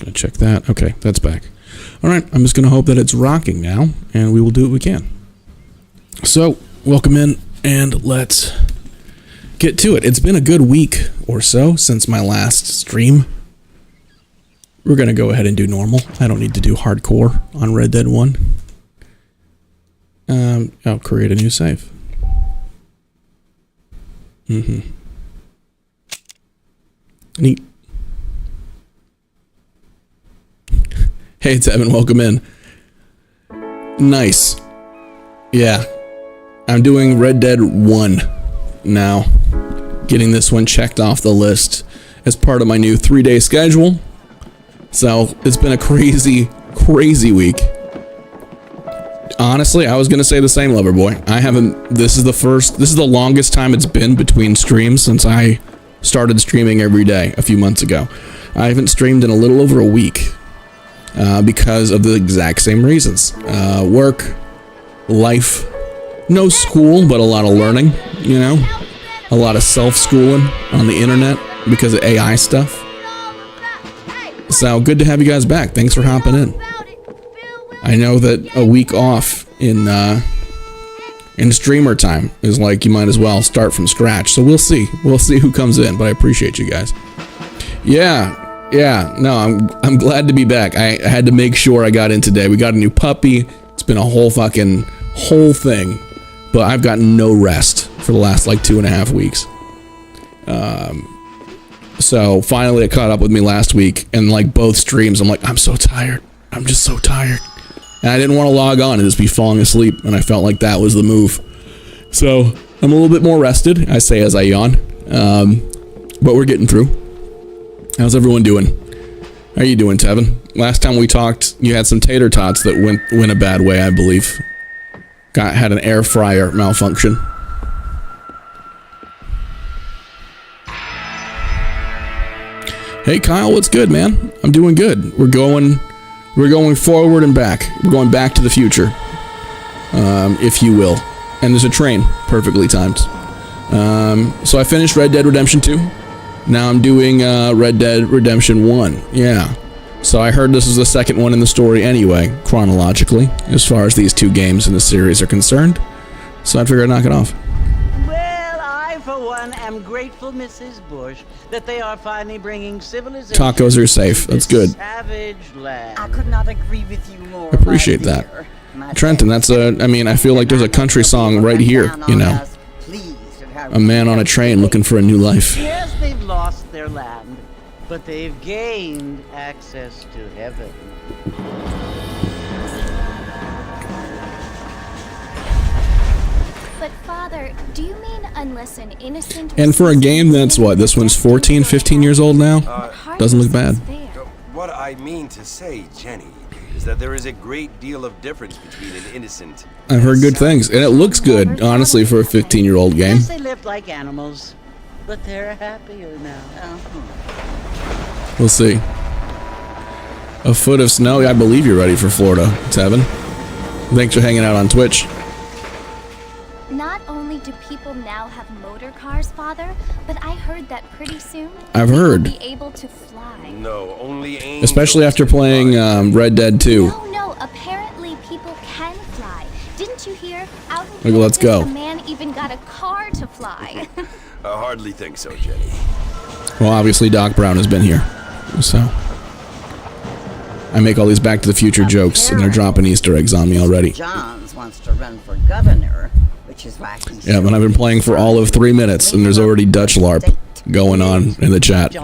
Gonna check that. Okay, that's back. All right, I'm just gonna hope that it's rocking now, and we will do what we can. So, welcome in, and let's get to it. It's been a good week or so since my last stream. We're gonna go ahead and do normal. I don't need to do hardcore on Red Dead 1. I'll create a new save. Neat. Hey, it's Evan. Welcome in. Nice. Yeah. I'm doing Red Dead 1 now. Getting this one checked off the list as part of my new 3-day schedule. So, it's been a crazy, crazy week. Honestly, I was gonna say the same, Loverboy. This is the longest time it's been between streams since I started streaming every day a few months ago. I haven't streamed in a little over a week because of the exact same reasons. Work, life, no school, but a lot of learning, you know? A lot of self-schooling on the internet because of AI stuff. So, good to have you guys back. Thanks for hopping in. I know that a week off in streamer time is like you might as well start from scratch. So we'll see. We'll see who comes in, but I appreciate you guys. Yeah. No, I'm glad to be back. I had to make sure I got in today. We got a new puppy. It's been a whole thing. But I've gotten no rest for the last like 2.5 weeks. So finally it caught up with me last week, and like both streams, I'm like, I'm so tired. I'm just so tired. And I didn't want to log on and just be falling asleep, and I felt like that was the move. So, I'm a little bit more rested, I say as I yawn. But we're getting through. How's everyone doing? How are you doing, Tevin? Last time we talked, you had some tater tots that went a bad way, I believe. Had an air fryer malfunction. Hey, Kyle, what's good, man? I'm doing good. We're going forward and back. We're going back to the future, if you will. And there's a train, perfectly timed. So I finished Red Dead Redemption 2. Now I'm doing Red Dead Redemption 1. Yeah. So I heard this was the second one in the story anyway, chronologically, as far as these two games in the series are concerned. So I figured I'd knock it off. Well, I, for one, am grateful, Mrs. Bush, that they are finally bringing civilization. Tacos are safe. That's good. Savage land. I could not agree with you more. I appreciate that. Trenton, that's I feel like there's a country song right here, you know. A man on a train looking for a new life. Yes, they've lost their land, but they've gained access to heaven. But Father, do you mean unless an innocent... And for a game that's what, this one's 14, 15 years old now? Doesn't look bad. What I mean to say, Jenny, is that there is a great deal of difference between an innocent... I've heard good things, and it looks good, honestly, for a 15-year-old game. Yes, they lived like animals, but they're happier now. We'll see. A foot of snow? I believe you're ready for Florida, Tevin. Thanks for hanging out on Twitch. Not only do people now have motor cars, Father, but I heard that pretty soon I've heard. Be able to fly. No, only angels. Especially after playing Red Dead 2. No, apparently people can fly. Didn't you hear? Out in Okay, let's go. A man even got a car to fly. I hardly think so, Jenny. Well, obviously Doc Brown has been here, so I make all these Back to the Future jokes, and they're dropping Easter eggs on me already. Johns wants to run for governor, which is why he's... Yeah, but I've been playing for all of 3 minutes, and there's already Dutch LARP going on in the chat.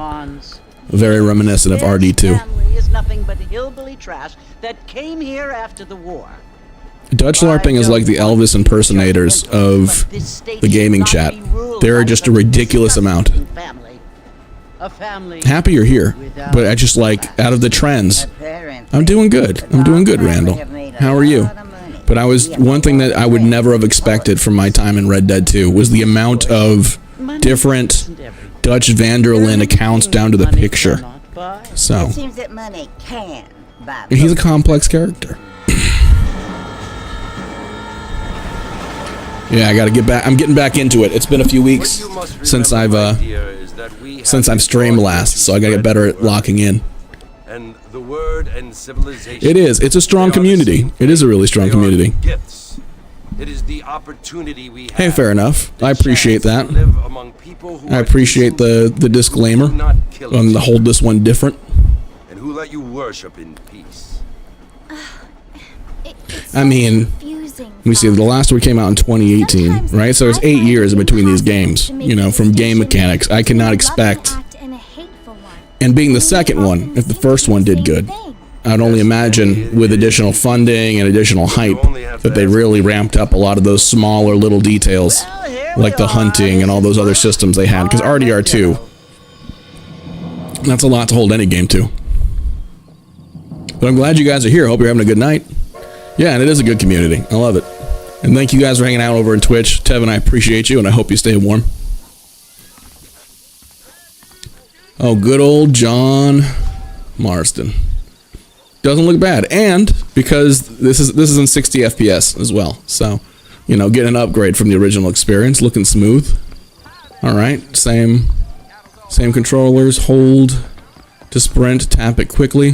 Very reminiscent of RD2. Family is nothing but hillbilly trash that came here after the war. Dutch LARPing is like the Elvis impersonators of the gaming chat. There are just a ridiculous amount. Happy you're here, but I just like, out of the trends, I'm doing good. I'm doing good, Randall. How are you? But one thing that I would never have expected from my time in Red Dead 2 was the amount of different Dutch Vanderlyn accounts down to the picture. So, It seems that money can buy... he's a complex character. Yeah, I gotta get back. I'm getting back into it. It's been a few weeks since I've streamed last, so I gotta get better at locking in. And the word and civilization. It is. It's a strong community. It is a really strong community. Gifts. It is the opportunity we have. Hey, fair enough. I appreciate that. Live among people who I appreciate the disclaimer on the hold this one different. And who let you worship in peace. I mean, let me see. The last one came out in 2018, right? So it's 8 years in between these games. You know, from game mechanics, I cannot expect. And being the second one, if the first one did good, I'd only imagine with additional funding and additional hype that they really ramped up a lot of those smaller little details, like the hunting and all those other systems they had. Because RDR2, that's a lot to hold any game to. But I'm glad you guys are here. Hope you're having a good night. Yeah, and it is a good community. I love it. And thank you guys for hanging out over on Twitch. Tevin, I appreciate you, and I hope you stay warm. Oh, good old John Marston. Doesn't look bad, and because this is in 60 FPS as well, so you know, get an upgrade from the original experience. Looking smooth. All right, same controllers. Hold to sprint. Tap it quickly.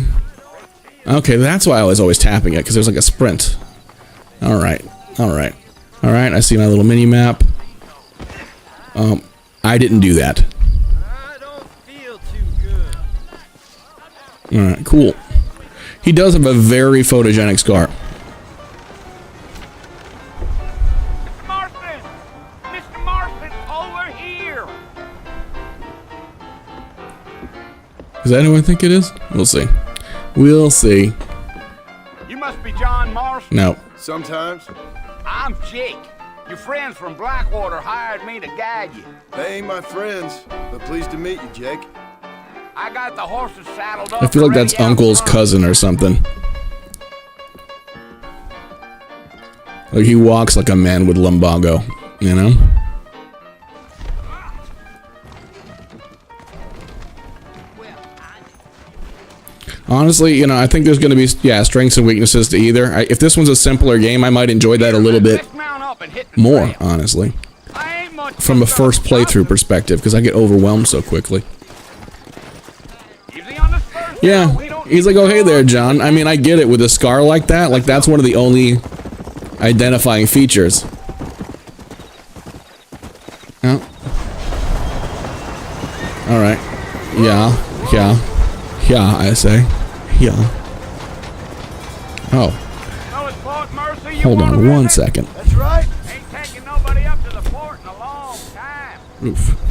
Okay, that's why I was always tapping it, because there's like a sprint. All right. I see my little mini map. I didn't do that. All right, cool. He does have a very photogenic scar. Mr. Marston, over here. Is that who I think it is? We'll see. We'll see. You must be John Marston. No. Sometimes. I'm Jake. Your friends from Blackwater hired me to guide you. They ain't my friends, but pleased to meet you, Jake. I got the horses saddled up. I feel like that's Uncle's cousin or something. Like he walks like a man with lumbago, you know? Honestly, you know, I think there's going to be, strengths and weaknesses to either. If this one's a simpler game, I might enjoy that a little bit more, honestly. From a first playthrough perspective, because I get overwhelmed so quickly. Yeah, he's like, oh, hey there, John. I mean, I get it with a scar like that. Like, that's one of the only identifying features. Oh. Alright. Yeah, I say. Yeah. Oh. Hold on one second. That's right. Ain't taking nobody up to the port in a long time. Oof.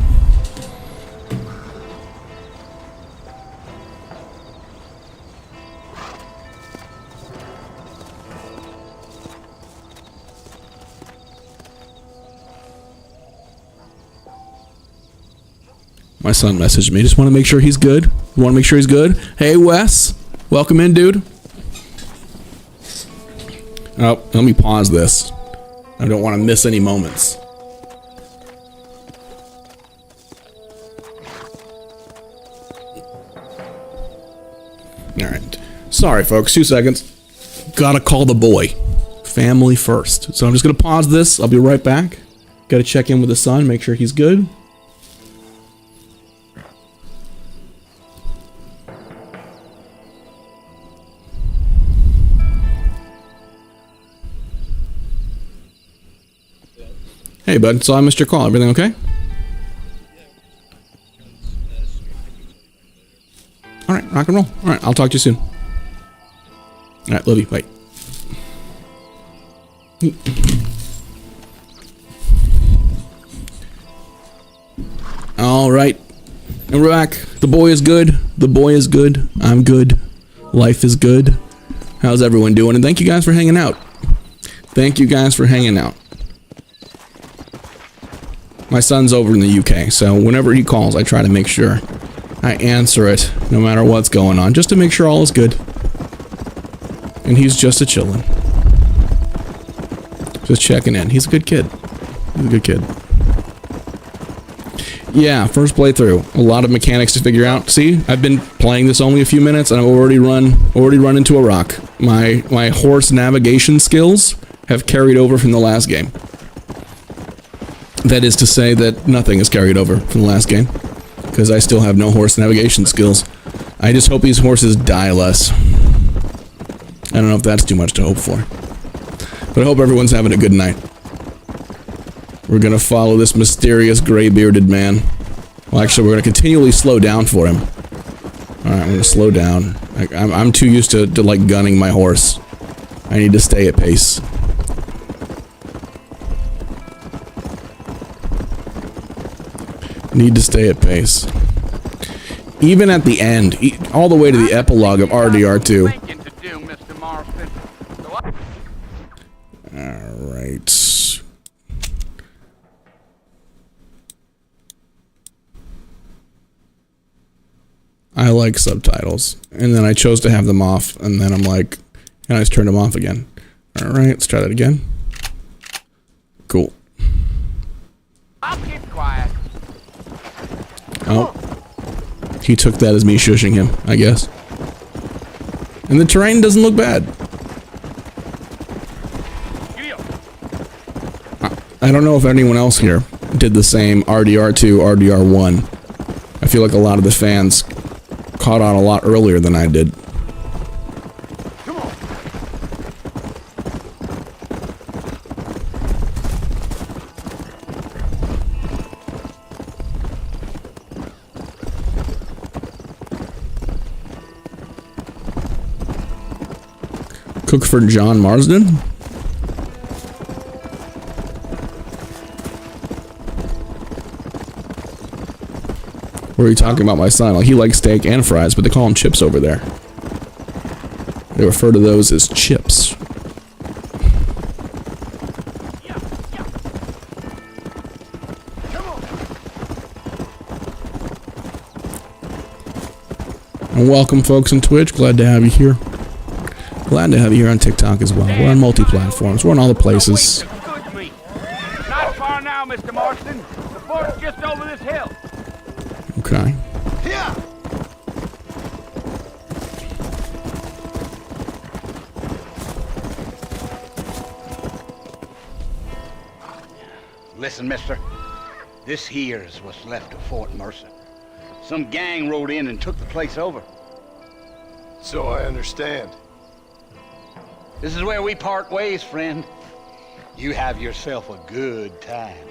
My son messaged me. Just want to make sure he's good. Want to make sure he's good. Hey, Wes. Welcome in, dude. Oh, let me pause this. I don't want to miss any moments. All right. Sorry, folks. 2 seconds. Gotta call the boy. Family first. So I'm just going to pause this. I'll be right back. Got to check in with the son, make sure he's good. Hey, bud. So I missed your call. Everything okay? All right. Rock and roll. All right. I'll talk to you soon. All right. Love you. Bye. All right. And we're back. The boy is good. The boy is good. I'm good. Life is good. How's everyone doing? And thank you guys for hanging out. Thank you guys for hanging out. My son's over in the UK, so whenever he calls, I try to make sure I answer it, no matter what's going on, just to make sure all is good. And he's just a chillin'. Just checking in. He's a good kid. He's a good kid. Yeah, first playthrough. A lot of mechanics to figure out. See, I've been playing this only a few minutes, and I've already run into a rock. My horse navigation skills have carried over from the last game. That is to say that nothing is carried over from the last game, because I still have no horse navigation skills. I just hope these horses die less. I don't know if that's too much to hope for. But I hope everyone's having a good night. We're gonna follow this mysterious gray-bearded man. Well, actually, we're gonna continually slow down for him. Alright, I'm gonna slow down. I'm too used to like gunning my horse. I need to stay at pace. Need to stay at pace. Even at the end, all the way to the epilogue of RDR2. Alright. I like subtitles. And then I chose to have them off, and then I'm like, and I just turned them off again. Alright, let's try that again. Cool. I'll keep quiet. Oh. He took that as me shushing him, I guess. And the terrain doesn't look bad. I don't know if anyone else here did the same RDR2, RDR1. I feel like a lot of the fans caught on a lot earlier than I did. Come on. Cook for John Marsden? What are you talking about my son? Like, he likes steak and fries, but they call them chips over there. They refer to those as chips. And welcome, folks on Twitch. Glad to have you here. Glad to have you here on TikTok as well. We're on multi-platforms. We're on all the places. Not far now, Mr. Marston. The fort's just over this hill. Okay. Yeah. Listen, mister. This here's what's left of Fort Mercer. Some gang rode in and took the place over. So I understand. This is where we part ways, friend. You have yourself a good time.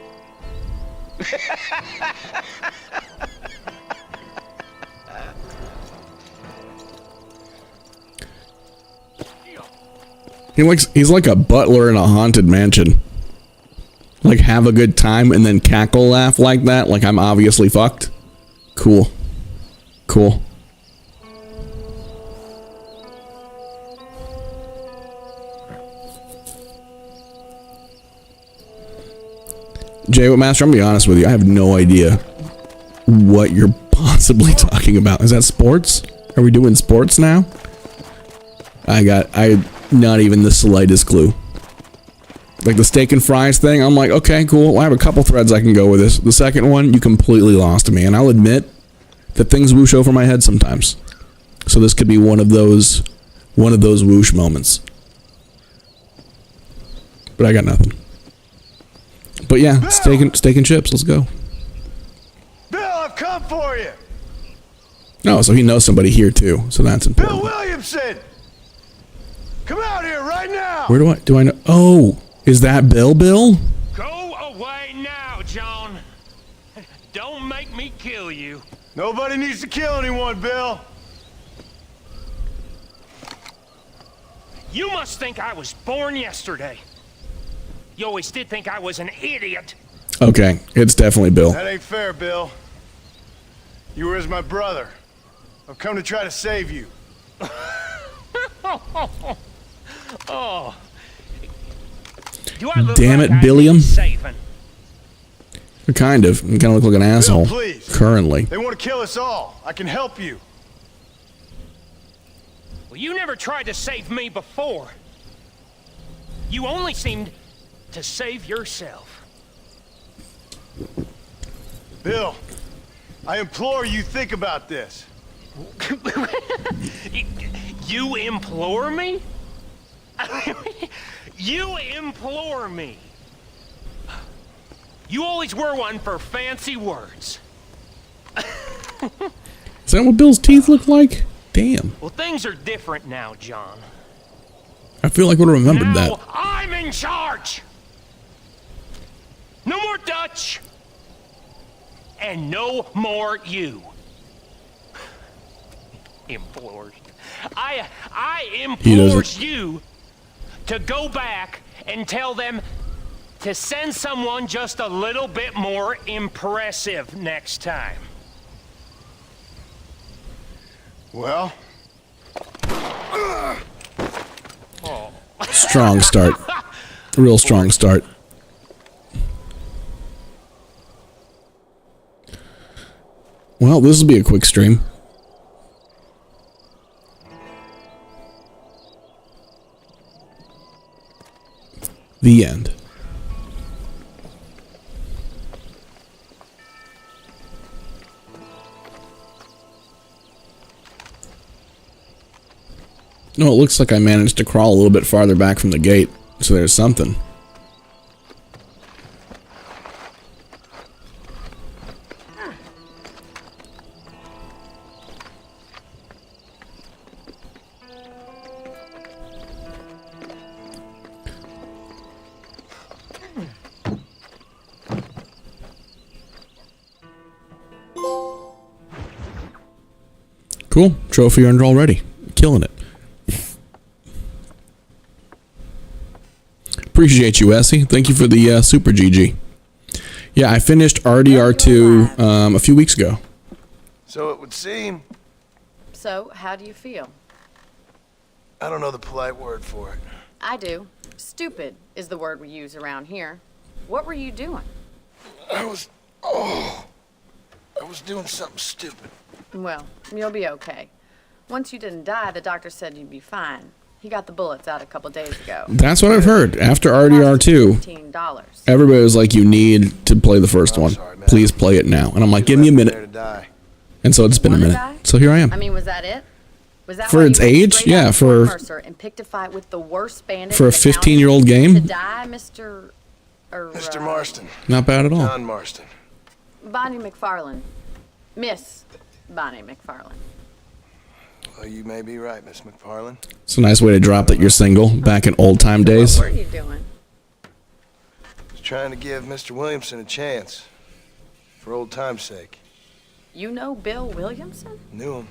He's like a butler in a haunted mansion. Like, have a good time and then cackle laugh like that, like I'm obviously fucked. Cool. Cool. Jay, Master, I'm gonna be honest with you. I have no idea what you're possibly talking about. Is that sports? Are we doing sports now? I not even the slightest clue. Like the steak and fries thing, I'm like, okay, cool. I have a couple threads I can go with this. The second one, you completely lost me, and I'll admit that things whoosh over my head sometimes. So this could be one of those whoosh moments. But I got nothing. But yeah, steak and chips. Let's go. Bill, I've come for you. No, so he knows somebody here too. So that's important. Bill Williamson. Come out here right now. Where do I know? Oh, is that Bill? Go away now, John. Don't make me kill you. Nobody needs to kill anyone, Bill. You must think I was born yesterday. You always did think I was an idiot. Okay, it's definitely Bill. That ain't fair, Bill. You were as my brother. I've come to try to save you. Oh. Do I look Damn like it, I need Billiam. saving? Kind of. You kind of look like an asshole. Bill, please. Currently. They want to kill us all. I can help you. Well, you never tried to save me before. You only seemed to save yourself. Bill, I implore you think about this. You implore me? You implore me. You always were one for fancy words. Is that what Bill's teeth look like? Damn. Well, things are different now, John. I feel like I would have remembered Now that. I'm in charge. No more Dutch. And no more you. Implores. I implores you to go back and tell them to send someone just a little bit more impressive next time. Well, Strong start. Real strong start. Well, this will be a quick stream. The end. No, it looks like I managed to crawl a little bit farther back from the gate, so there's something. Cool. Trophy earned already. Killing it. Appreciate you, Essie. Thank you for the super GG. Yeah, I finished RDR2 a few weeks ago. so it would seem. So, how do you feel? I don't know the polite word for it. I do. Stupid is the word we use around here. What were you doing? I was doing something stupid. Well, you'll be okay. Once you didn't die, the doctor said you'd be fine. He got the bullets out a couple days ago. That's what I've heard. After RDR2, $15. everybody was like, you need to play the first one. sorry, man. Please play it now. And I'm like, give me a There to minute. die. And so it's been a Wanna minute. die? So here I am. I mean, was that it? Was that For why its you went age? straight Yeah, out to for- Mercer and picked a fight with the worst bandit For a in the county 15-year-old game? To die, Mr. Mr. Marston. Not bad at all. John Marston. Bonnie McFarlane. Miss Bonnie McFarlane. Well, you may be right, Miss McFarlane. It's a nice way to drop that you're single back in old time days. What were you doing? Just trying to give Mr. Williamson a chance. For old time's sake. You know Bill Williamson? Knew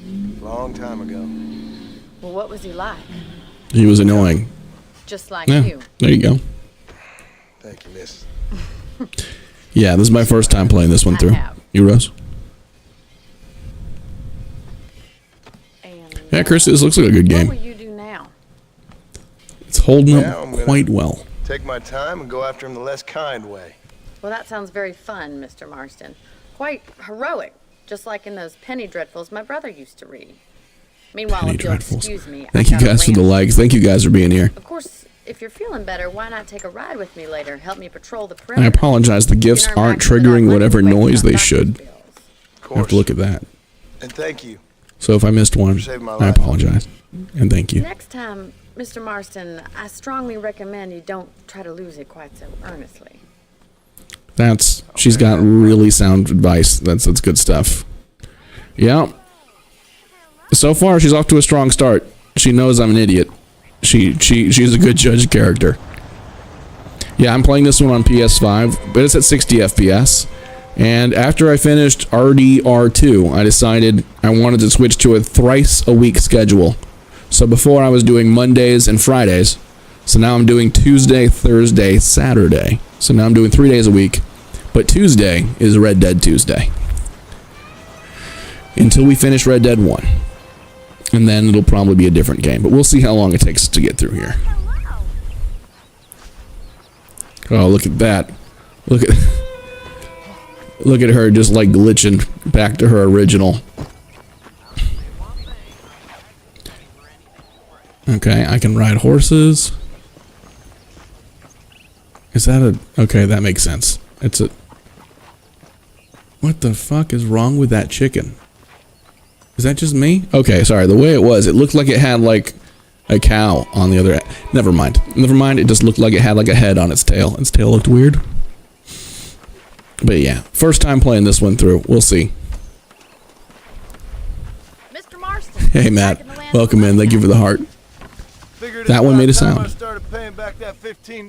him. Long time ago. Well, what was he like? He was annoying. Just like Yeah, you. there you go. Thank you, miss. Yeah, this is my first time playing this one I through. have. You, Rose? And, Yeah, Chris, this looks like a good What game. will you do now? It's holding Now I'm up gonna- quite well. Take my time and go after him the less kind way. Well, that sounds very fun, Mr. Marston. Quite heroic, just like in those penny dreadfuls my brother used to read. Meanwhile, Penny if you'll dreadfuls. excuse me, Thank I've you got a guys for the rant. likes. Thank you guys for being here. Of course, if you're feeling better, why not take a ride with me later? Help me patrol the I perimeter. apologize. The You gifts can earn aren't racks without triggering money whatever wasting noise on they doctor's should. bills. Of I have to look at that. And thank you. So if I missed one, saved my I life. apologize. And thank you. Next time, Mr. Marston, I strongly recommend you don't try to lose it quite so earnestly. She's got really sound advice. That's good stuff. Yeah. So far, she's off to a strong start. She knows I'm an idiot. She's a good judge of character. Yeah, I'm playing this one on PS5, but it's at 60 FPS. And after I finished RDR2, I decided I wanted to switch to a thrice-a-week schedule. So before I was doing Mondays and Fridays, so now I'm doing Tuesday, Thursday, Saturday. So now I'm doing 3 days a week, but Tuesday is Red Dead Tuesday. Until we finish Red Dead 1. And then it'll probably be a different game, but we'll see how long it takes us to get through here. Oh, look at that. Look at her just like glitching back to her original. Okay, I can ride horses. Is that a... Okay, that makes sense. It's a... What the fuck is wrong with that chicken? Is that just me? Okay, sorry. The way it was, it looked like it had like a cow on the other end. Never mind. Never mind. It just looked like it had like a head on its tail. Its tail looked weird. But yeah, first time playing this one through. We'll see. Hey, Matt. Welcome in. Thank you for the heart. Figured That it's one made a about time sound. I started paying back that $15.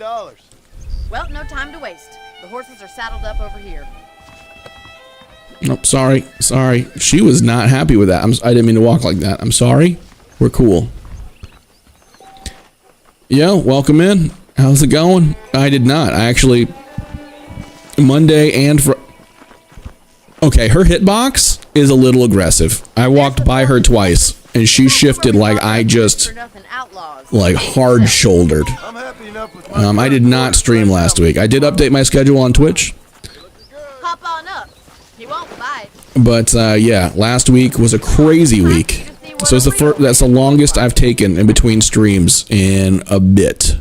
Well, no time to waste. The horses are saddled up over here. Nope, sorry. She was not happy with that. I didn't mean to walk like that. I'm sorry. We're cool. Yo, welcome in. How's it going? I did not. I actually... Monday and... Okay, her hitbox is a little aggressive. I walked by her twice, and she shifted like I just... like hard-shouldered. I'm happy enough with my I did not stream last week. I did update my schedule on Twitch. Hop on up. He won't bite. But yeah, last week was a crazy week. So it's that's the longest I've taken in between streams in a bit.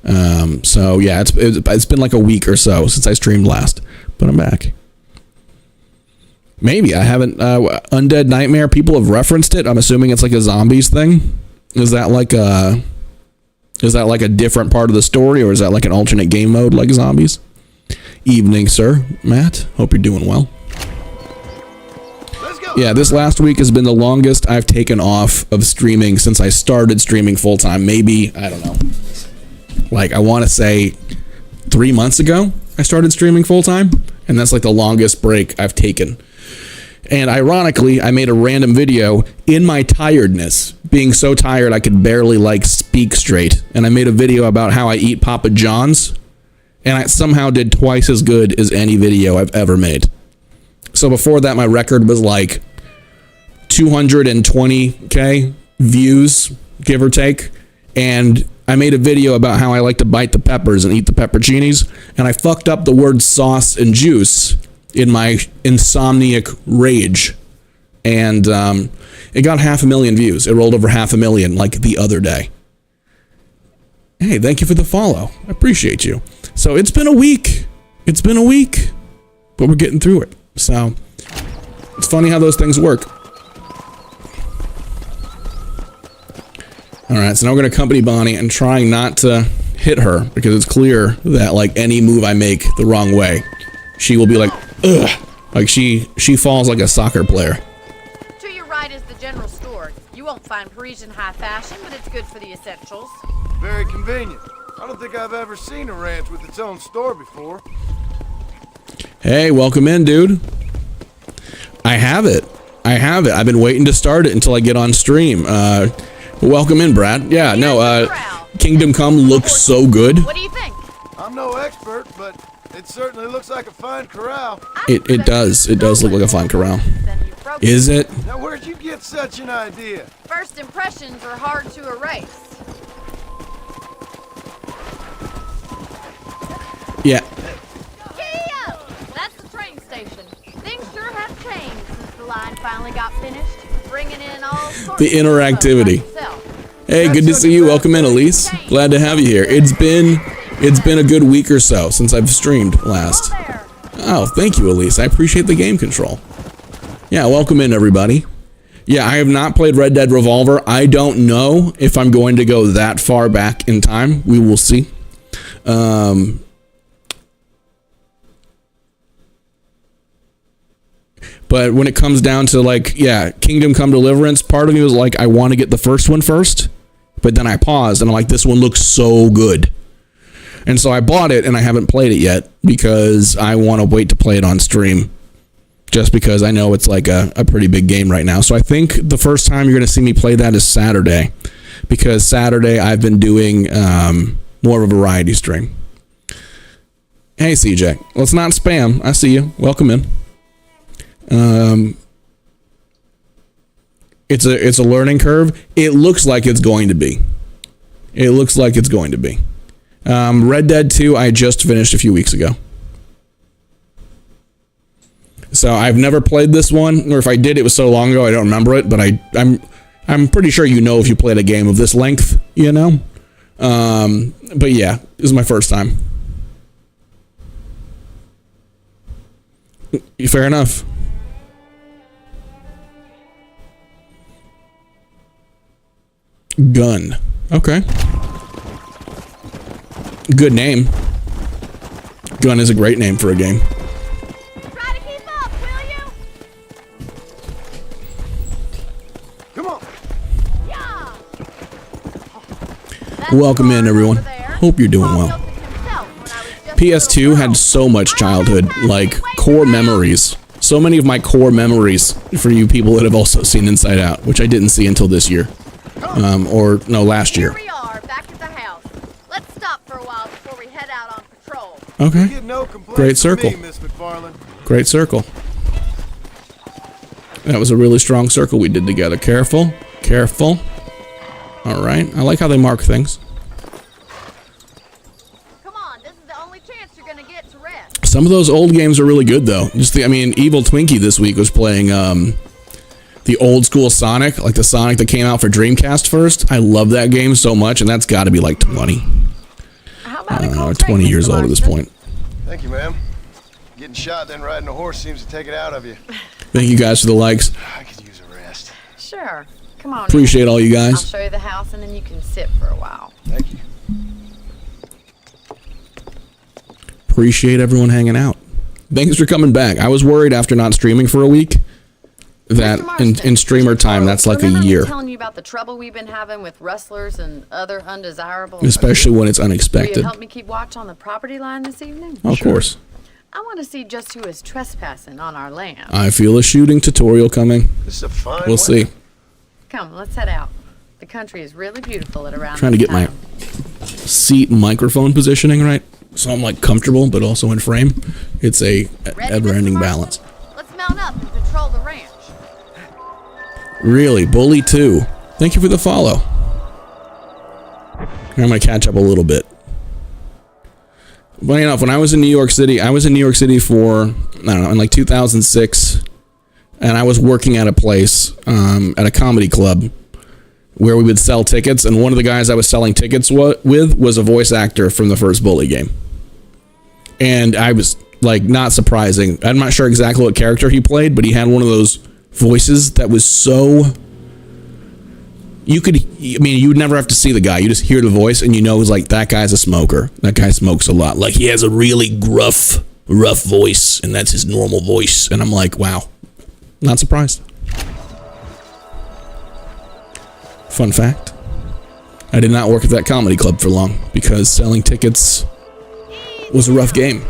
So yeah, it's been like a week or so since I streamed last, but I'm back. Maybe I haven't. Undead Nightmare. People have referenced it. I'm assuming it's like a zombies thing. Is that like a different part of the story, or is that like an alternate game mode like zombies? Evening, sir. Matt. Hope you're doing well. Yeah, this last week has been the longest I've taken off of streaming since I started streaming full time. Maybe, I don't know. Like, I want to say 3 months ago, I started streaming full time, and that's like the longest break I've taken. And ironically, I made a random video in my tiredness, being so tired I could barely like speak straight. And I made a video about how I eat Papa John's, and I somehow did twice as good as any video I've ever made. So before that, my record was like 220K views, give or take. And I made a video about how I like to bite the peppers and eat the pepperoncinis. And I fucked up the word sauce and juice in my insomniac rage. And it got 500,000 views. It rolled over 500,000 like the other day. Hey, thank you for the follow. I appreciate you. So it's been a week. But we're getting through it. So, it's funny how those things work. Alright, so now we're going to accompany Bonnie and trying not to hit her, because it's clear that, like, any move I make the wrong way, she will be like, ugh! Like, she falls like a soccer player. To your right is the general store. You won't find Parisian high fashion, but it's good for the essentials. Very convenient. I don't think I've ever seen a ranch with its own store before. Hey, welcome in, dude. I have it. I've been waiting to start it until I get on stream. Welcome in, Brad. Yeah, no, Kingdom Come looks so good. What do you think? I'm no expert, but it certainly looks like a fine corral. It does look like a fine corral. Is it? Now, where'd you get such an idea? First impressions are hard to erase. Yeah. That's the train station. Things sure have changed since the line finally got finished. Bringing in all sorts The interactivity. of stuff like yourself. Hey, good to see you. Welcome in, Elise. Glad to have you here. It's been a good week or so since I've streamed last. Oh, thank you, Elise. I appreciate the game control. Yeah, welcome in, everybody. Yeah, I have not played Red Dead Revolver. I don't know if I'm going to go that far back in time. We will see. But when it comes down to, like, yeah, Kingdom Come Deliverance, part of me was like, I want to get the first one first. But then I paused, and I'm like, this one looks so good. And so I bought it, and I haven't played it yet, because I want to wait to play it on stream. Just because I know it's like a pretty big game right now. So I think the first time you're going to see me play that is Saturday. Because Saturday I've been doing more of a variety stream. Hey, CJ. Let's not spam. I see you. Welcome in. It's a learning curve. It looks like it's going to be. Red Dead 2 I just finished a few weeks ago. So I've never played this one, or if I did, it was so long ago I don't remember it, but I'm pretty sure you know if you played a game of this length, you know? But yeah, this is my first time. Fair enough. Gun. Okay. Good name. Gun is a great name for a game. Try to keep up, will you? Come on. Welcome in, everyone. Hope you're doing well. PS2 had so much childhood, like, core memories. So many of my core memories for you people that have also seen Inside Out, which I didn't see until this year. Or, no, last year. Here we are, back at the house. Let's stop for a while before we head out on patrol. Okay. Great circle. Great circle. That was a really strong circle we did together. Careful. Careful. Alright. I like how they mark things. Come on, this is the only chance you're gonna get to rest. Some of those old games are really good, though. I mean, Evil Twinkie this week was playing, the old school Sonic, like the Sonic that came out for Dreamcast first. I love that game so much, and that's got to be like 20. How about I don't know, 20 years old at this point. Thank you, ma'am. Getting shot, then riding a horse seems to take it out of you. Thank you guys for the likes. I could use a rest. Sure. Come on. Appreciate all you I'll guys. show you the house and then you can sit for a while. Thank you. Appreciate everyone hanging out. Thanks for coming back. I was worried after not streaming for a week that in streamer time, that's like a year. Me telling you about the trouble we've been having with rustlers and other undesirables. Especially when it's Will you unexpected. help me keep watch on the property line this evening? Of course. I want to see just who is trespassing on our land. I feel a shooting tutorial coming. This is a fine We'll see. Come, let's head out. The country is really beautiful at around Trying to this get my time. seat and microphone positioning right, so I'm like comfortable but also in frame. It's a ever-ending balance. Let's mount up and patrol the ranch. Really, Bully 2. Thank you for the follow. I'm gonna catch up a little bit. Funny enough, when I was in New York City, for, I don't know, in like 2006, and I was working at a place, at a comedy club, where we would sell tickets, and one of the guys I was selling tickets with was a voice actor from the first Bully game. And I was, like, not surprising. I'm not sure exactly what character he played, but he had one of those voices that was so... you would never have to see the guy. You just hear the voice and you know it's like, that guy's a smoker. That guy smokes a lot. Like, he has a really rough voice, and that's his normal voice. And I'm like, wow. Not surprised. Fun fact. I did not work at that comedy club for long because selling tickets was a rough game.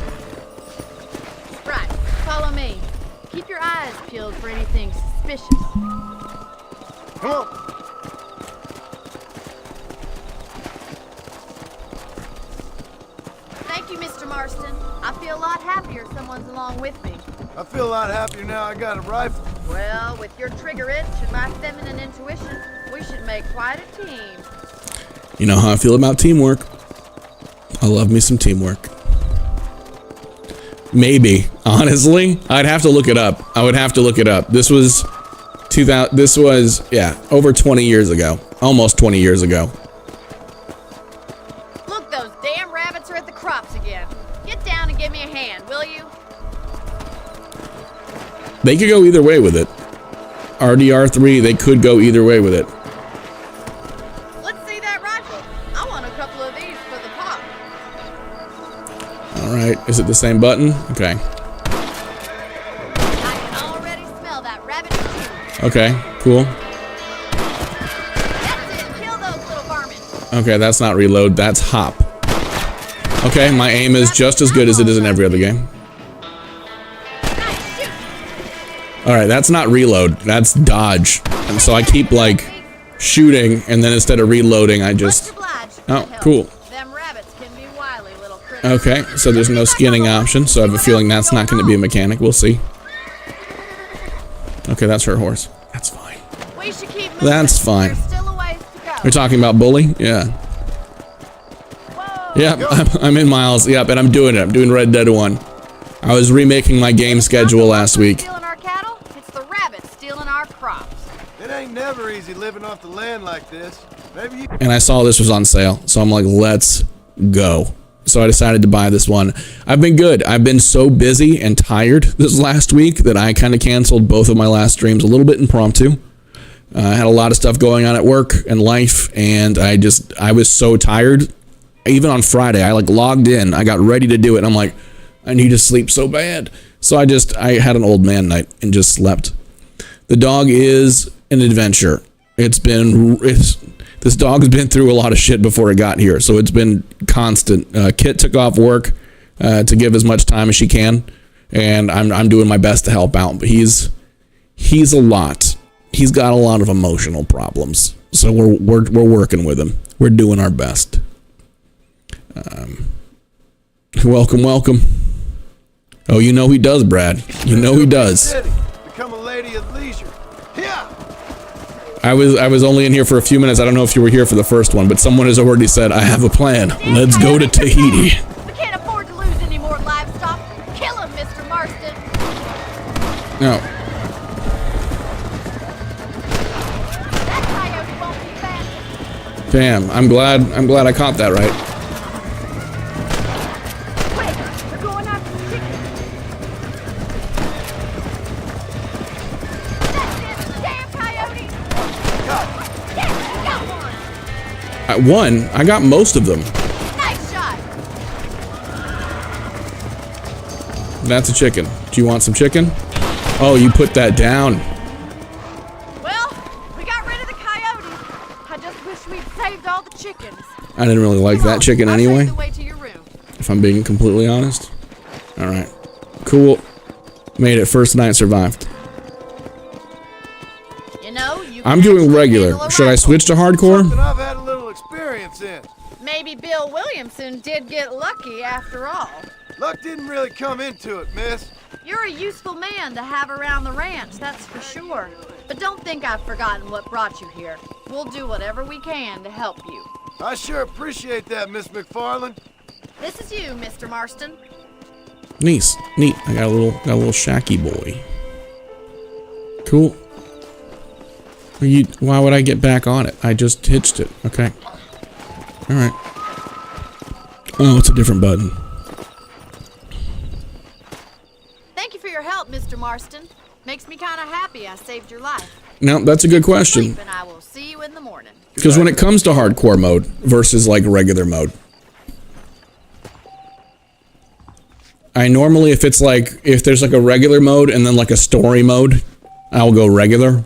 Right, follow me. Keep your eyes peeled for anything suspicious. Come on. Thank you, Mr. Marston. I feel a lot happier someone's along with me. I feel a lot happier now I got a rifle. Well, with your trigger itch and my feminine intuition, we should make quite a team. You know how I feel about teamwork. I love me some teamwork. Maybe. Honestly, I'd have to look it up. I would have to look it up. This was 2000. This was, yeah, over 20 years ago. Almost 20 years ago. Look, those damn rabbits are at the crops again. Get down and give me a hand, will you? They could go either way with it. RDR3, they could go either way with it. Let's see that rifle. I want a couple of these for the pop. Alright, is it the same button? Okay. I can already smell that rabbit stew. Okay, cool. That's it. Kill those little varmints. Okay, that's not reload, that's hop. Okay, my aim is just as good as it is in every other game. Nice shoot. Alright, that's not reload, that's dodge. And so I keep, like, shooting, and then instead of reloading, I just... Oh, cool. Them rabbits can be wily little critters. Okay, so there's no skinning option, so I have a feeling that's not going to be a mechanic. We'll see. Okay, that's her horse. That's fine. We should keep moving. That's fine. There's still a ways to go. We're talking about Bully? Yeah. Whoa. Yep, I'm in Miles. Yep, and I'm doing it. I'm doing Red Dead 1. I was remaking my game schedule last week. Stealing our cattle? It's the rabbits stealing our crops. It ain't never easy living off the land like this. Maybe you... And I saw this was on sale, so I'm like, let's go. So I decided to buy this one. I've been good. I've been so busy and tired this last week that I kind of canceled both of my last streams a little bit impromptu. I had a lot of stuff going on at work and life, and I was so tired. Even on Friday, I like logged in. I got ready to do it, and I'm like, I need to sleep so bad. So I had an old man night and just slept. The dog is an adventure. This dog's been through a lot of shit before it got here, so it's been constant. Kit took off work to give as much time as she can, and I'm doing my best to help out. But he's a lot. He's got a lot of emotional problems, so we're working with him. We're doing our best. Welcome. Oh, you know he does, Brad. You know he does. Become a lady of leisure. Yeah. I was only in here for a few minutes. I don't know if you were here for the first one, but someone has already said, I have a plan. Let's go to Tahiti. We can't afford to lose any more livestock. Kill him, Mr. Marston. No. That coyote won't be back. Damn, I'm glad I caught that right. Wait, they're going after the chicken. That's it, damn coyote. Yes, got one. I got most of them. Nice shot. That's a chicken. Do you want some chicken? Oh, you put that down. Well, we got rid of the coyote. I just wish we'd saved all the chickens. I didn't really like that chicken I'll anyway, take the way to your room. if I'm being completely honest. Alright. Cool. Made it. First night survived. You know, you I'm can doing actually regular. handle a Should I rifle. switch to hardcore? Something I've had a little experience in. Maybe Bill Williamson did get lucky after all. Luck didn't really come into it, miss. You're a useful man to have around the ranch, that's for sure. But don't think I've forgotten what brought you here. We'll do whatever we can to help you. I sure appreciate that, Miss McFarland. This is you, Mr. Marston. Neat. I got a little shacky boy. Cool. Why would I get back on it? I just hitched it. Okay. Alright. Oh, it's a different button. Thank you for your help, Mr. Marston. Makes me kind of happy I saved your life. No, that's a good question. Sleep and I will see you in the morning. Because when it comes to hardcore mode versus like regular mode, I normally, if there's like a regular mode and then like a story mode, I'll go regular.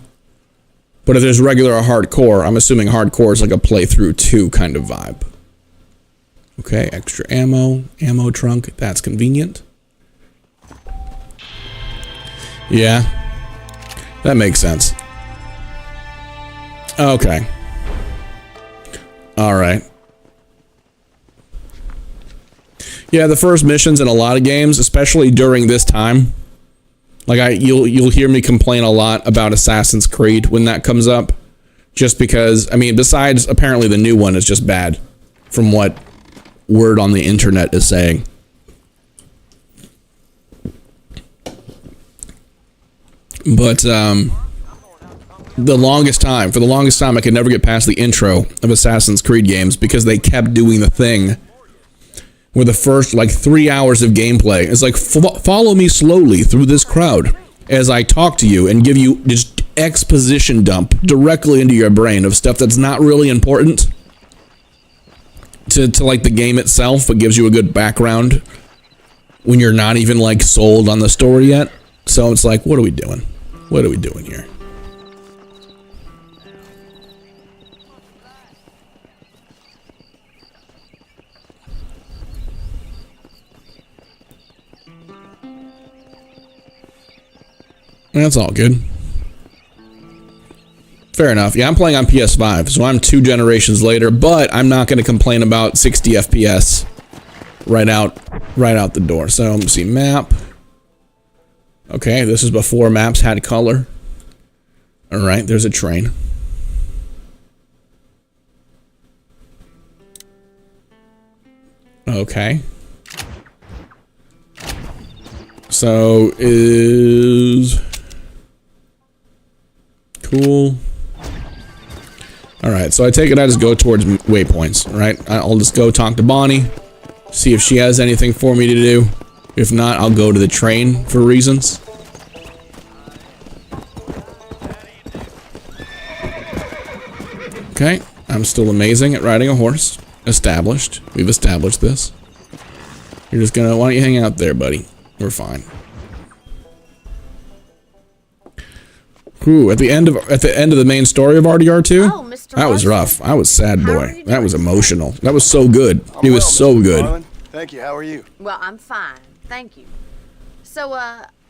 But if there's regular or hardcore, I'm assuming hardcore is like a playthrough 2 kind of vibe. Okay, extra ammo trunk, that's convenient. Yeah, that makes sense. Okay. Alright. Yeah, the first missions in a lot of games, especially during this time, like you'll hear me complain a lot about Assassin's Creed when that comes up, just because, I mean, besides apparently the new one is just bad, from what word on the internet is saying. But for the longest time, I could never get past the intro of Assassin's Creed games because they kept doing the thing where the first like 3 hours of gameplay is like, follow me slowly through this crowd as I talk to you and give you just exposition dump directly into your brain of stuff that's not really important to like the game itself, but gives you a good background when you're not even like sold on the story yet. So it's like, what are we doing? What are we doing here? That's all good. Fair enough. Yeah, I'm playing on PS5, so I'm 2 generations later, but I'm not going to complain about 60 FPS right out the door. So let me see, map. Okay, this is before maps had color. All right, there's a train. Okay. So is cool. All right, so I take it I just go towards waypoints, right? I'll just go talk to Bonnie, see if she has anything for me to do. If not, I'll go to the train for reasons. Okay, I'm still amazing at riding a horse. Established. We've established this. You're just gonna, why don't you hang out there, buddy? We're fine. Ooh, at the end of the main story of RDR2, Oh, Mr. that was Marston. rough. I was sad, How are boy. you That was doing? emotional. That was so good. I'm It was well, so Mr. good. McFarland. Thank you. How are you? Well, I'm fine. Thank you. So,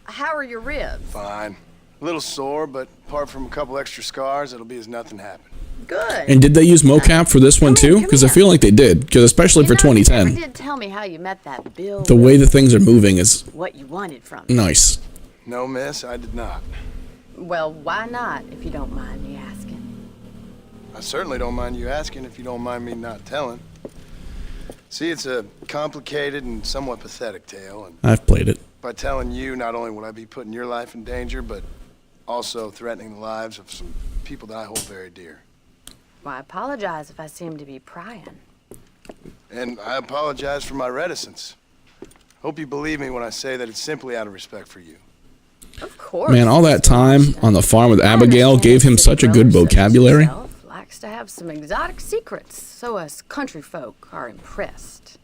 how are your ribs? Fine. A little sore, but apart from a couple extra scars, it'll be as nothing happened. Good. And did they use mocap for this one Come here, too? come Because I here. feel like they did. Because especially for You never 2010, did tell me how you met that Bill. the way the things are moving is What you wanted from him. nice. No, miss, I did not. Well, why not, if you don't mind me asking? I certainly don't mind you asking if you don't mind me not telling. See, it's a complicated and somewhat pathetic tale, and I've played it. by telling you, not only would I be putting your life in danger, but also threatening the lives of some people that I hold very dear. Well, I apologize if I seem to be prying. And I apologize for my reticence. Hope you believe me when I say that it's simply out of respect for you. Of course. Man, all that time on the farm with Abigail gave him such a good vocabulary. Likes to have some exotic secrets, so us country folk are impressed.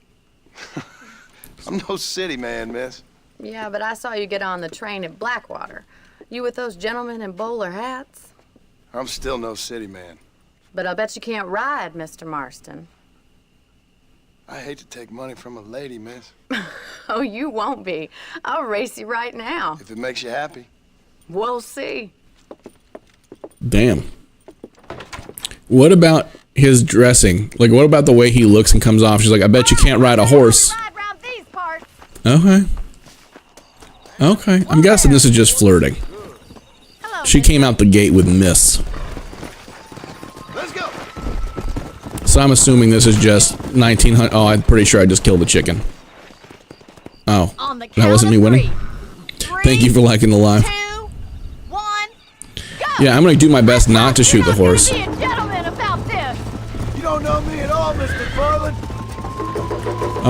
I'm no city man, miss. Yeah, but I saw you get on the train at Blackwater. You with those gentlemen in bowler hats? I'm still no city man. But I'll bet you can't ride, Mr. Marston. I hate to take money from a lady, miss. Oh, you won't be. I'll race you right now. If it makes you happy. We'll see. Damn. What about his dressing? Like, what about the way he looks and comes off? She's like, I bet you can't ride a horse. Ride round these parts. Okay. Okay. I'm guessing this is just flirting. Hello, She came out the gate with miss. Let's go. So I'm assuming this is just 1900. Oh, I'm pretty sure I just killed the chicken. Oh, on the that wasn't me count of winning. three. Thank you for liking the live. 2, 1, go. Yeah, I'm gonna do my best not to shoot the horse. Be a gentleman about this. You don't know me at all, Mr. McFarland.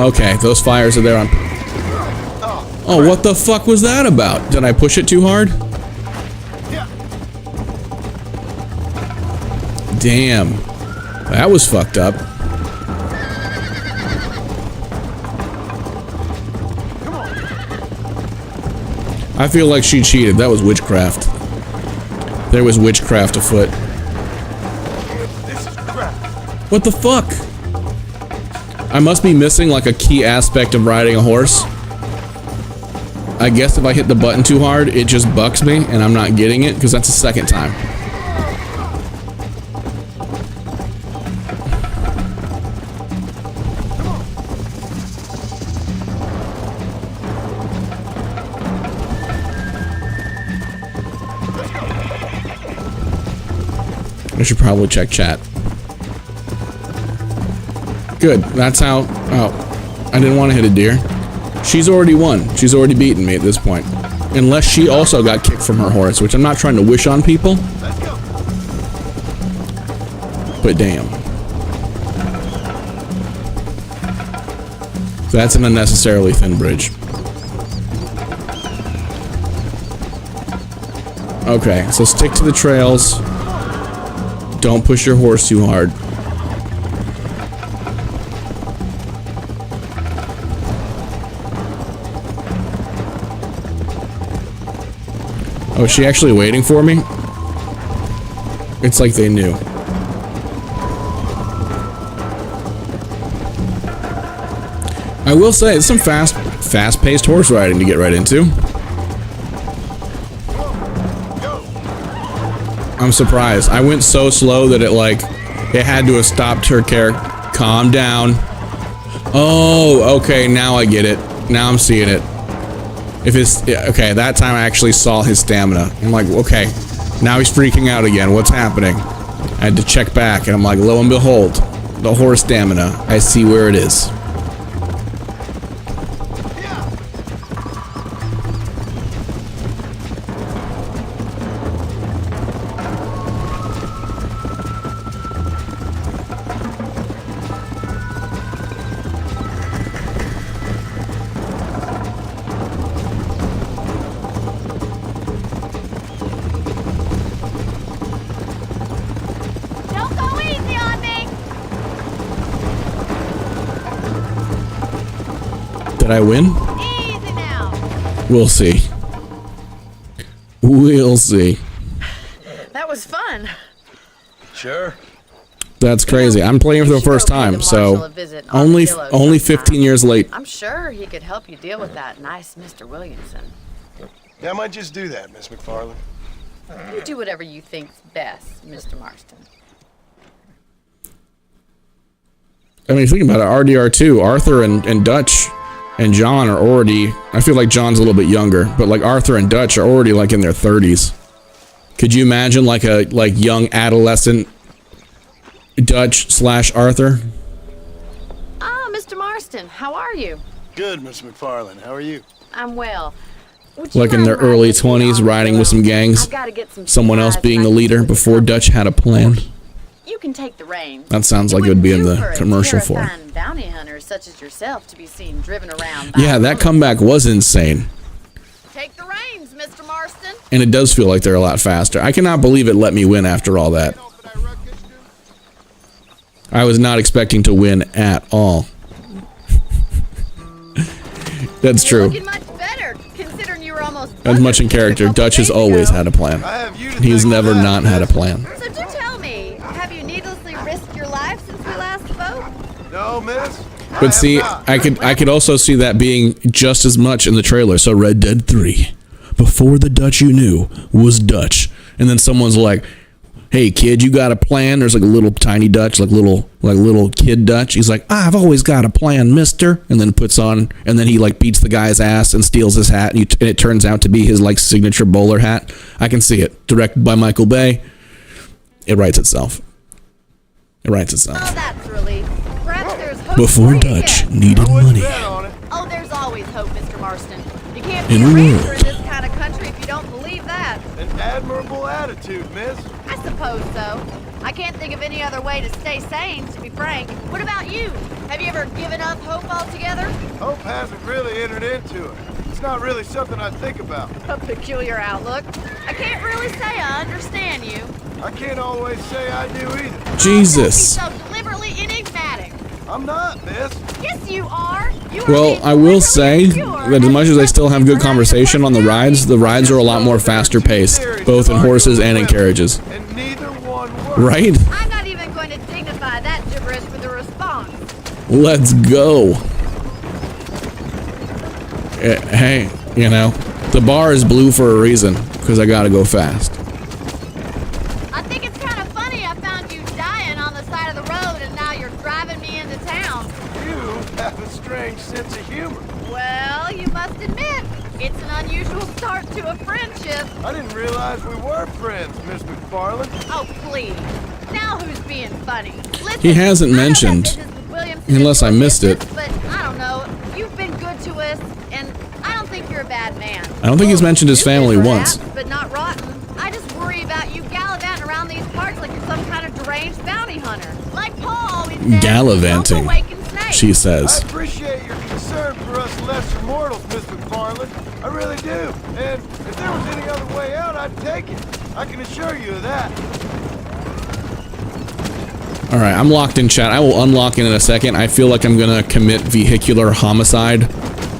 Okay, those fires are there on. Oh, what the fuck was that about? Did I push it too hard? Yeah. Damn. That was fucked up. I feel like she cheated. That was witchcraft. There was witchcraft afoot. This is crap. What the fuck? I must be missing like a key aspect of riding a horse. I guess if I hit the button too hard, it just bucks me and I'm not getting it because that's the second time. I should probably check chat. Good. That's how. Oh, I didn't want to hit a deer. She's already won. She's already beaten me at this point. Unless she also got kicked from her horse, which I'm not trying to wish on people. Let's go. But damn. That's an unnecessarily thin bridge. Okay, so stick to the trails. Don't push your horse too hard. Oh, is she actually waiting for me? It's like they knew. I will say, it's some fast-paced horse riding to get right into. I'm surprised. I went so slow that it had to have stopped her care. Calm down. Oh, okay, now I get it. Now I'm seeing it. If it's, okay, that time I actually saw his stamina. I'm like, okay, now he's freaking out again. What's happening? I had to check back, and I'm like, lo and behold, the horse stamina. I see where it is. Don't go easy on me. Did I win? Easy now. We'll see. We'll see. Sure. That's crazy. I'm playing for the first time, so only 15 years late. I'm sure he could help you deal with that nice Mr. Williamson. Yeah, I might just do that, Miss McFarland. You do whatever you think's best, Mr. Marston. I mean, thinking about it, RDR2, Arthur and Dutch and John are already, I feel like John's a little bit younger, but like Arthur and Dutch are already like in their 30s. Could you imagine like a young adolescent Dutch / Arthur? Ah, Mr. Marston, how are you? Good, Miss McFarland. How are you? I'm well. Would you Like in their mind early riding with me 20s, on riding the with some road? gangs, I've gotta get some someone else supplies being and the I can leader do with before some- Dutch had a plan. You can take the reins. That sounds like it would be in the commercial for. Terrifying bounty hunters such as yourself to be seen driven around. Yeah, that comeback was insane. Take the reins, Mr. Marston. And it does feel like they're a lot faster. I cannot believe it let me win after all that. I was not expecting to win at all. That's true. Looking much better, considering you were almost. As much in character, Dutch has always had a plan. He's never not had a plan. So do tell me, have you needlessly risked your life since we last spoke? No, miss. But see, I could also see that being just as much in the trailer. So Red Dead 3, before the Dutch you knew was Dutch, and then someone's like, "Hey kid, you got a plan?" There's like a little tiny Dutch, like little kid Dutch. He's like, "I've always got a plan, mister," and then puts on, and then he like beats the guy's ass and steals his hat, and it turns out to be his like signature bowler hat. I can see it. Directed by Michael Bay. It writes itself. It writes itself. Oh, that's a relief. Perhaps there's hope Before for you Dutch yet. needed money. Oh, there's always hope, Mr. Marston. You can't be In a a rancher world. in this kind of country if you don't believe that. An admirable attitude, miss. I suppose so. I can't think of any other way to stay sane, to be frank. What about you? Have you ever given up hope altogether? Hope hasn't really entered into it. It's not really something I think about. A peculiar outlook. I can't really say I understand you. I can't always say I do either. Jesus. Don't be so deliberately enigmatic. I'm not, miss. Yes, you are. You are Well, being I will deliberately say obscure that as and much as I still have good perhaps conversation on the rides are a lot more faster paced, both in horses and in carriages. And neither one works. Right? I'm not even going to dignify that gibberish with a response. Let's go. Hey, you know, the bar is blue for a reason, because I gotta go fast. I think it's kind of funny I found you dying on the side of the road and now you're driving me into town. You have a strange sense of humor. Well, you must admit, it's an unusual start to a friendship. I didn't realize we were friends, Miss McFarland. Oh, please. Now who's being funny? Listen, He hasn't I know that mentioned, Mrs. Williamson unless is I missed it. business, But I don't know. You've been good to us, and I don't think you're a bad man. I don't think he's mentioned his You've been family perhaps, once. But not rotten. I just worry about you gallivanting around these parts like you're some kind of deranged bounty hunter. Like Paul always said, Gallivanting, "Don't awaken snakes." she I says. appreciate your concern for us lesser mortals, Miss McFarland. I really do. And if there was any other way out, I'd take it. I can assure you of that. Alright, I'm locked in chat. I will unlock in a second. I feel like I'm gonna commit vehicular homicide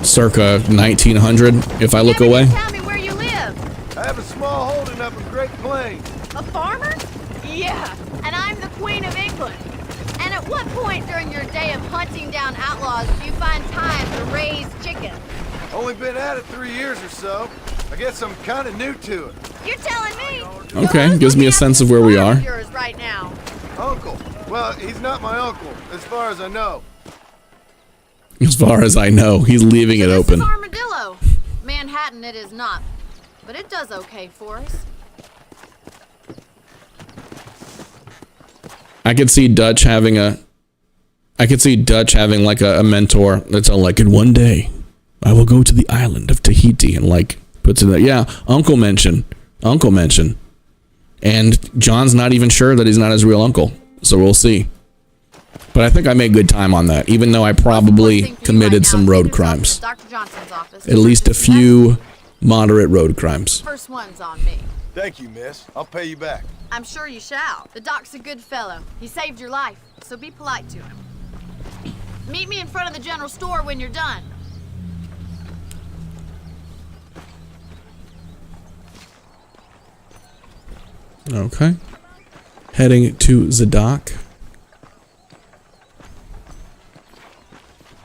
circa 1900 if I look Yeah, but away. you tell me where you live. I have a small holding up in Great Plains. A farmer? Yeah, and I'm the Queen of England. And at what point during your day of hunting down outlaws do you find time to raise chickens? Only been at it 3 years or so. I guess I'm kind of new to it. You're telling me? Okay, gives me a sense of where we are. Yours right now. Uncle. Well, he's not my uncle, as far as I know. As far as I know, he's leaving it This open. is Armadillo. Manhattan it is not, but it does okay for us. I could see Dutch having like a mentor that's all like, in one day, I will go to the island of Tahiti, and like puts in that, yeah, Uncle mention. And John's not even sure that he's not his real uncle, so we'll see. But I think I made good time on that, even though I probably committed some road crimes. Dr. Johnson's office. At least a few moderate road crimes. First one's on me. Thank you, miss. I'll pay you back. I'm sure you shall. The doc's a good fellow. He saved your life, so be polite to him. Meet me in front of the general store when you're done. Okay. Heading to the dock.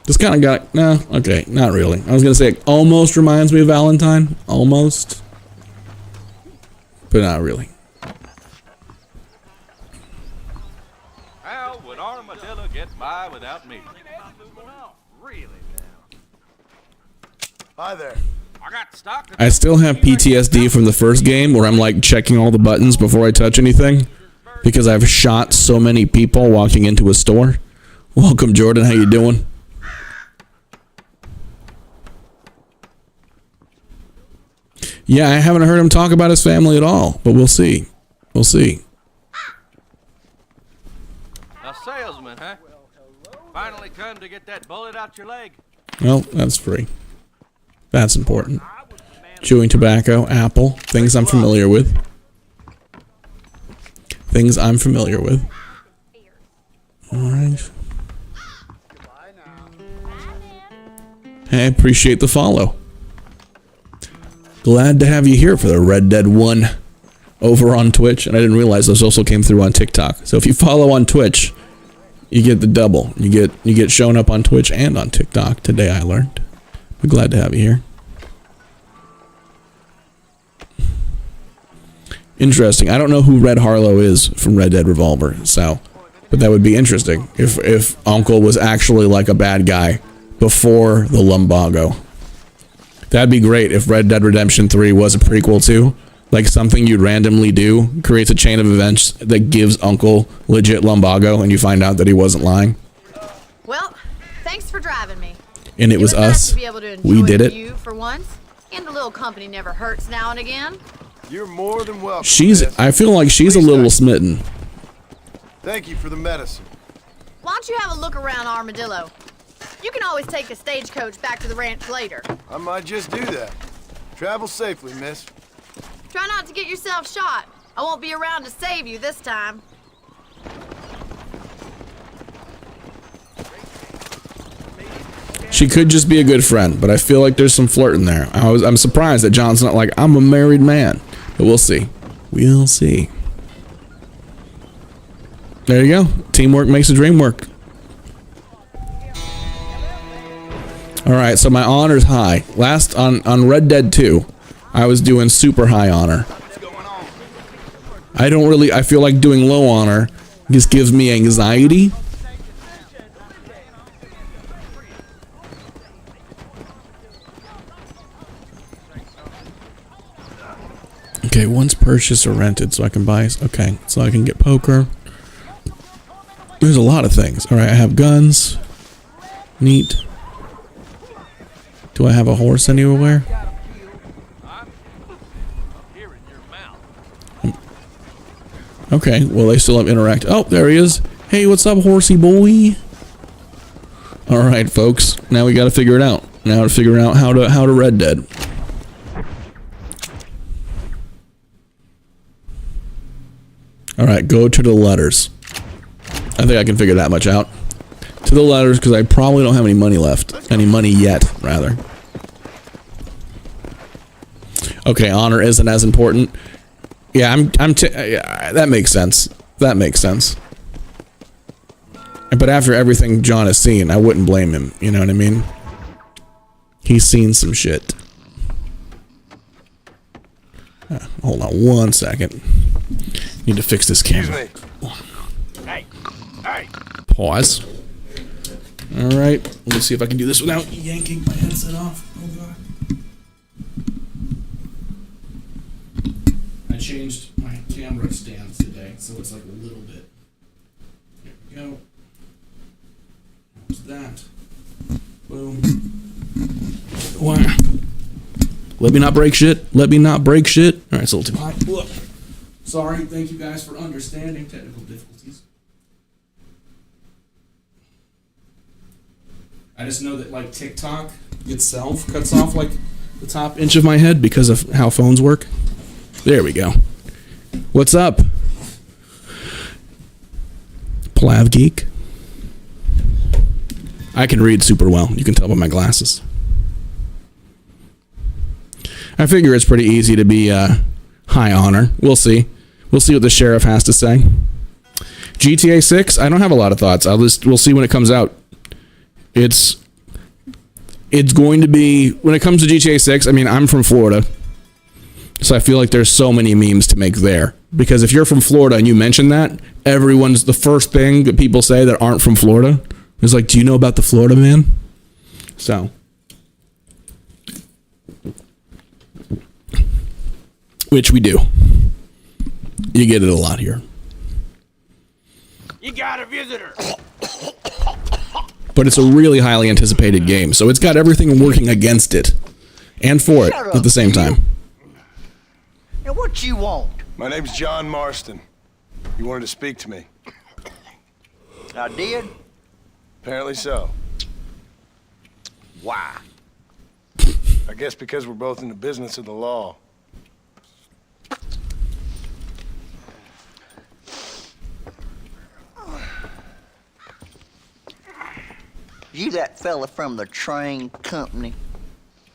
This kind of got, no, okay, not really. I was gonna say it almost reminds me of Valentine, almost, but not really. How would Armadillo get by without me? Really Hi there. I got stock. I still have PTSD from the first game where I'm like checking all the buttons before I touch anything because I've shot so many people walking into a store. Welcome, Jordan. How you doing? Yeah, I haven't heard him talk about his family at all, but we'll see. We'll see. A salesman, huh? Finally come to get that bullet out your leg. Well, that's free. That's important. Chewing tobacco, apple, things I'm familiar with. Things I'm familiar with. Alright. Hey, appreciate the follow. Glad to have you here for the Red Dead 1 over on Twitch. And I didn't realize those also came through on TikTok. So if you follow on Twitch, you get the double. You get shown up on Twitch and on TikTok. Today I learned. We're glad to have you here. Interesting. I don't know who Red Harlow is from Red Dead Revolver, so, but that would be interesting if Uncle was actually like a bad guy before the Lumbago. That'd be great if Red Dead Redemption 3 was a prequel too, like something you'd randomly do creates a chain of events that gives Uncle legit Lumbago, and you find out that he wasn't lying. Well, thanks for driving me. And it was nice us. to be able to enjoy We did it. You for once, and a little company never hurts now and again. You're more than welcome. I feel like she's a little smitten. Thank you for the medicine. Why don't you have a look around Armadillo? You can always take a stagecoach back to the ranch later. I might just do that. Travel safely, miss. Try not to get yourself shot. I won't be around to save you this time. She could just be a good friend, but I feel like there's some flirt in there. I'm surprised that John's not like, I'm a married man. But we'll see. We'll see. There you go. Teamwork makes the dream work. Alright, so my honor's high. Last on Red Dead 2, I was doing super high honor. I feel like doing low honor just gives me anxiety. Okay, once purchased or rented, so I can buy. Okay, so I can get poker. There's a lot of things. All right, I have guns. Neat. Do I have a horse anywhere? Okay, well they still have interact. Oh, there he is. Hey, what's up, horsey boy? All right, folks. Now we got to figure it out. Now to figure out how to Red Dead. All right, go to the letters. I think I can figure that much out. To the letters, because I probably don't have any money left. Any money yet, rather. Okay, honor isn't as important. Yeah, that makes sense. That makes sense. But after everything John has seen, I wouldn't blame him. You know what I mean? He's seen some shit. Hold on one second. Need to fix this camera. Hey, hey. Pause. Alright, let me see if I can do this without yanking my headset off. Oh god. I changed my camera stand today, so it's like a little bit. There we go. How's that? Boom. Wow. Let me not break shit. Let me not break shit. Alright, it's a little too high. Look. Sorry, thank you guys for understanding technical difficulties. I just know that like TikTok itself cuts off like the top inch of my head because of how phones work. There we go. What's up? Plav Geek. I can read super well. You can tell by my glasses. I figure it's pretty easy to be high honor. We'll see. We'll see what the sheriff has to say. GTA 6, I don't have a lot of thoughts. We'll see when it comes out. It's going to be, when it comes to GTA 6, I mean, I'm from Florida, so I feel like there's so many memes to make there. Because if you're from Florida and you mention that, the first thing that people say that aren't from Florida is like, do you know about the Florida man? So, which we do. You get it a lot here. You got a visitor. But it's a really highly anticipated game, so it's got everything working against it and for it at the same time. Now, what you want? My name's John Marston. You wanted to speak to me. I did? Apparently so. Why? I guess because we're both in the business of the law. You that fella from the train company?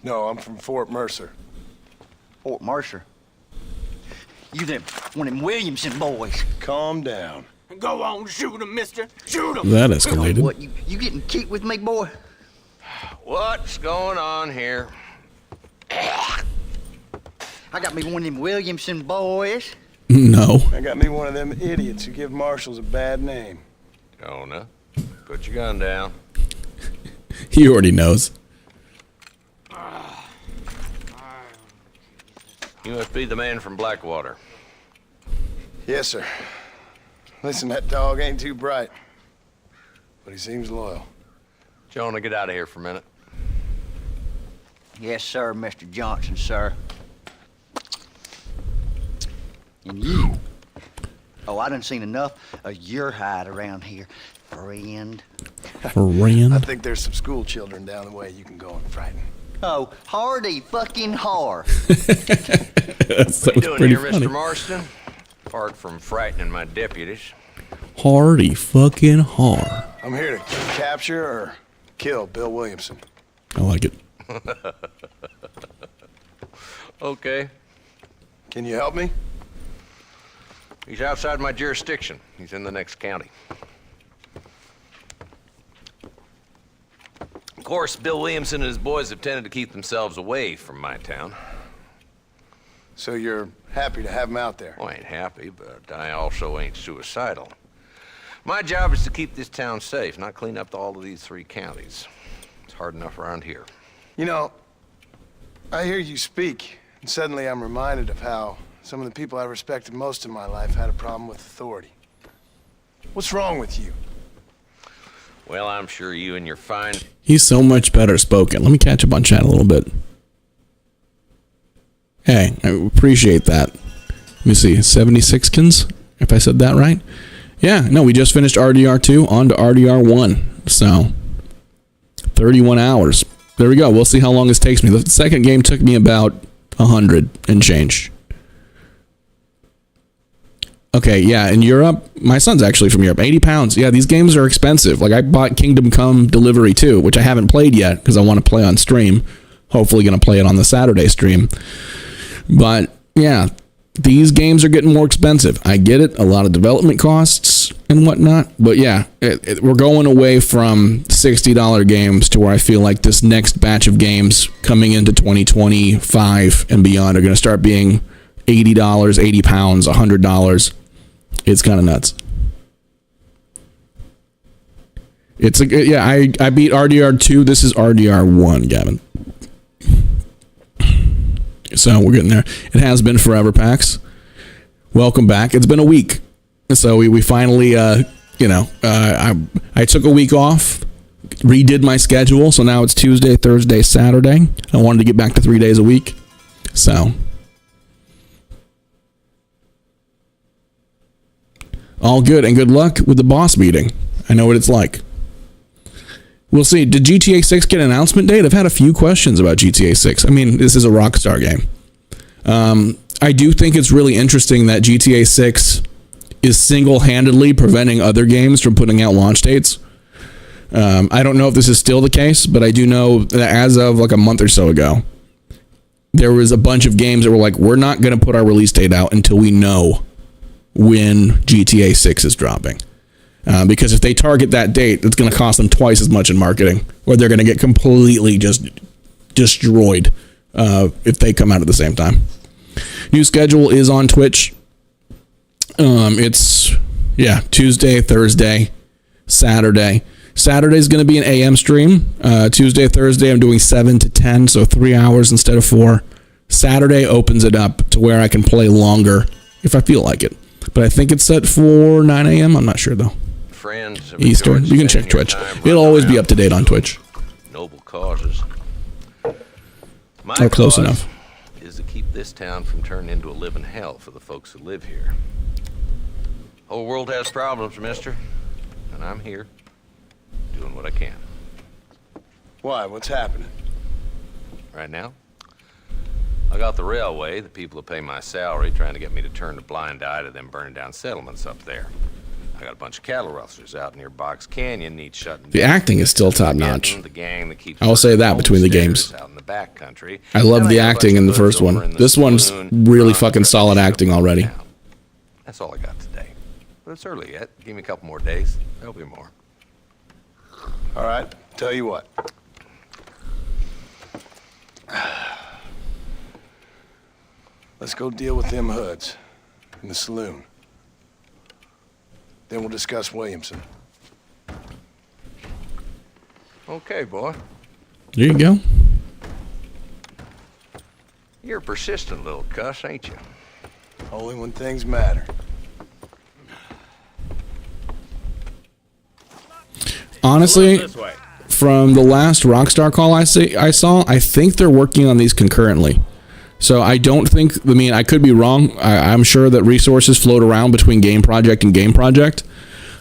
No, I'm from Fort Mercer. Fort Mercer? You them one of them Williamson boys. Calm down. Go on, shoot him, mister. Shoot him. That escalated. What, you getting cute with me, boy? What's going on here? I got me one of them Williamson boys. No. I got me one of them idiots who give marshals a bad name. Jonah, put your gun down. He already knows. You must be the man from Blackwater. Yes, sir. Listen, that dog ain't too bright, but he seems loyal. Jonah, get out of here for a minute. Yes, sir, Mr. Johnson, sir. And you? Oh, I done seen enough of your hide around here, friend. Friend? I think there's some school children down the way you can go and frighten. Oh, hardy fucking har. That's What are you doing pretty here, funny. Mr. Marston? Apart from frightening my deputies. Hardy fucking har. I'm here to capture or kill Bill Williamson. I like it. Okay. Can you help me? He's outside my jurisdiction. He's in the next county. Of course, Bill Williamson and his boys have tended to keep themselves away from my town. So you're happy to have him out there? Well, I ain't happy, but I also ain't suicidal. My job is to keep this town safe, not clean up all of these 3 counties. It's hard enough around here. You know, I hear you speak, and suddenly I'm reminded of how some of the people I respected most in my life had a problem with authority. What's wrong with you? Well, I'm sure you and your fine... He's so much better spoken. Let me catch up on chat a little bit. Hey, I appreciate that. Let me see, 76kins, if I said that right. Yeah, no, we just finished RDR2, on to RDR1. So, 31 hours. There we go. We'll see how long this takes me. The second game took me about 100 and change. Okay, yeah, in Europe, my son's actually from Europe, 80 pounds. Yeah, these games are expensive. Like, I bought Kingdom Come Delivery 2, which I haven't played yet because I want to play on stream. Hopefully going to play it on the Saturday stream. But, yeah, these games are getting more expensive. I get it, a lot of development costs and whatnot. But, yeah, we're going away from $60 games to where I feel like this next batch of games coming into 2025 and beyond are going to start being $80, 80 pounds, $100. It's kind of nuts. It's yeah, I beat RDR2. This is RDR1, Gavin. So we're getting there. It has been forever, PAX. Welcome back. It's been a week. So we finally, I took a week off, redid my schedule. So now it's Tuesday, Thursday, Saturday. I wanted to get back to 3 days a week. So all good, and good luck with the boss meeting. I know what it's like. We'll see. Did GTA 6 get an announcement date? I've had a few questions about GTA 6. I mean, this is a Rockstar game. I do think it's really interesting that GTA 6 is single-handedly preventing other games from putting out launch dates. I don't know if this is still the case, but I do know that as of like a month or so ago, there was a bunch of games that were like, we're not going to put our release date out until we know when GTA 6 is dropping. Because if they target that date, it's going to cost them twice as much in marketing, or they're going to get completely just destroyed if they come out at the same time. New schedule is on Twitch. It's Tuesday, Thursday, Saturday. Saturday's going to be an AM stream. Tuesday, Thursday, I'm doing 7 to 10, so 3 hours instead of 4. Saturday opens it up to where I can play longer if I feel like it. But I think it's set for 9 a.m. I'm not sure, though. Friends Eastern. You can check Twitch. It'll always be up to date on Twitch. Noble causes. My Or close cause enough. is to keep this town from turning into a living hell for the folks who live here. Whole world has problems, mister. And I'm here, doing what I can. Why? What's happening? Right now, I got the railway, the people who pay my salary, trying to get me to turn a blind eye to them burning down settlements up there. I got a bunch of cattle rustlers out near Box Canyon, need shutting down. The acting is still top notch. The gang that keeps I will say that between the games. out in the back country. I love And the got a bunch acting of in the hoods first over one. in the This one's saloon, really trying fucking to solid shut acting them already. down. That's all I got today. But it's early yet. Give me a couple more days. There'll be more. All right, tell you what. Let's go deal with them hoods in the saloon. Then we'll discuss Williamson. Okay, boy. There you go. You're a persistent little cuss, ain't you? Only when things matter. Honestly, from the last Rockstar call I saw, I think they're working on these concurrently. So I don't think, I mean, I could be wrong. I'm sure that resources float around between game project and game project.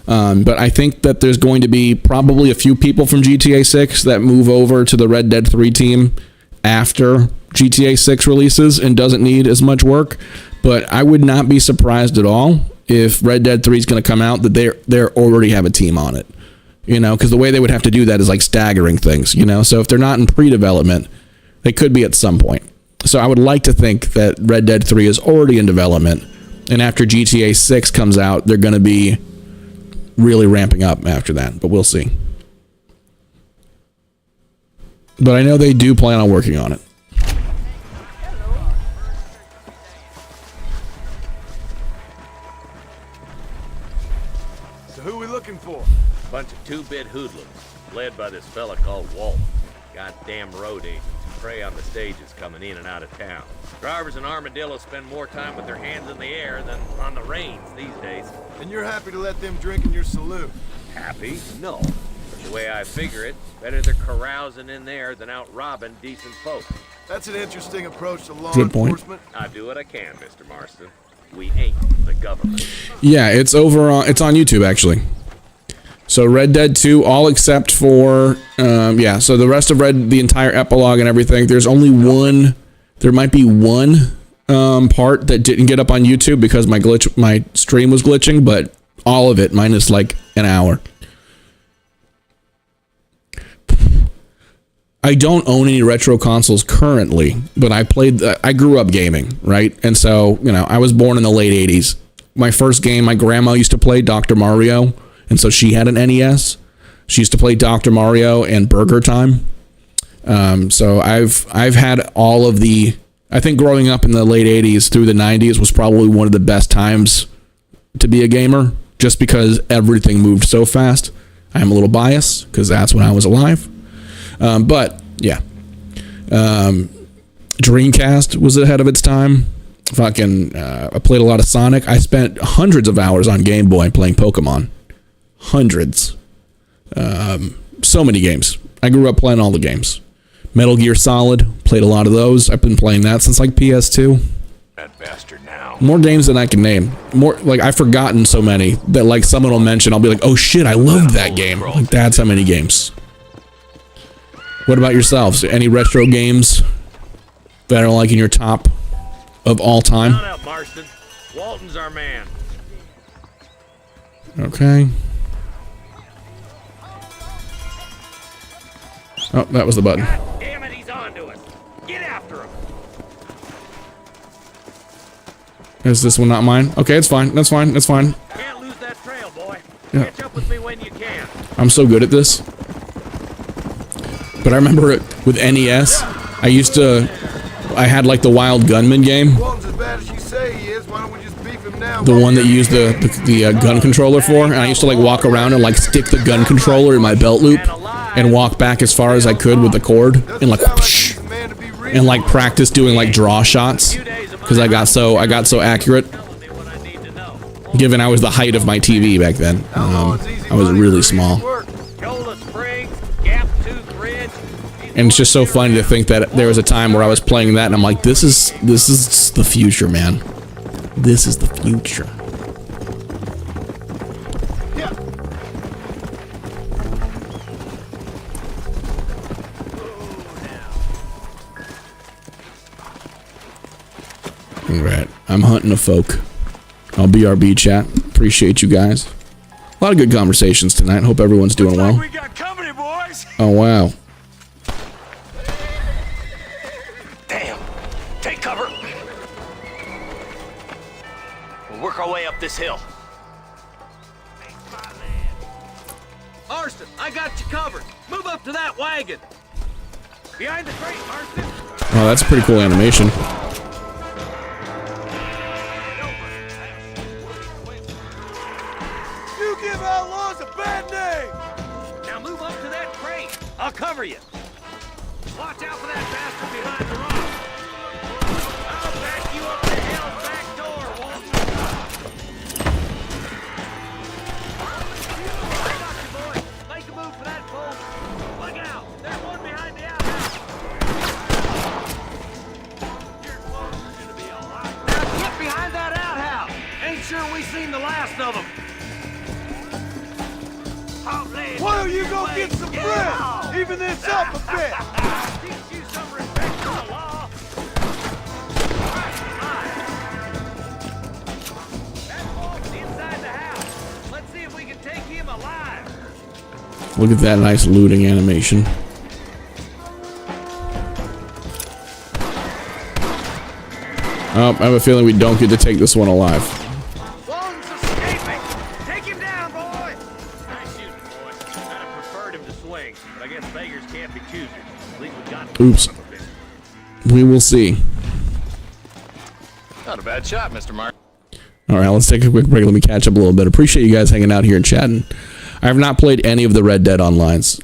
But I think that there's going to be probably a few people from GTA 6 that move over to the Red Dead 3 team after GTA 6 releases and doesn't need as much work. But I would not be surprised at all if Red Dead 3 is going to come out that they already have a team on it. You know, because the way they would have to do that is like staggering things, you know. So if they're not in pre-development, they could be at some point. So I would like to think that Red Dead 3 is already in development, and after GTA 6 comes out, they're going to be really ramping up after that, but we'll see. But I know they do plan on working on it. So who are we looking for? Bunch of two-bit hoodlums, led by this fella called Walt. Goddamn road agents who prey on the stages coming in and out of town. Drivers in Armadillo spend more time with their hands in the air than on the reins these days. And you're happy to let them drink in your saloon? Happy? No. But the way I figure it, better they're carousing in there than out robbing decent folk. That's an interesting approach to law Good point. enforcement. I do what I can, Mr. Marston. We ain't the government. Yeah, it's on YouTube actually. So Red Dead 2, all except for, so the rest of the entire epilogue and everything, there's only one, there might be one part that didn't get up on YouTube because my stream was glitching, but all of it, minus like an hour. I don't own any retro consoles currently, but I grew up gaming, right? And so, you know, I was born in the late 80s. My first game, my grandma used to play Dr. Mario. And so she had an NES. She used to play Dr. Mario and Burger Time. So I've had all of the. I think growing up in the late 80s through the 90s was probably one of the best times to be a gamer, just because everything moved so fast. I'm a little biased because that's when I was alive. But yeah, Dreamcast was ahead of its time. I played a lot of Sonic. I spent hundreds of hours on Game Boy playing Pokemon. Hundreds. So many games. I grew up playing all the games. Metal Gear Solid, played a lot of those. I've been playing that since like PS2. That bastard now. More games than I can name. More, like, I've forgotten so many that like someone will mention, I'll be like, oh shit, I loved that game. Like, that's how many games. What about yourselves? Any retro games that are like in your top of all time? Count out, Marston. Walton's our man. Okay. Oh, that was the button. God damn it, he's on to us. Get after him. Is this one not mine? Okay, it's fine. That's fine. That's fine. Can't lose that trail, boy. Yeah. Catch up with me when you can. I'm so good at this. But I remember it with NES. I had like the Wild Gunman game. The one that you used the gun controller for, and I used to like walk around and like stick the gun controller in my belt loop and walk back as far as I could with the cord and like whoosh, and like practice doing like draw shots because I got so accurate. Given I was the height of my TV back then, I was really small. And it's just so funny to think that there was a time where I was playing that and I'm like, this is the future, man. This is the future. Yeah. Alright, I'm hunting a folk. I'll BRB chat. Appreciate you guys. A lot of good conversations tonight. Hope everyone's doing well. We got company, boys. Oh, wow. Damn. Take cover. We'll work our way up this hill. Marston, I got you covered. Move up to that wagon. Behind the crate, Marston. Oh, that's a pretty cool animation. You give outlaws a bad name. Now move up to that crate. I'll cover you. Watch out for that bastard behind the rock. I'll back you up to hell's back door, Walton. Make a move for that pole. Look out! There's one behind the outhouse. Your clothes are gonna be all right. Now get behind that outhouse. Ain't sure we seen the last of them. Why don't you go get some bread? Even this up a bit. Teach you some respect for the law. That Walton inside the house. Let's see if we can take him alive. Look at that nice looting animation. Oh, I have a feeling we don't get to take this one alive. Walton's escaping. Take him down, boy. Nice shooting, boy. I'd have preferred him to swing, but I guess beggars can't be choosers. At least we got. Oops. We will see. Not a bad shot, Mr. Mark. All right, let's take a quick break. Let me catch up a little bit. Appreciate you guys hanging out here and chatting. I have not played any of the Red Dead Onlines.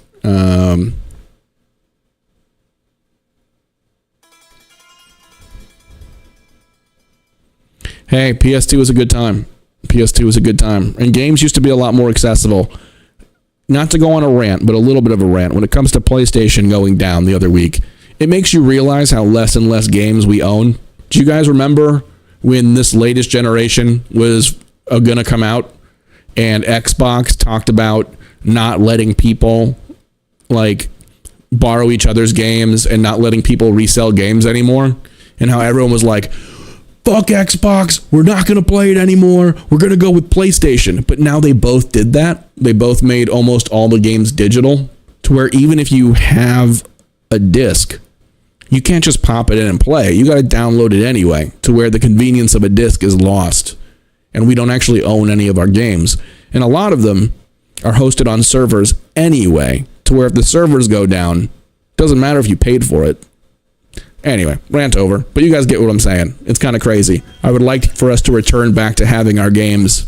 Hey, PS2 was a good time. PS2 was a good time. And games used to be a lot more accessible. Not to go on a rant, but a little bit of a rant. When it comes to PlayStation going down the other week, it makes you realize how less and less games we own. Do you guys remember when this latest generation was going to come out and Xbox talked about not letting people like borrow each other's games and not letting people resell games anymore? And how everyone was like, fuck Xbox, we're not going to play it anymore. We're going to go with PlayStation. But now they both did that. They both made almost all the games digital to where even if you have a disc, you can't just pop it in and play. You got to download it anyway, to where the convenience of a disc is lost. And we don't actually own any of our games. And a lot of them are hosted on servers anyway, to where if the servers go down, doesn't matter if you paid for it. Anyway, rant over. But you guys get what I'm saying. It's kind of crazy. I would like for us to return back to having our games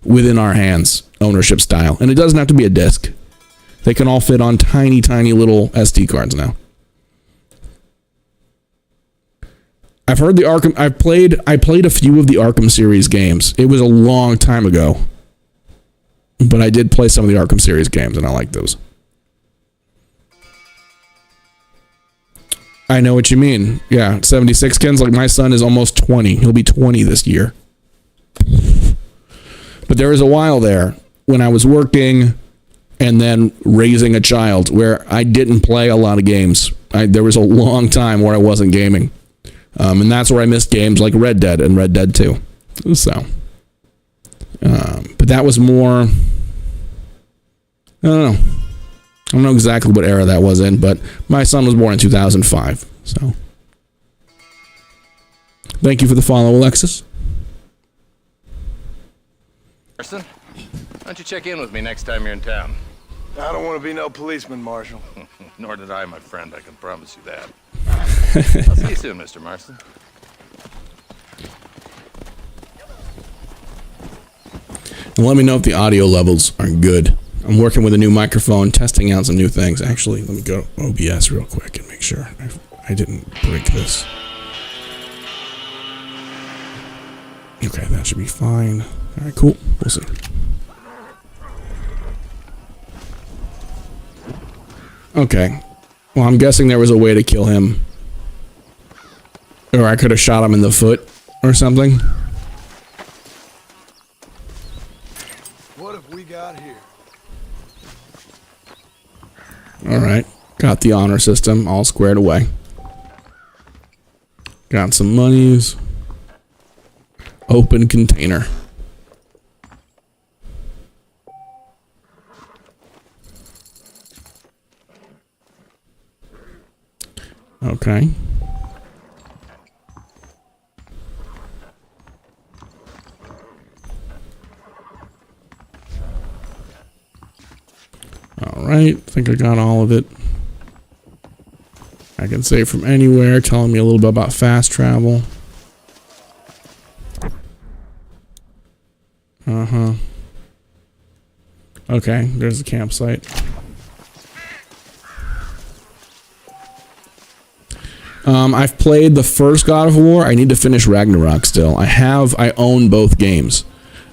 within our hands, ownership style. And it doesn't have to be a disc. They can all fit on tiny, tiny little SD cards now. I've heard the Arkham. I played a few of the Arkham series games. It was a long time ago, but I did play some of the Arkham series games, and I like those. I know what you mean. Yeah, 76 kids. Like my son is almost 20. He'll be 20 this year. But there was a while there when I was working and then raising a child where I didn't play a lot of games. There was a long time where I wasn't gaming. And that's where I missed games like Red Dead and Red Dead 2. So, but that was more, I don't know exactly what era that was in, but my son was born in 2005. So, thank you for the follow, Alexis. Marston, don't you check in with me next time you're in town? I don't want to be no policeman, Marshal. Nor did I, my friend. I can promise you that. I'll see you soon, Mr. Marston. And let me know if the audio levels are good. I'm working with a new microphone, testing out some new things. Actually, let me go to OBS real quick and make sure I didn't break this. Okay, that should be fine. All right, cool. We'll see. Okay. Well, I'm guessing there was a way to kill him. Or I could have shot him in the foot or something. What have we got here? Alright. Got the honor system all squared away. Got some monies. Open container. Okay. Alright, I think I got all of it. I can save from anywhere, telling me a little bit about fast travel. Uh-huh. Okay, there's the campsite. I've played the first God of War. I need to finish Ragnarok still. I own both games.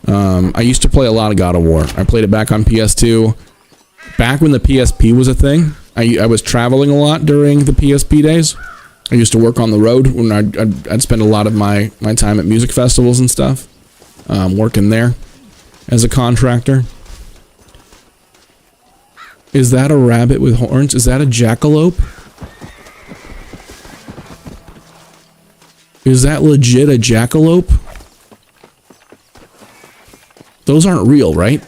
I used to play a lot of God of War. I played it back on PS2. Back when the PSP was a thing, I was traveling a lot during the PSP days. I used to work on the road when I'd spend a lot of my time at music festivals and stuff. Working there as a contractor. Is that a rabbit with horns? Is that a jackalope? Is that legit a jackalope? Those aren't real, right?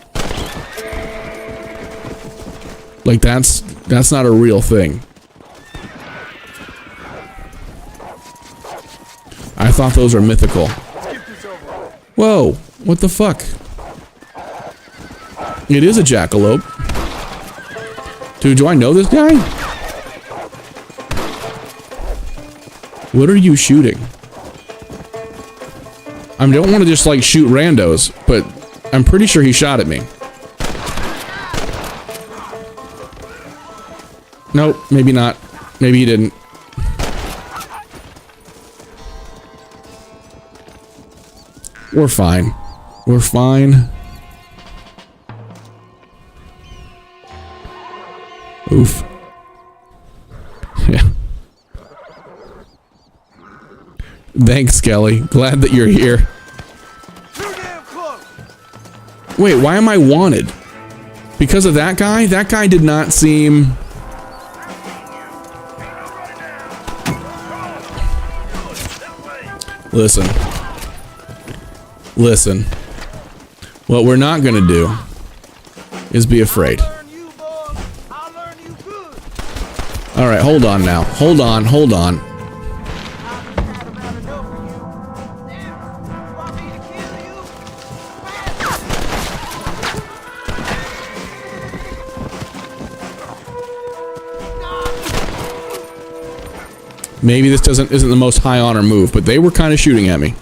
Like that's not a real thing. I thought those are mythical. Whoa, what the fuck? It is a jackalope. Dude, do I know this guy? What are you shooting? I don't want to just like shoot randos, but I'm pretty sure he shot at me. Nope, maybe not. Maybe he didn't. We're fine. We're fine. Oof. Yeah. Thanks, Skelly. Glad that you're here. Wait, why am I wanted? Because of that guy? That guy did not seem... Listen. Listen. What we're not gonna do is be afraid. Alright, hold on now. Hold on, hold on. Maybe this isn't the most high honor move, but they were kind of shooting at me.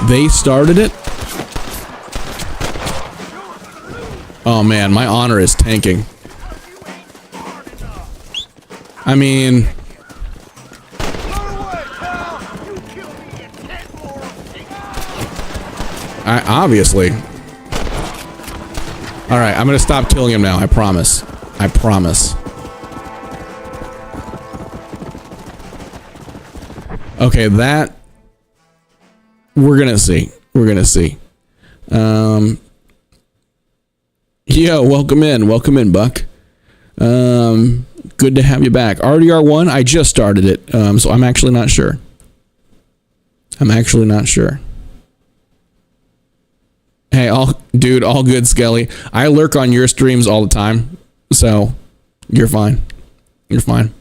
They started it. Oh man, my honor is tanking. I mean... obviously. Alright, I'm gonna stop killing him now, I promise. I promise. Okay, that... We're gonna see. We're gonna see. Yo, welcome in. Welcome in, Buck. Good to have you back. RDR1, I just started it, so I'm actually not sure. I'm actually not sure. Hey, dude, all good, Skelly. I lurk on your streams all the time, so you're fine. You're fine.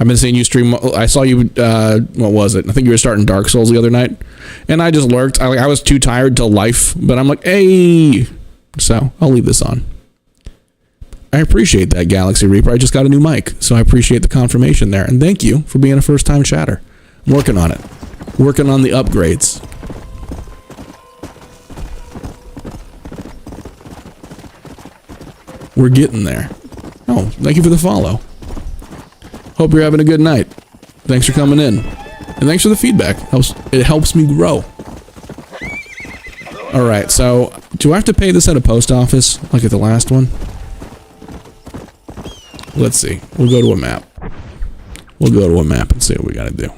I've been seeing you stream. I saw you, what was it? I think you were starting Dark Souls the other night. And I just lurked. I was too tired to life, but I'm like, hey. So I'll leave this on. I appreciate that, Galaxy Reaper. I just got a new mic, so I appreciate the confirmation there. And thank you for being a first-time chatter. I'm working on it. Working on the upgrades. We're getting there. Oh, thank you for the follow. Hope you're having a good night. Thanks for coming in. And thanks for the feedback. It helps me grow. Alright, so do I have to pay this at a post office like at the last one? Let's see. We'll go to a map. We'll go to a map and see what we gotta do.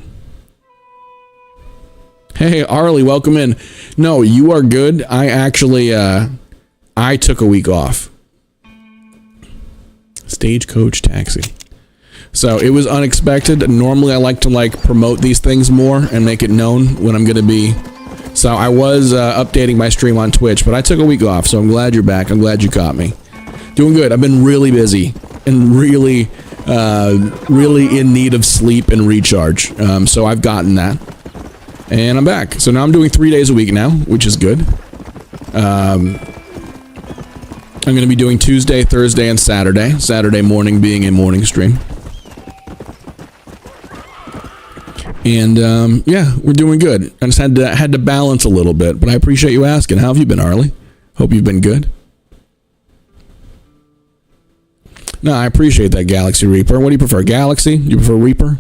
Hey, Arlie, welcome in. No, you are good. I actually, I took a week off. Stagecoach taxi. So it was unexpected. Normally I like to promote these things more and make it known when I'm gonna be. So I was updating my stream on Twitch, but I took a week off, so I'm glad you're back. I'm glad you caught me. Doing good. I've been really busy and really in need of sleep and recharge. So I've gotten that. And I'm back. So now I'm doing 3 days a week now, which is good. I'm going to be doing Tuesday, Thursday, and Saturday. Saturday morning being a morning stream. And, yeah, we're doing good. I just had to balance a little bit, but I appreciate you asking. How have you been, Arlie? Hope you've been good. No, I appreciate that, Galaxy Reaper. What do you prefer, Galaxy? Do you prefer Reaper?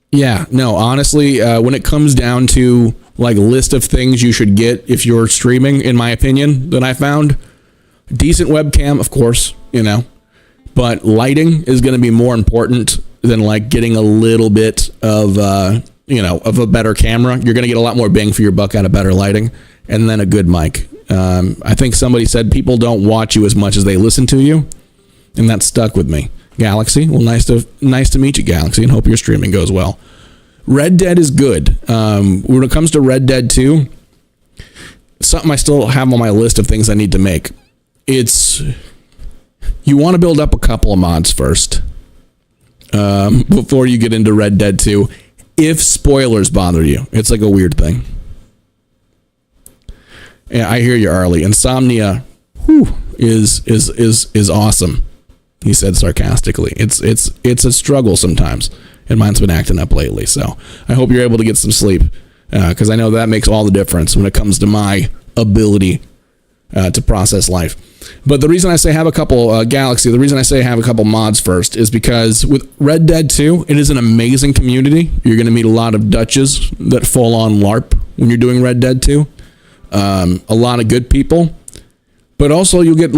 Yeah, no, honestly, when it comes down to list of things you should get if you're streaming, in my opinion, that I found, decent webcam, of course, but lighting is going to be more important than getting a little bit of of a better camera. You're going to get a lot more bang for your buck out of better lighting, and then a good mic. I think somebody said people don't watch you as much as they listen to you, and that stuck with me. Galaxy, well, nice to meet you, Galaxy, and hope your streaming goes well. Red Dead is good. When it comes to Red Dead 2, something I still have on my list of things I need to make. You want to build up a couple of mods first before you get into Red Dead 2. If spoilers bother you, it's like a weird thing. Yeah, I hear you, Arlie. Insomnia, is awesome. He said sarcastically. It's a struggle sometimes, and mine's been acting up lately. So I hope you're able to get some sleep, because I know that makes all the difference when it comes to my ability to process life. But the reason I say have a couple Galaxy, the reason I say have a couple mods first is because with Red Dead 2, it is an amazing community. You're going to meet a lot of Dutches that full on LARP when you're doing Red Dead 2. A lot of good people, but also you'll get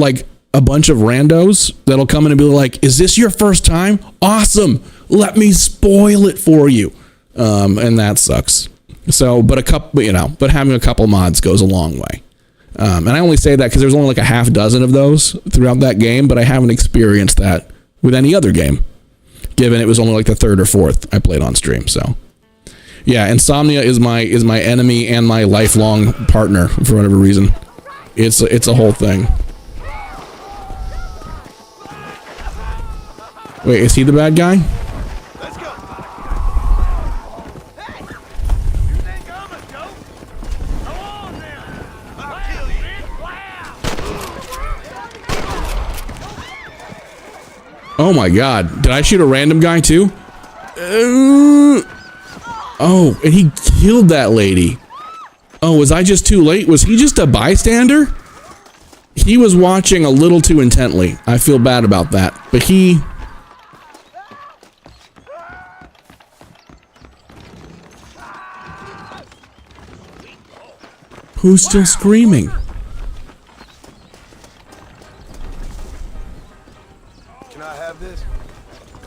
a bunch of randos that'll come in and be like, is this your first time? Awesome. Let me spoil it for you. And that sucks. So, but having a couple mods goes a long way. And I only say that because there's only a half dozen of those throughout that game, but I haven't experienced that with any other game, given it was only the third or fourth I played on stream. So yeah, Insomnia is my enemy and my lifelong partner for whatever reason. It's a whole thing. Wait, is he the bad guy? Let's go. Hey, you think I'm a joke? Go on now. I'll kill you. Oh my god. Did I shoot a random guy too? Oh, and he killed that lady. Oh, was I just too late? Was he just a bystander? He was watching a little too intently. I feel bad about that. But he... Who's still screaming? Can I have this?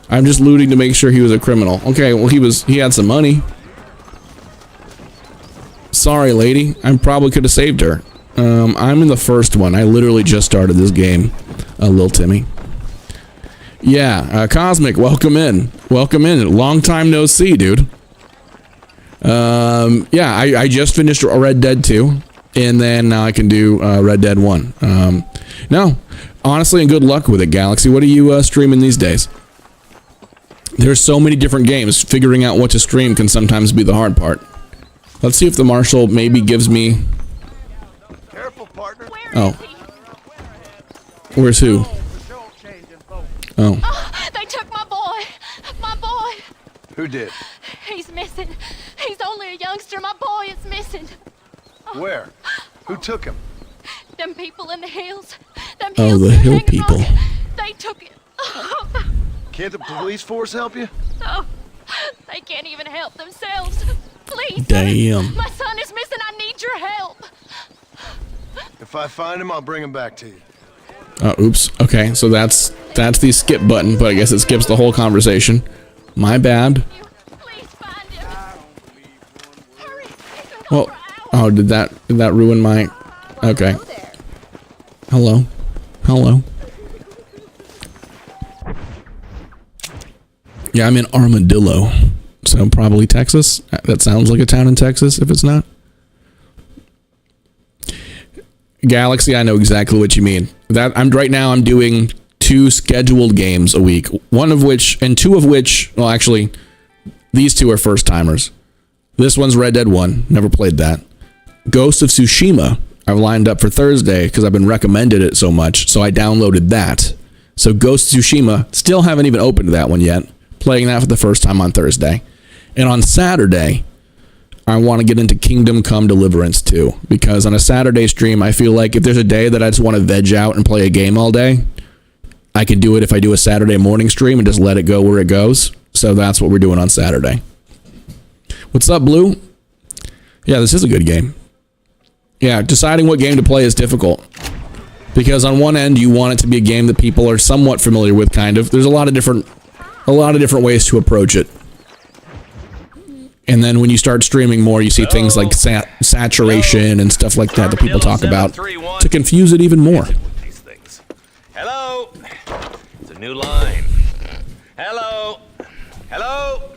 I'm just looting to make sure he was a criminal. Okay, well he had some money. Sorry, lady. I probably could have saved her. I'm in the first one. I literally just started this game. Lil Timmy. Yeah, Cosmic, welcome in. Welcome in. Long time no see, dude. Yeah, I just finished Red Dead 2, and then now I can do Red Dead 1. No, honestly, and good luck with it, Galaxy. What are you streaming these days? There's so many different games. Figuring out what to stream can sometimes be the hard part. Let's see if the marshal maybe gives me... Careful, partner. Oh. Where's who? Oh. They took my boy. My boy. Who did? He's missing. He's only a youngster. My boy is missing. Where? Who took him? Them people in the hills. Them Oh, hills the near hill Hanging people. Rock. They took it. Can't the police force help you? Oh, they can't even help themselves. Please. Damn. My son is missing. I need your help. If I find him, I'll bring him back to you. Oh, oops. Okay, so that's the skip button, but I guess it skips the whole conversation. My bad. Please find him. Hurry. Well, oh, did that ruin my... Okay. Hello. Hello. Yeah, I'm in Armadillo. So probably Texas. That sounds like a town in Texas if it's not. Galaxy, I know exactly what you mean. Right now I'm doing 2 scheduled games a week. One of which, and 2 of which, well actually, these 2 are first timers. This one's Red Dead 1, never played that. Ghost of Tsushima, I've lined up for Thursday because I've been recommended it so much, so I downloaded that. So Ghost of Tsushima, still haven't even opened that one yet. Playing that for the first time on Thursday. And on Saturday, I want to get into Kingdom Come Deliverance 2, because on a Saturday stream, I feel like if there's a day that I just want to veg out and play a game all day, I can do it if I do a Saturday morning stream and just let it go where it goes. So that's what we're doing on Saturday. What's up, Blue? Yeah, this is a good game. Yeah, deciding what game to play is difficult. Because on one end, you want it to be a game that people are somewhat familiar with, kind of. There's a lot of different ways to approach it. And then when you start streaming more, you see things like saturation and stuff like that people talk about to confuse it even more. Hello. It's a new line. Hello. Hello.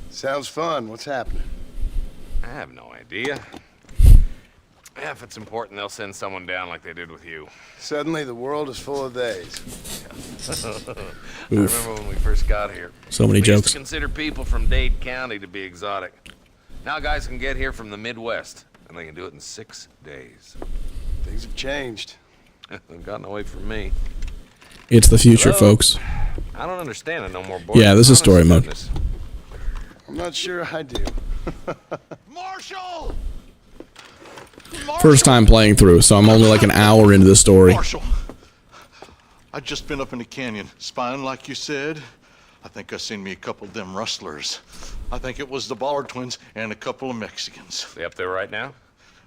Sounds fun. What's happening? I have no idea. Yeah, if it's important, they'll send someone down like they did with you. Suddenly, the world is full of theys. I remember when we first got here. So many we jokes. Used to consider people from Dade County to be exotic. Now guys can get here from the Midwest, and they can do it in 6 days. Things have changed. They've gotten away from me. It's the future, Hello? folks. I don't understand it no more, boy. Yeah, this is story mode. I'm not sure I do. Marshall! First time playing through, so I'm only like an hour into the story. Marshall, I just been up in the canyon, spying like you said. I think I seen me a couple of them rustlers. I think it was the Ballard twins and a couple of Mexicans. They up there right now?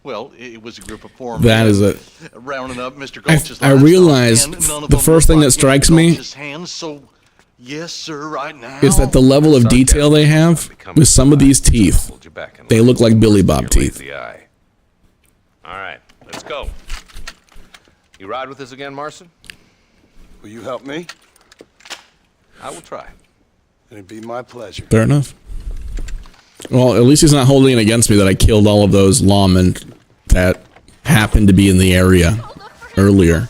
Well, it was a group of 4 men. That is it. Rounding up Mr. Gulch's I realized the first thing that strikes me hands, so yes, sir, right now. is that the level of detail they have with some of these teeth, they look like Billy Bob teeth. All right, let's go. You ride with us again, Marston? Will you help me? I will try. It'd be my pleasure. Fair enough. Well, at least he's not holding it against me that I killed all of those lawmen that happened to be in the area earlier.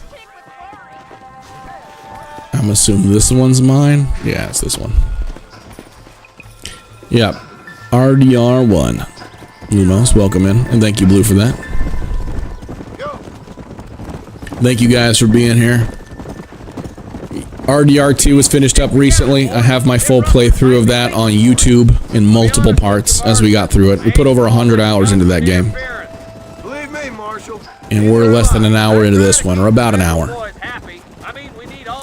I'm assuming this one's mine. Yeah, it's this one. Yep. RDR1. Lumos, welcome in. And thank you, Blue, for that. Thank you guys for being here. RDR2 was finished up recently. I have my full playthrough of that on YouTube in multiple parts as we got through it. We put over 100 hours into that game. Believe me, Marshall. And we're less than an hour into this one, or about an hour.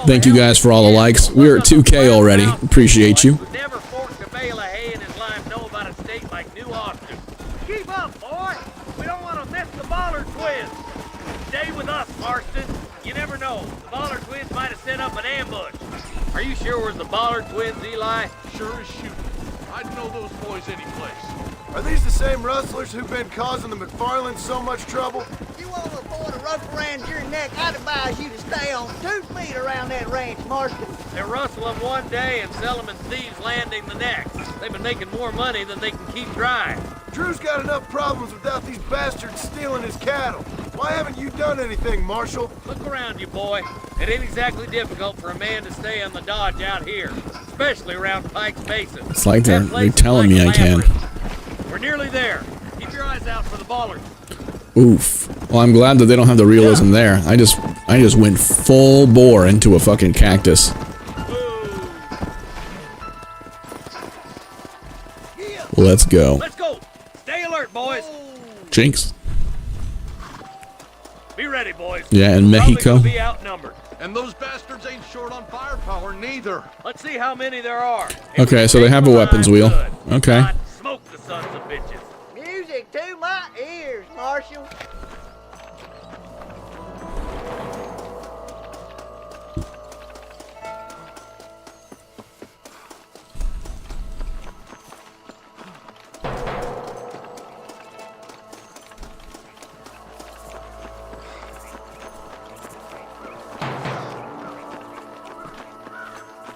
Thank you guys for all the likes. We're at 2K already. Appreciate you. Never forked a bale of hay in his life know about a state like New Austin. Keep up, boy. We don't want to miss the Ballard twins. Stay with us, Marston. You never know. The Ballard twins might have set up an ambush. Are you sure it was the Ballard twins, Eli? Sure as shooting. I'd know those boys any place. Are these the same rustlers who've been causing the McFarlands so much trouble? You want to afford a rope around your neck, I'd advise you to stay on 2 feet around that ranch, Marston. They rustle them one day and sell them in Thieves' Landing the next. They've been making more money than they can keep dry. Drew's got enough problems without these bastards stealing his cattle. Why haven't you done anything, Marshal? Look around you, boy. It ain't exactly difficult for a man to stay on the dodge out here, especially around Pike's Basin. It's like they're That place is telling me like I can. labyrinth. We're nearly there. Keep your eyes out for the ballers. Oof. Well, I'm glad that they don't have the realism there. I just went full bore into a fucking cactus. Let's go. Let's go. Stay alert, boys. Jinx. Be ready, boys. Yeah, in We're probably Mexico. gonna be outnumbered. And those bastards ain't short on firepower, neither. Let's see how many there are. Okay, so they have a weapons wheel. Okay. Smoke the sons of bitches. Music to my ears, Marshal.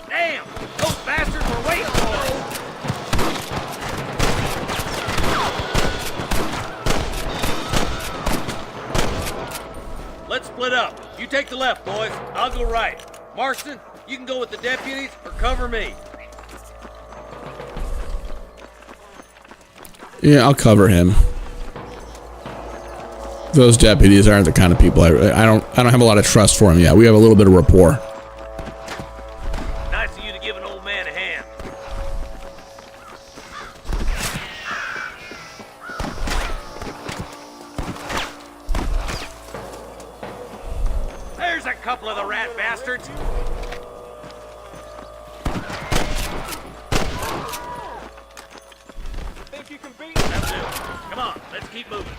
Damn! Those bastards were waiting for us. Let's split up. You take the left, boys. I'll go right. Marston, you can go with the deputies or cover me. Yeah, I'll cover him. Those deputies aren't the kind of people I don't have a lot of trust for him yet. We have a little bit of rapport. Nice of you to give an old man a hand. There's a couple of the rat bastards. Think you can beat them? That's it. Come on, let's keep moving.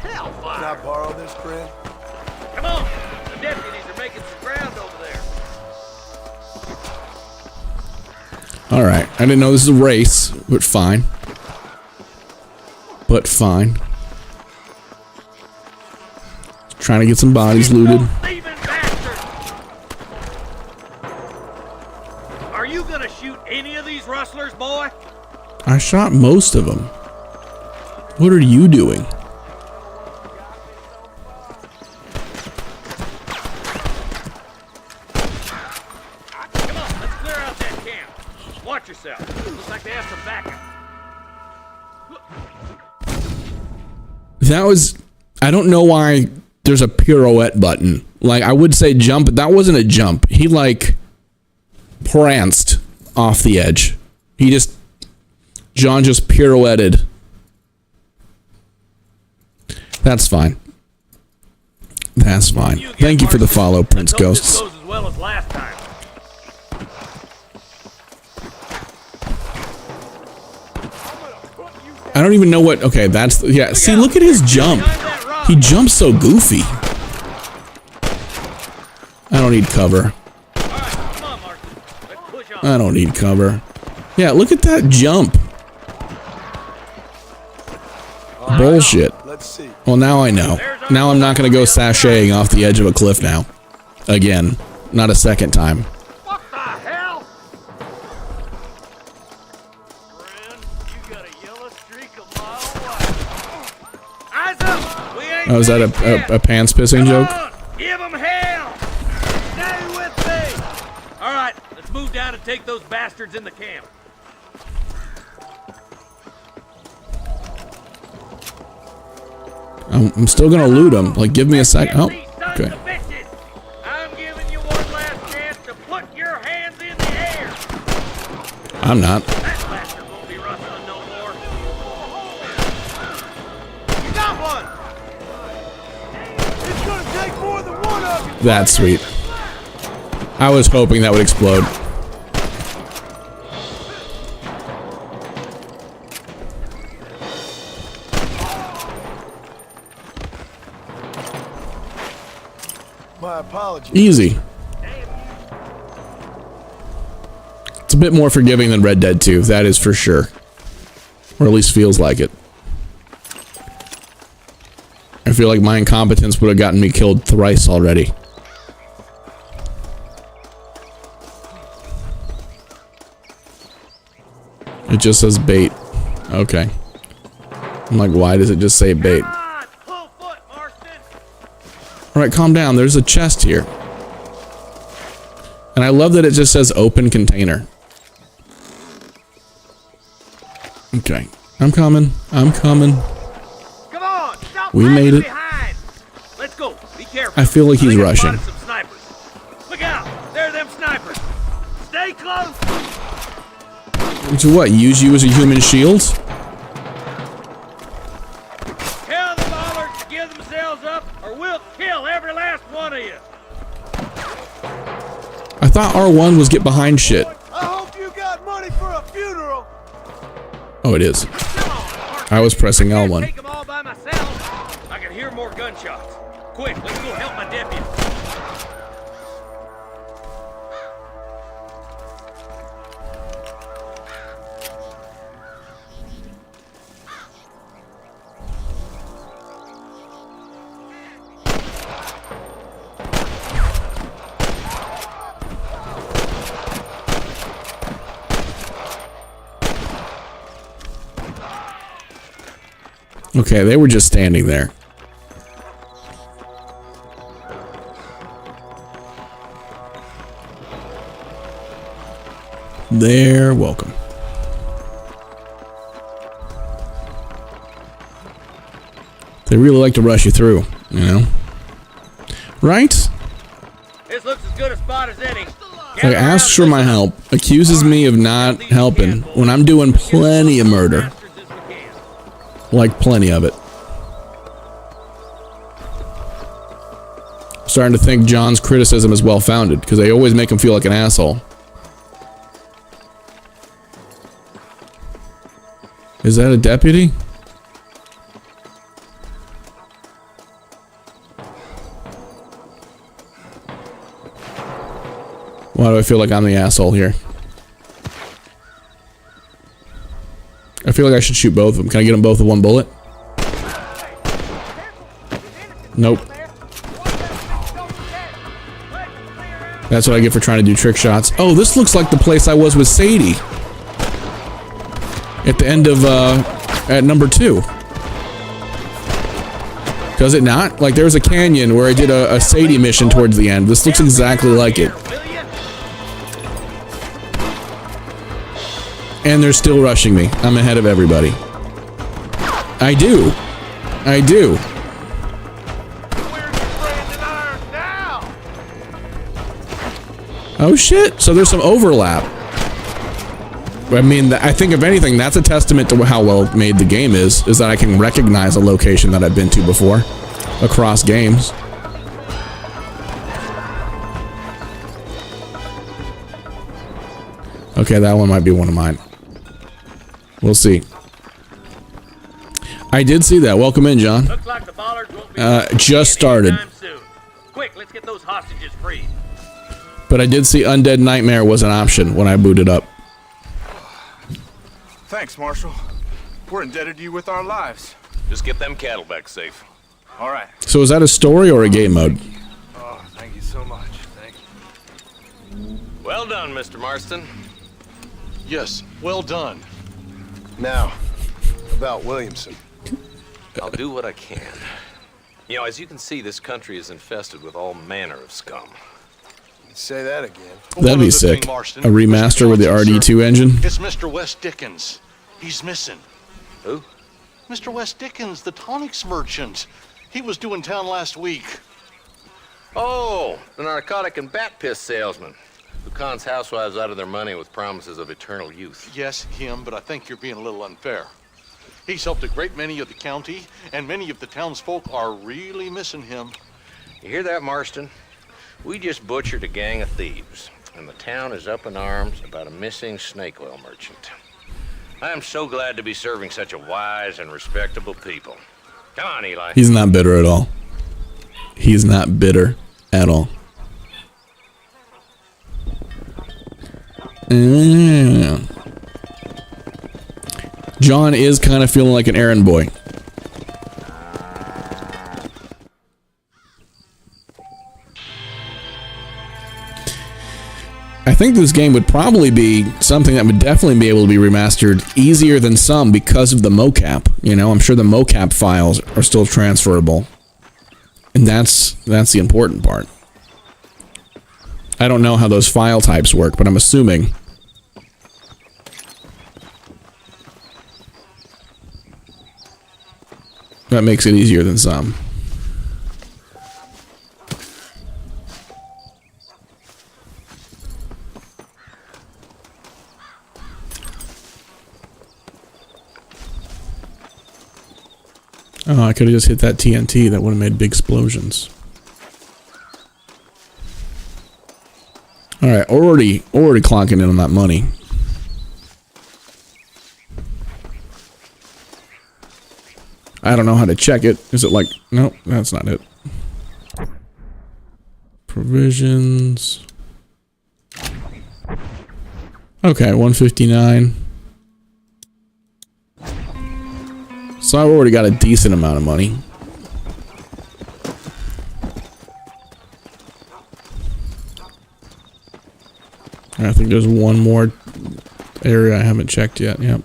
Hellfire! Can I borrow this, friend? Come on! The deputies are making some ground over there. Alright, I didn't know this is a race, but fine. But fine. Trying to get some bodies looted. Thieving bastard! Are you gonna shoot any of these rustlers, boy? I shot most of them. What are you doing? Come on, let's clear out that camp. Watch yourself. Looks like they have some backup. That was... I don't know why there's a pirouette button. Like, I would say jump, but that wasn't a jump. He, like, pranced off the edge. He just... John just pirouetted. That's fine. That's fine. Thank you for the follow, Prince Ghosts. Goes as well as last time. I don't even know what... Okay, that's... Yeah, see, look at his jump. He jumps so goofy. I don't need cover. I don't need cover. Yeah, look at that jump. Bullshit. Let's see. Well, now I know. Now I'm not going to go sashaying off the edge of a cliff now. Again. Not a second time. What the hell? Friend, you got a yellow streak a mile away. Eyes up! We ain't Oh, is that a pants pissing joke? Give them hell! Stay with me! Alright, let's move down and take those bastards in the camp. I'm still going to loot them. Like, give me a sec. Oh, okay. I'm giving you one last chance to put your hands in the air. I'm not. That bastard won't be rustling no more. You got one! It's gonna take more than one of you! That's sweet. I was hoping that would explode. My apologies. Easy. It's a bit more forgiving than Red Dead 2, that is for sure. Or at least feels like it. I feel like my incompetence would have gotten me killed thrice already. It just says bait. Okay. I'm like, why does it just say bait? Alright, calm down. There's a chest here. And I love that it just says open container. Okay. I'm coming. I'm coming. Come on, stop We made it. behind. Let's go. Be careful. I feel like he's I think I rushing. spotted some snipers. Look out. There are them snipers. Stay close. To what? Use you as a human shield? Tell the bollards to give themselves up or we'll kill every last one of you. I thought R1 was get behind shit. I hope you got money for a funeral. Oh, it is. I was pressing L1. Take them all by myself. I can hear more gunshots. Quick, let's go help my deputy. Okay, they were just standing there. They're welcome. They really like to rush you through, you know? Right? This looks as good a spot as any. Like, asks for my help, accuses me of not helping when I'm doing plenty of murder. Like, plenty of it. Starting to think John's criticism is well-founded, because they always make him feel like an asshole. Is that a deputy? Why do I feel like I'm the asshole here? I feel like I should shoot both of them. Can I get them both with one bullet? Nope. That's what I get for trying to do trick shots. Oh, this looks like the place I was with Sadie. At the end of, at number 2. Does it not? Like, there was a canyon where I did a Sadie mission towards the end. This looks exactly like it. And they're still rushing me. I'm ahead of everybody. I do. I do. Oh shit, so there's some overlap. I mean, I think if anything, that's a testament to how well made the game is that I can recognize a location that I've been to before across games. Okay, that one might be one of mine. We'll see. I did see that. Welcome in, John. Looks like the bollards won't be just started. soon. Quick, let's get those hostages free. But I did see Undead Nightmare was an option when I booted up. Thanks, Marshal. We're indebted to you with our lives. Just get them cattle back safe. All right. So is that a story or a game mode? Oh, thank you so much. Thank you. Well done, Mr. Marston. Yes, well done. Now, about Williamson. I'll do what I can. You know, as you can see, this country is infested with all manner of scum. Say that again. That'd be sick. A remaster with the RD2 engine. It's Mr. Wes Dickens. He's missing. Who? Mr. Wes Dickens, the tonics merchant. He was due in town last week. Oh, the narcotic and bat piss salesman who cons housewives out of their money with promises of eternal youth. Yes, him, but I think you're being a little unfair. He's helped a great many of the county, and many of the townsfolk are really missing him. You hear that, Marston? We just butchered a gang of thieves, and the town is up in arms about a missing snake oil merchant. I am so glad to be serving such a wise and respectable people. Come on, Eli. He's not bitter at all. He's not bitter at all. John is kind of feeling like an errand boy. I think this game would probably be something that would definitely be able to be remastered easier than some because of the mocap. You know, I'm sure the mocap files are still transferable. And that's the important part. I don't know how those file types work, but I'm assuming. That makes it easier than some. Oh, I could have just hit that TNT. That would have made big explosions. Alright, already clocking in on that money. I don't know how to check it. Is it like... Nope, that's not it. Provisions. Okay, 159. So I've already got a decent amount of money. I think there's one more area I haven't checked yet. Yep.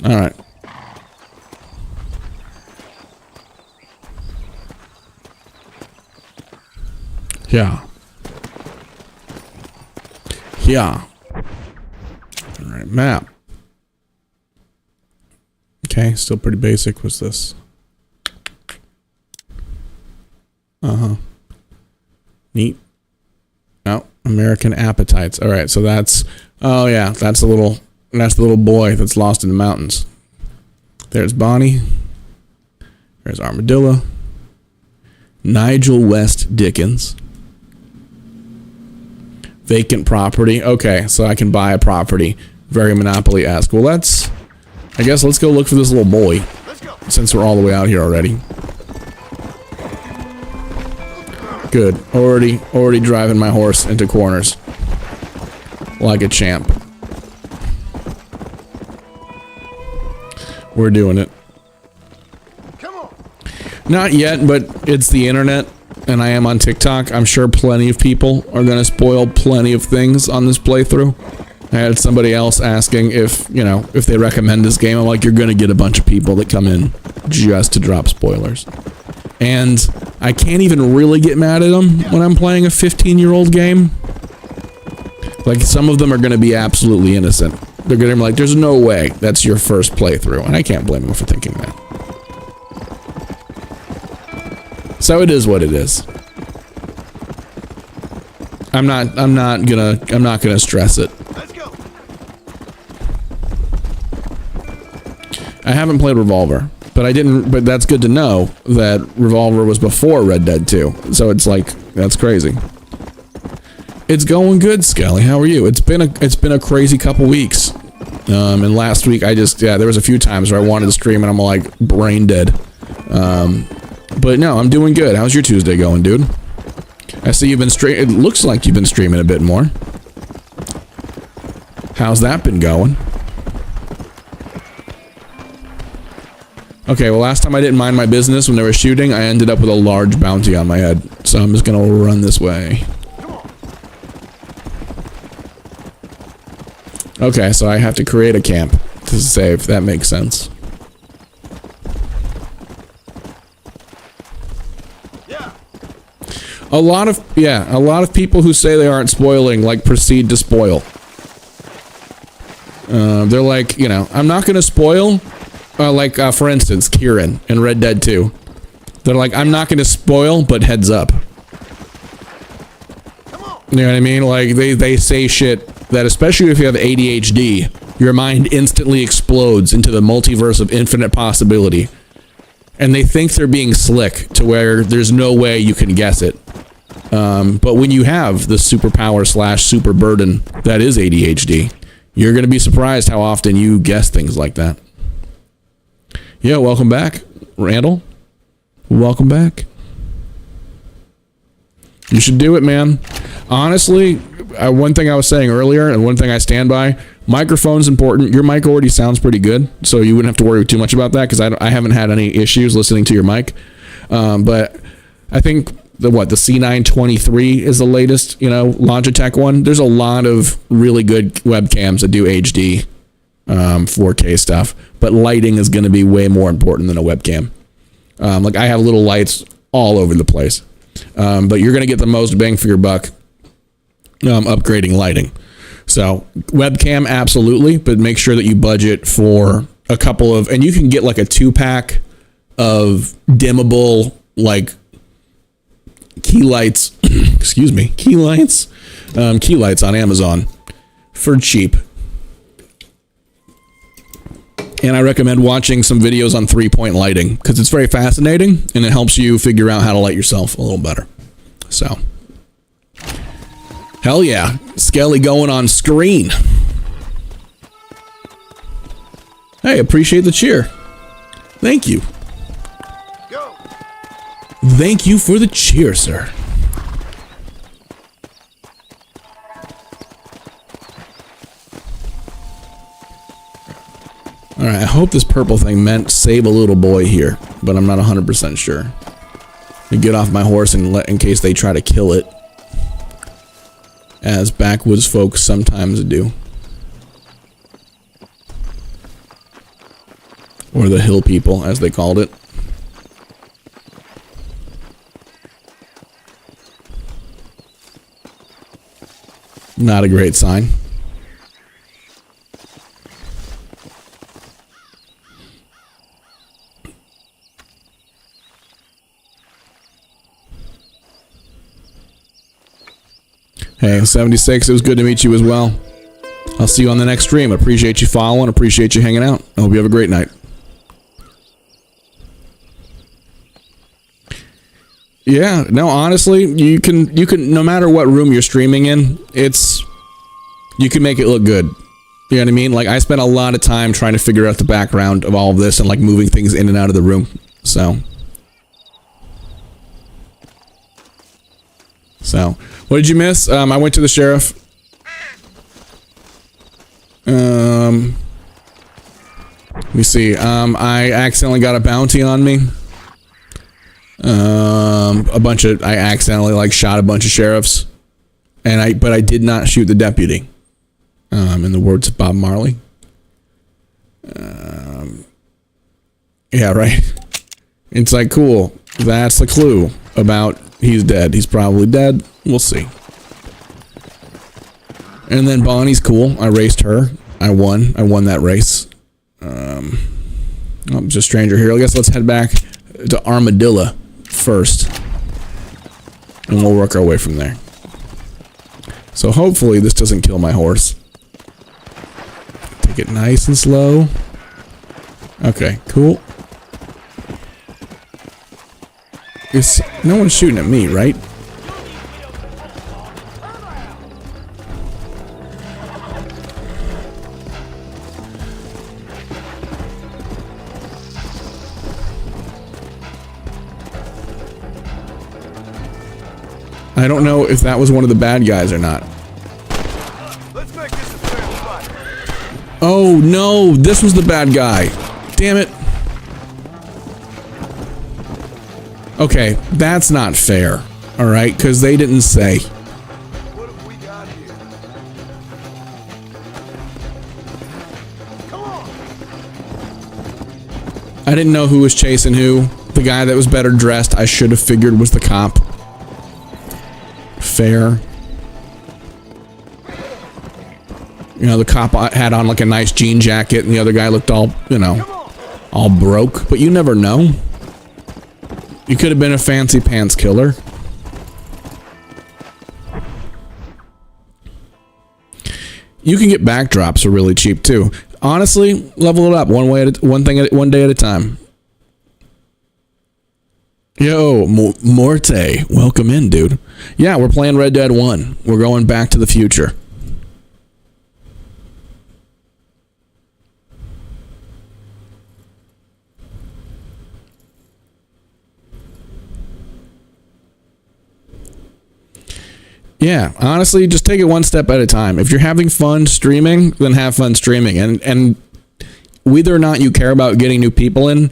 All right. Yeah. Yeah. All right, map. Okay, still pretty basic. What's this? Uh-huh. Neat. Oh, American appetites. All right, so that's... Oh, yeah, that's the little boy that's lost in the mountains. There's Bonnie. There's Armadillo. Nigel West Dickens. Vacant property. Okay, so I can buy a property. Very Monopoly-esque. Well, let's... I guess let's go look for this little boy. Since we're all the way out here already. Good. Already driving my horse into corners. Like a champ. We're doing it. Not yet, but it's the internet, and I am on TikTok. I'm sure plenty of people are gonna spoil plenty of things on this playthrough. I had somebody else asking if, you know, if they recommend this game. I'm like, you're gonna get a bunch of people that come in just to drop spoilers. And I can't even really get mad at them when I'm playing a 15-year-old game. Like, some of them are gonna be absolutely innocent. They're gonna be like, there's no way that's your first playthrough, and I can't blame them for thinking that. So it is what it is. I'm not gonna stress it. I haven't played Revolver, but that's good to know that Revolver was before Red Dead 2. So it's like, that's crazy. It's going good, Skelly. How are you? It's been a crazy couple weeks. And last week there was a few times where I wanted to stream and I'm like brain dead. But no, I'm doing good. How's your Tuesday going, dude? I see you've been it looks like you've been streaming a bit more. How's that been going? Okay, well, last time I didn't mind my business when they were shooting, I ended up with a large bounty on my head. So I'm just gonna run this way. Okay, so I have to create a camp to save. That makes sense. A lot of people who say they aren't spoiling, like, proceed to spoil. They're like, you know, I'm not gonna spoil. For instance, Kieran in Red Dead 2. They're like, I'm not gonna spoil, but heads up. You know what I mean? Like, they say shit that, especially if you have ADHD, your mind instantly explodes into the multiverse of infinite possibility. And they think they're being slick to where there's no way you can guess it. But when you have the superpower / super burden that is ADHD, you're going to be surprised how often you guess things like that. Yeah, welcome back, Randall. Welcome back. You should do it, man. Honestly, one thing I was saying earlier, and one thing I stand by, Microphone's important. Your mic already sounds pretty good, so you wouldn't have to worry too much about that because I haven't had any issues listening to your mic. But I think the C923 is the latest, Logitech one. There's a lot of really good webcams that do HD, 4K stuff, but lighting is going to be way more important than a webcam. Like I have little lights all over the place, but you're going to get the most bang for your buck upgrading lighting. So webcam, absolutely, but make sure that you budget for a couple of, and you can get like a 2-pack of dimmable, like key lights, key lights on Amazon for cheap. And I recommend watching some videos on 3-point lighting because it's very fascinating and it helps you figure out how to light yourself a little better. So. Hell yeah, Skelly going on screen. Hey, appreciate the cheer. Thank you. Go. Thank you for the cheer, sir. Alright, I hope this purple thing meant save a little boy here, but I'm not 100% sure. Get off my horse and in case they try to kill it. As backwoods folks sometimes do. Or the hill people, as they called it. Not a great sign. Hey, 76, it was good to meet you as well. I'll see you on the next stream. Appreciate you following, appreciate you hanging out. I hope you have a great night. Yeah, no, honestly, you can no matter what room you're streaming in, you can make it look good. You know what I mean? Like I spent a lot of time trying to figure out the background of all of this and like moving things in and out of the room. So, what did you miss? I went to the sheriff. Let me see. I accidentally got a bounty on me. I accidentally like shot a bunch of sheriffs, but I did not shoot the deputy. In the words of Bob Marley. Yeah, right. It's like cool. That's the clue about. He's dead. He's probably dead. We'll see. And then Bonnie's cool. I raced her. I won. I won that race. I'm just a stranger here. I guess let's head back to Armadillo first. And we'll work our way from there. So hopefully this doesn't kill my horse. Take it nice and slow. Okay, cool. No one's shooting at me, right? I don't know if that was one of the bad guys or not. Let's make this a fair fight. Oh no, this was the bad guy. Damn it. Okay, that's not fair. Alright, because they didn't say. What have we got here? Come on. I didn't know who was chasing who. The guy that was better dressed, I should have figured was the cop. Fair. You know, the cop had on like a nice jean jacket and the other guy looked all, all broke. But you never know. You could have been a fancy pants killer. You can get backdrops for really cheap too. Honestly, level it up one day at a time. Yo, Morte, welcome in, dude. Yeah, we're playing Red Dead 1. We're going back to the future. Yeah, honestly, just take it one step at a time. If you're having fun streaming, then have fun streaming. And whether or not you care about getting new people in,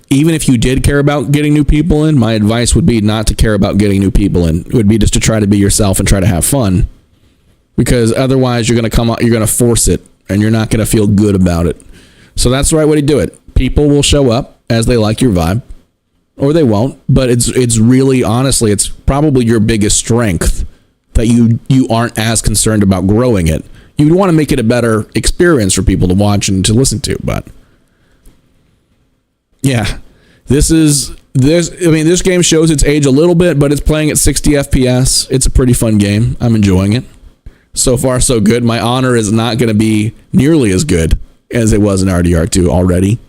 even if you did care about getting new people in, my advice would be not to care about getting new people in. It would be just to try to be yourself and try to have fun. Because otherwise you're going to come out, you're going to force it, and you're not going to feel good about it. So that's the right way to do it. People will show up as they like your vibe, or they won't, but it's really, honestly, it's probably your biggest strength that you aren't as concerned about growing it. You want to make it a better experience for people to watch and to listen to, but yeah, this game shows its age a little bit, but it's playing at 60 FPS. It's a pretty fun game. I'm enjoying it. So far, so good. My honor is not going to be nearly as good as it was in RDR2 already.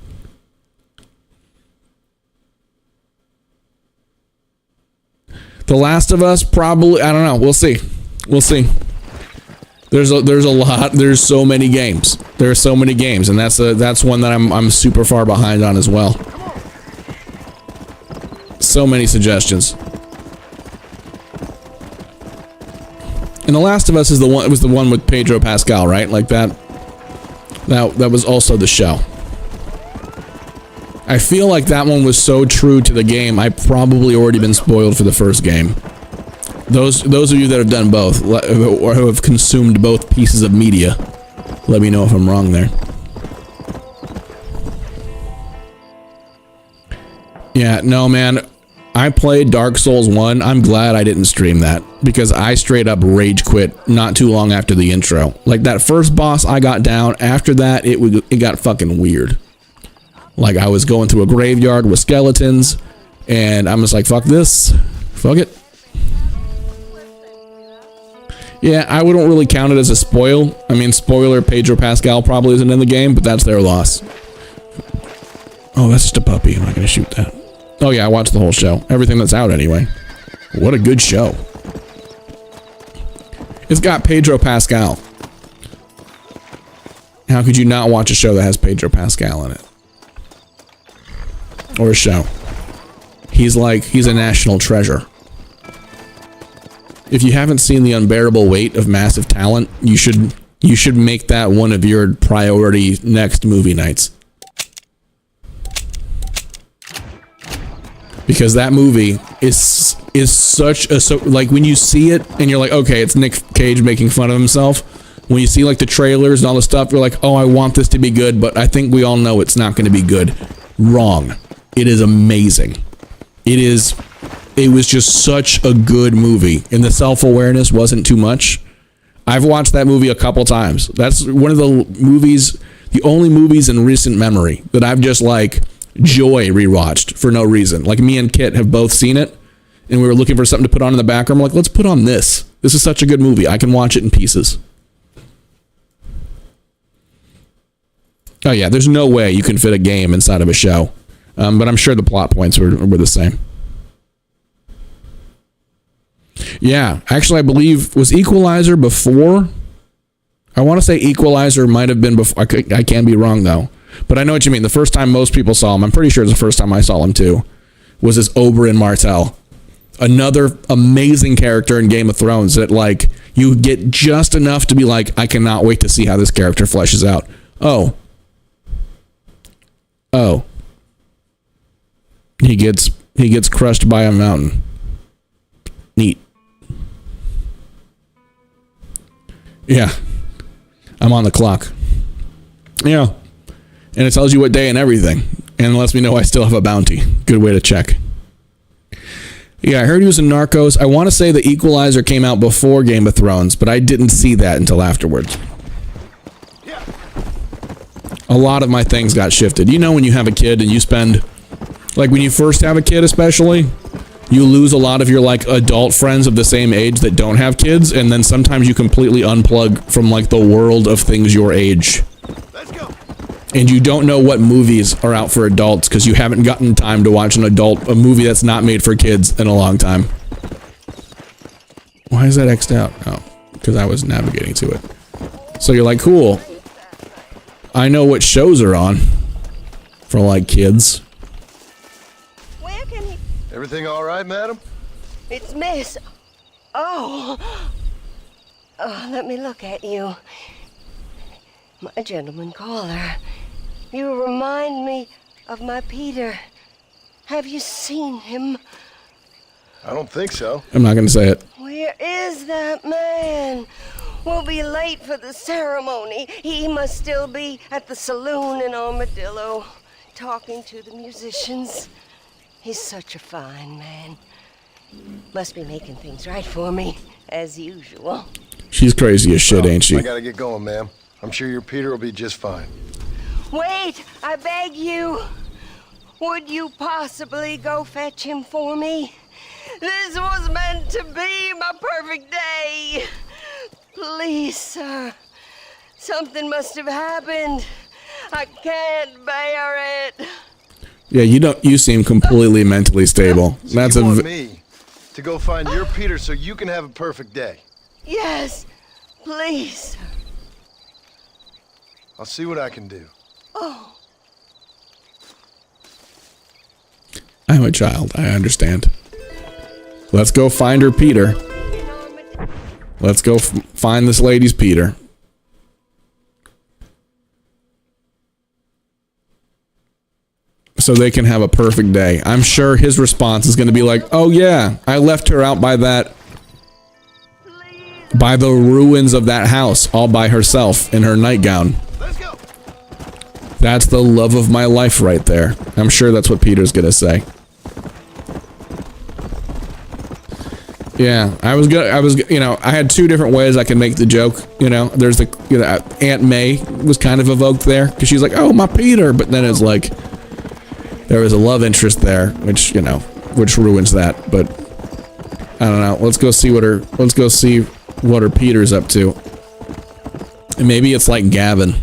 The Last of Us, probably, I don't know. We'll see. We'll see. There's a lot. There's so many games. There are so many games, and that's one that I'm super far behind on as well. So many suggestions. And The Last of Us is the one. It was the one with Pedro Pascal, right? Like that. That was also the show. I feel like that one was so true to the game. I've probably already been spoiled for the first game. Those of you that have done both, or who have consumed both pieces of media, let me know if I'm wrong there. Yeah, no, man. I played Dark Souls 1. I'm glad I didn't stream that, because I straight up rage quit not too long after the intro. Like, that first boss I got down, after that, it got fucking weird. Like, I was going through a graveyard with skeletons, and I'm just like, fuck this. Fuck it. Yeah, I wouldn't really count it as a spoil. I mean, spoiler, Pedro Pascal probably isn't in the game, but that's their loss. Oh, that's just a puppy. I'm not going to shoot that. Oh yeah, I watched the whole show. Everything that's out anyway. What a good show. It's got Pedro Pascal. How could you not watch a show that has Pedro Pascal in it? Or a show. He's a national treasure. If you haven't seen The Unbearable Weight of Massive Talent, you should make that one of your priority next movie nights. Because that movie is such a, like, when you see it and you're like, okay, it's Nick Cage making fun of himself. When you see like the trailers and all the stuff, you're like, oh, I want this to be good, but I think we all know it's not going to be good. Wrong. It is amazing. It was just such a good movie, and the self-awareness wasn't too much. I've watched that movie a couple times. That's one of the movies, the only movies in recent memory that I've just like joy rewatched for no reason. Like, me and Kit have both seen it, and we were looking for something to put on in the background. I'm like, let's put on this. This is such a good movie. I can watch it in pieces. Oh yeah, there's no way you can fit a game inside of a show. But I'm sure the plot points were the same. Yeah, actually, I believe, was Equalizer before? I want to say Equalizer might have been before. I can be wrong, though. But I know what you mean. The first time most people saw him, I'm pretty sure it's the first time I saw him, too, was as Oberyn Martell. Another amazing character in Game of Thrones that, like, you get just enough to be like, I cannot wait to see how this character fleshes out. Oh. He gets crushed by a mountain. Neat. Yeah. I'm on the clock. Yeah. And it tells you what day and everything. And lets me know I still have a bounty. Good way to check. Yeah, I heard he was in Narcos. I want to say the Equalizer came out before Game of Thrones, but I didn't see that until afterwards. A lot of my things got shifted. You know, when you have a kid and you spend, like, when you first have a kid especially, you lose a lot of your, like, adult friends of the same age that don't have kids, and then sometimes you completely unplug from, like, the world of things your age. Let's go. And you don't know what movies are out for adults because you haven't gotten time to watch a movie that's not made for kids in a long time. Why is that X'd out? Oh, because I was navigating to it. So you're like, cool. I know what shows are on for, like, kids. Everything all right, madam? It's mess. Oh, let me look at you. My gentleman caller. You remind me of my Peter. Have you seen him? I don't think so. I'm not gonna say it. Where is that man? We'll be late for the ceremony. He must still be at the saloon in Armadillo, talking to the musicians. He's such a fine man. Must be making things right for me, as usual. She's crazy as shit, ain't she? I gotta get going, ma'am. I'm sure your Peter will be just fine. Wait, I beg you. Would you possibly go fetch him for me? This was meant to be my perfect day. Please, sir. Something must have happened. I can't bear it. Yeah, you seem completely mentally stable. So That's you want me to go find your Peter so you can have a perfect day? Yes, please. I'll see what I can do. Oh. I'm a child. I understand. Let's go find her Peter. Let's go find this lady's Peter. So they can have a perfect day. I'm sure his response is going to be like, oh yeah, I left her out by the ruins of that house all by herself in her nightgown. That's the love of my life right there. I'm sure that's what Peter's going to say. Yeah, I was, you know, I had two different ways I could make the joke. You know, there's the, you know, Aunt May was kind of evoked there because she's like, "Oh, my Peter," but then it's like there was a love interest there, which, you know, which ruins that. But I don't know. Let's go see what her Peter's up to. And maybe it's like Gavin.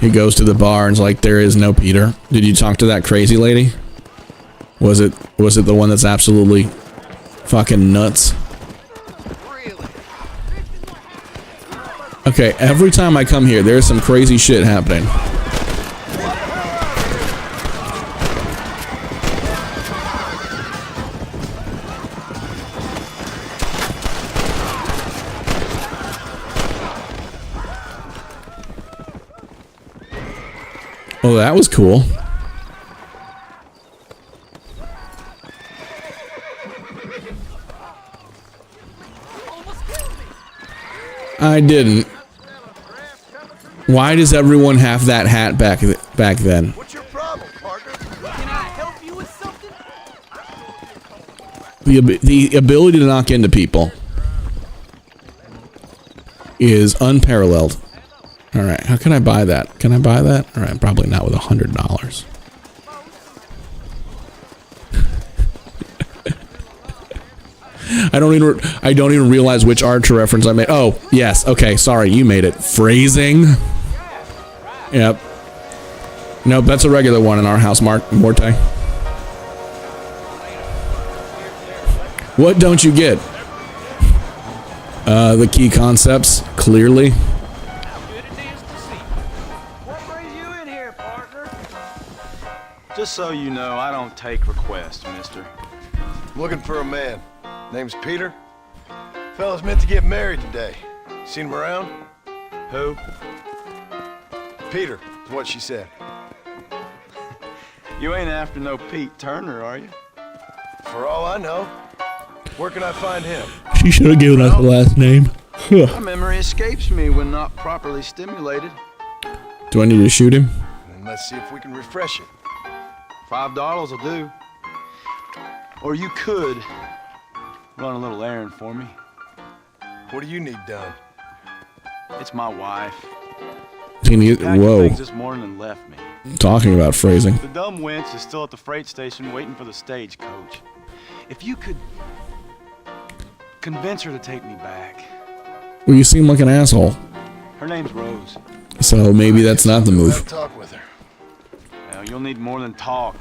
He goes to the bar and's like, "There is no Peter." Did you talk to that crazy lady? Was it the one that's absolutely fucking nuts? Okay, every time I come here, there's some crazy shit happening. Oh, that was cool. I didn't. Why does everyone have that hat back then? What's your problem, partner? Can I help you with something? The ability to knock into people is unparalleled. All right, how can I buy that? Can I buy that? All right, probably not with $100. I don't even realize which Archer reference I made. Oh, yes. Okay, sorry, you made it. Phrasing. Yep. Nope, that's a regular one in our house, Morte. What don't you get? The key concepts, clearly. Just so you know, I don't take requests, mister. I'm looking for a man. Name's Peter. Fella's meant to get married today. Seen him around? Who? Peter, is what she said. You ain't after no Pete Turner, are you? For all I know. Where can I find him? She should have given us the last name. My memory escapes me when not properly stimulated. Do I need to shoot him? And let's see if we can refresh it. $5 will do. Or you could run a little errand for me. What do you need done? It's my wife. Whoa. Things this morning and left me. Talking about phrasing. The dumb wench is still at the freight station waiting for the stagecoach. If you could convince her to take me back. Well, you seem like an asshole. Her name's Rose. So maybe that's not the move. Talk with her. Well, you'll need more than talk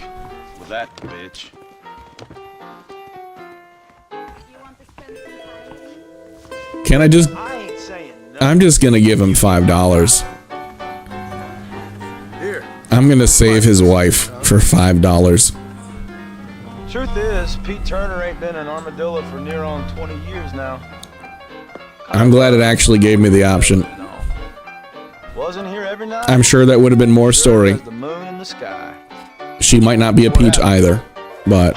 with that bitch. Can I just... I'm just gonna give him $5. I'm gonna save his wife for $5. Truth is, Pete Turner ain't been in Armadillo for near on 20 years now. I'm glad it actually gave me the option. Wasn't here every night. I'm sure that would have been more story. As the moon in the sky. She might not be a peach either, but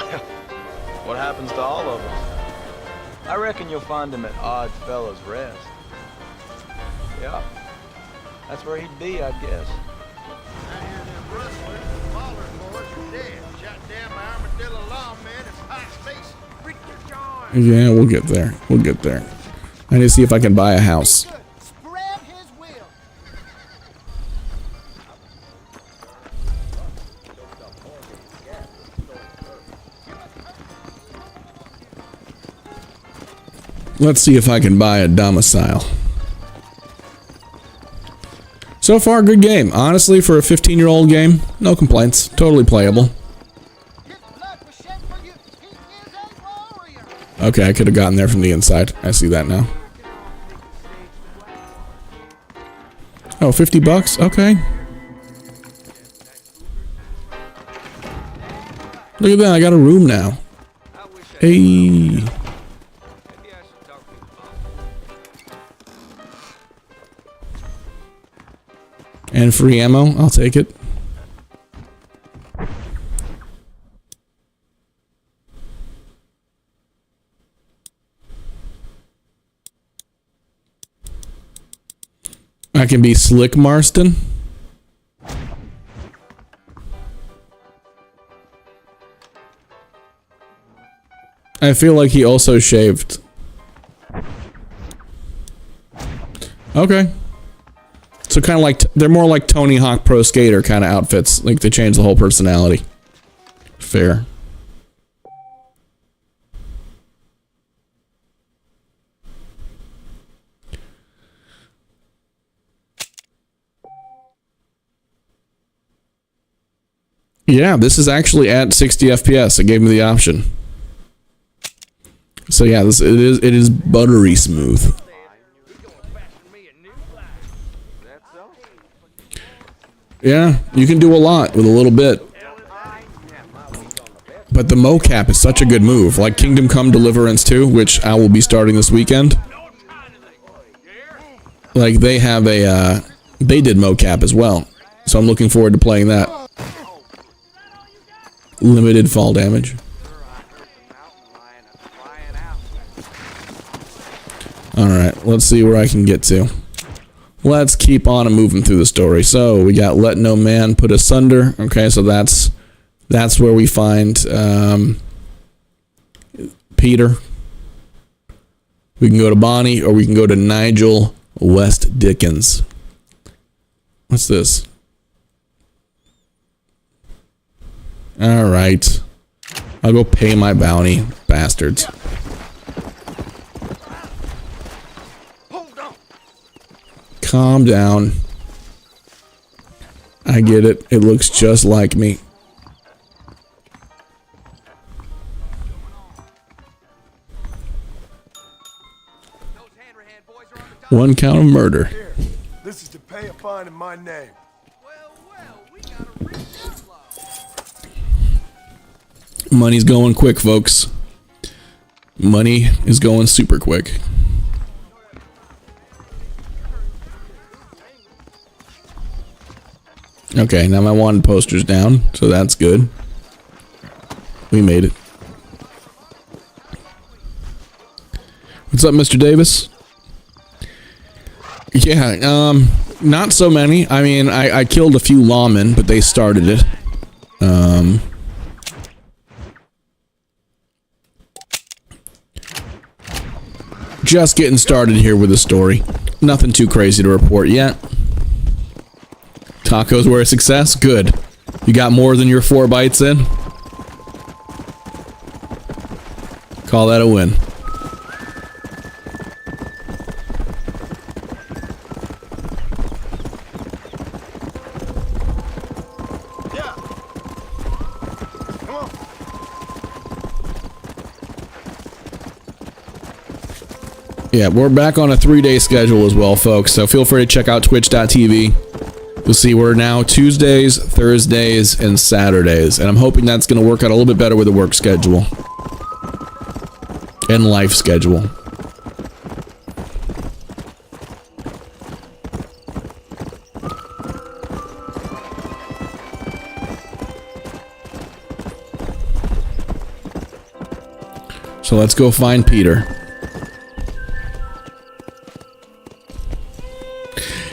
What happens to all of us? I reckon you'll find him at Odd Fellows Rest. Yeah, that's where he'd be, I guess. yeah, we'll get there. We'll get there. I need to see if I can buy a house. Let's see if I can buy a domicile. So far, good game. Honestly, for a 15-year-old game, no complaints. Totally playable. Okay, I could have gotten there from the inside. I see that now. Oh, 50 bucks? Okay. Look at that, I got a room now. Hey. And free ammo, I'll take it. I can be Slick Marston. I feel like he also shaved. Okay. So kind of like, they're more like Tony Hawk Pro Skater kind of outfits. Like they change the whole personality. Fair. Yeah, this is actually at 60 FPS. It gave me the option. So yeah, it is buttery smooth. Yeah, you can do a lot with a little bit. But the mocap is such a good move. Like Kingdom Come Deliverance 2, which I will be starting this weekend. Like they have a, they did mocap as well. So I'm looking forward to playing that. Limited fall damage. Alright, let's see where I can get to. Let's keep on moving through the story. So, we got Let No Man Put Asunder. Okay, so that's where we find Peter. We can go to Bonnie, or we can go to Nigel West Dickens. What's this? Alright. I'll go pay my bounty, bastards. Calm down. I get it. It looks just like me. One count of murder. Here, this is to pay a fine in my name. Money's going quick, folks. Money is going super quick. Okay, now my wanted poster's down, so that's good. We made it. What's up, Mr. Davis? Yeah, not so many. I mean, I killed a few lawmen, but they started it. Just getting started here with the story. Nothing too crazy to report yet. Tacos were a success? Good. You got more than your 4 bites in? Call that a win. Yeah, we're back on a 3-day schedule as well, folks, so feel free to check out twitch.tv. You'll see we're now Tuesdays, Thursdays, and Saturdays. And I'm hoping that's going to work out a little bit better with the work schedule. And life schedule. So let's go find Peter.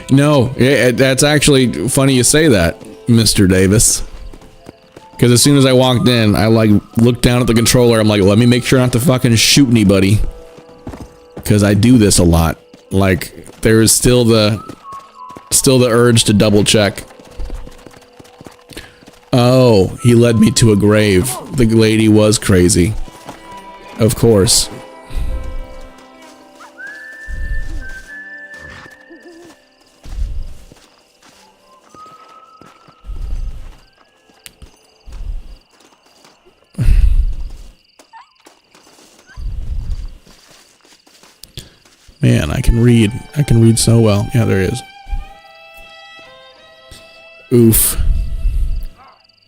No, that's actually funny you say that, Mr. Davis. Because as soon as I walked in, I like looked down at the controller. I'm like, let me make sure not to fucking shoot anybody. Because I do this a lot. Like, there is still the urge to double check. Oh, he led me to a grave. The lady was crazy. Of course. Man, I can read. I can read so well. Yeah, there he is. Oof.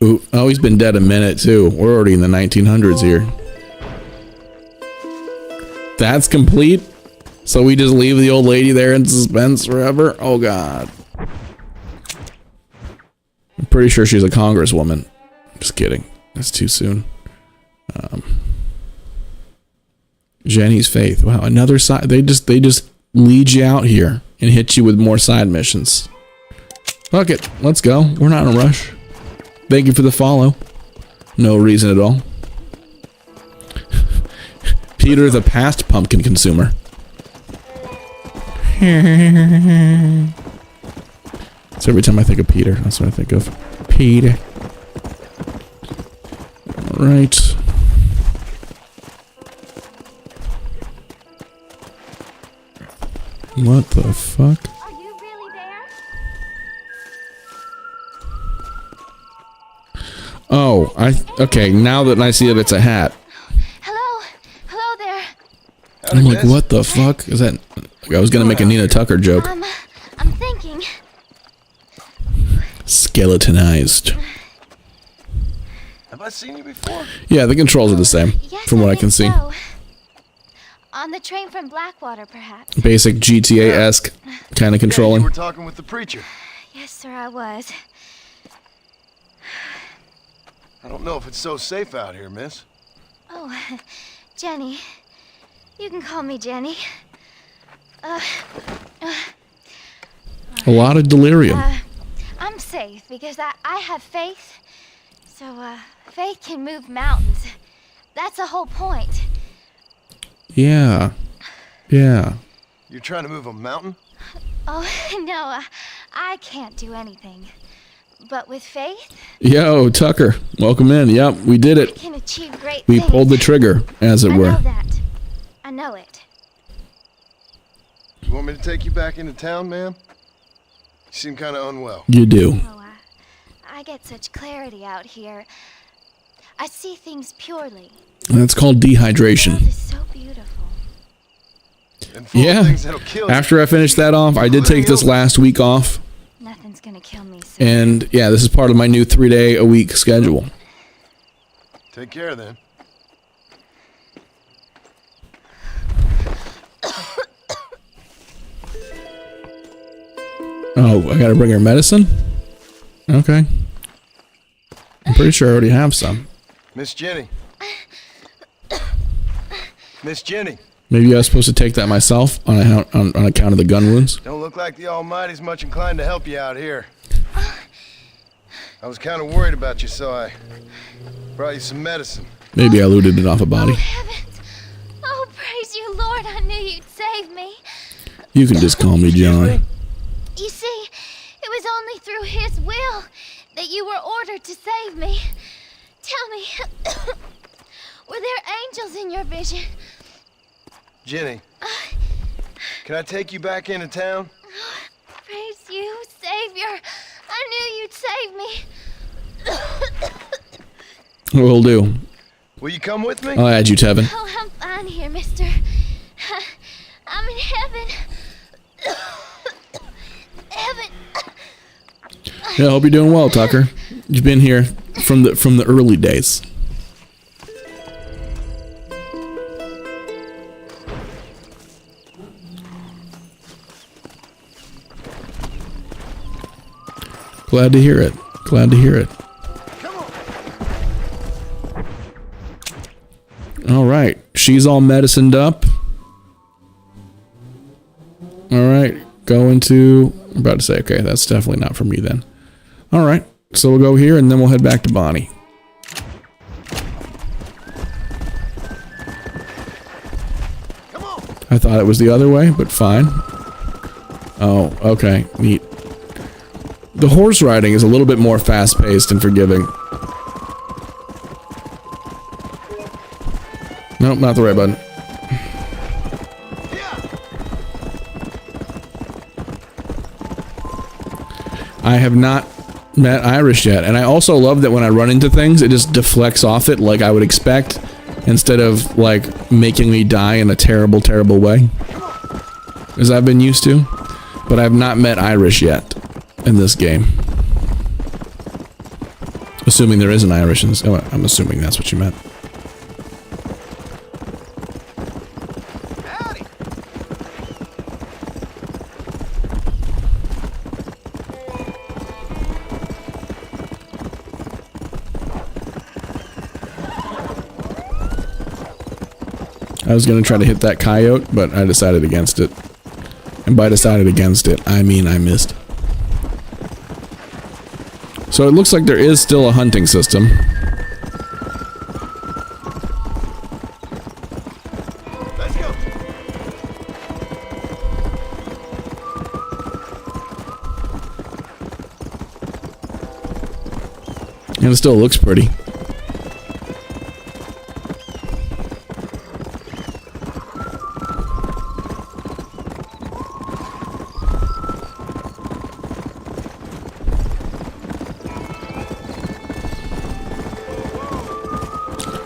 Oof. Oh, he's been dead a minute, too. We're already in the 1900s here. That's complete? So we just leave the old lady there in suspense forever? Oh, God. I'm pretty sure she's a congresswoman. Just kidding. That's too soon. Jenny's Faith. Wow, another side. They just lead you out here and hit you with more side missions. Fuck it. Let's go. We're not in a rush. Thank you for the follow. No reason at all. Peter, the past pumpkin consumer. So every time I think of Peter, that's what I think of. Peter. All right. What the fuck? Are you really there? Oh, okay, now that I see that it's a hat. Hello? Hello there. I'm like, what the fuck? Is that... Like, I was gonna make a Nina Tucker joke. I'm thinking. Skeletonized. Have I seen you before? Yeah, the controls are the same, Yes, from what I think can see. so. On the train from Blackwater, perhaps. Basic GTA-esque kind of controlling. You were talking with the preacher. Yes, sir, I was. I don't know if it's so safe out here, miss. Oh, Jenny. You can call me Jenny. A lot of delirium. I'm safe because I have faith. So, faith can move mountains. That's the whole point. Yeah. Yeah. You're trying to move a mountain? Oh, no, I can't do anything. But with faith, Yo, Tucker. Welcome in. Yep, we did I it. can achieve great We things. pulled the trigger, as it I were. know that. I know it. You want me to take you back into town, ma'am? You seem kind of unwell. You do. Oh, I get such clarity out here. I see things purely. That's called dehydration. It's so beautiful. Yeah. After I finished that off, I did take this last week off. Nothing's gonna kill me soon. And yeah, this is part of my new 3-day-a-week schedule. Take care, then. Oh, I gotta bring her medicine? Okay. I'm pretty sure I already have some. Miss Jenny. Miss Jenny. Maybe I was supposed to take that myself on account of the gun wounds. Don't look like the Almighty's much inclined to help you out here. I was kind of worried about you, so I brought you some medicine. Maybe I looted it off a body. Oh, praise you, Lord. I knew you'd save me. You can just call me John. You see, it was only through his will that you were ordered to save me. Tell me, were there angels in your vision? Jenny, can I take you back into town? Praise you, Savior. I knew you'd save me. Will do. Will you come with me? I'll add you, Tevin. Oh, I'm fine here, mister. I'm in heaven. Heaven. Yeah, I hope you're doing well, Tucker. You've been here from the early days. Glad to hear it. Glad to hear it. All right, she's all medicined up. All right, going to. I'm about to say, okay, that's definitely not for me then. All right, so we'll go here and then we'll head back to Bonnie. I thought it was the other way, but fine. Oh, okay, neat. The horse riding is a little bit more fast-paced and forgiving. Nope, not the right button. I have not met Irish yet, and I also love that when I run into things, it just deflects off it like I would expect, instead of like making me die in a terrible, terrible way, as I've been used to. But I've not met Irish yet in this game. Assuming there is an Irish in this. Oh, I'm assuming that's what you meant. I was going to try to hit that coyote, but I decided against it. And by decided against it, I mean I missed. So it looks like there is still a hunting system. Let's go. And it still looks pretty.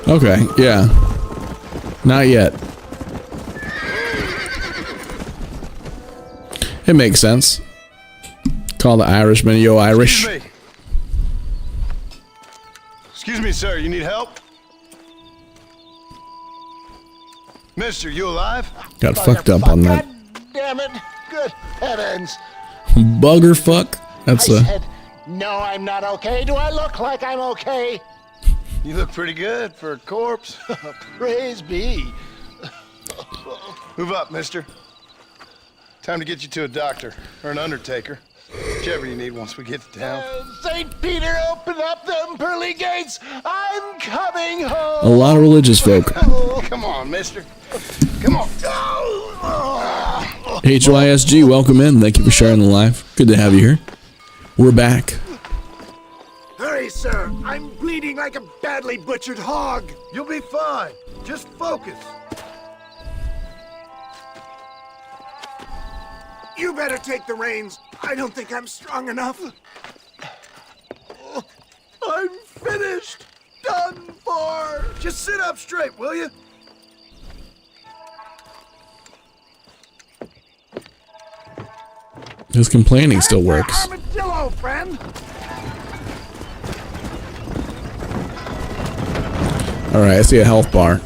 Okay, yeah. Not yet. It makes sense. Call the Irishman, yo Irish. Excuse me. Excuse me, sir, you need help? Mister, you alive? Got fucked up on that. Damn it. Good heavens. Bugger fuck? That's I a... said, no, I'm not okay. Do I look like I'm okay? You look pretty good for a corpse. Praise be. Move up, mister. Time to get you to a doctor or an undertaker. Whichever you need once we get to town. St. Peter, open up them pearly gates. I'm coming home. A lot of religious folk. Come on, mister. Come on. HYSG, welcome in. Thank you for sharing the live. Good to have you here. We're back. Hurry, sir. I'm bleeding like a badly butchered hog. You'll be fine. Just focus. You better take the reins. I don't think I'm strong enough. I'm finished. Done for. Just sit up straight, will you? His complaining still works. Armadillo, friend. Alright, I see a health bar.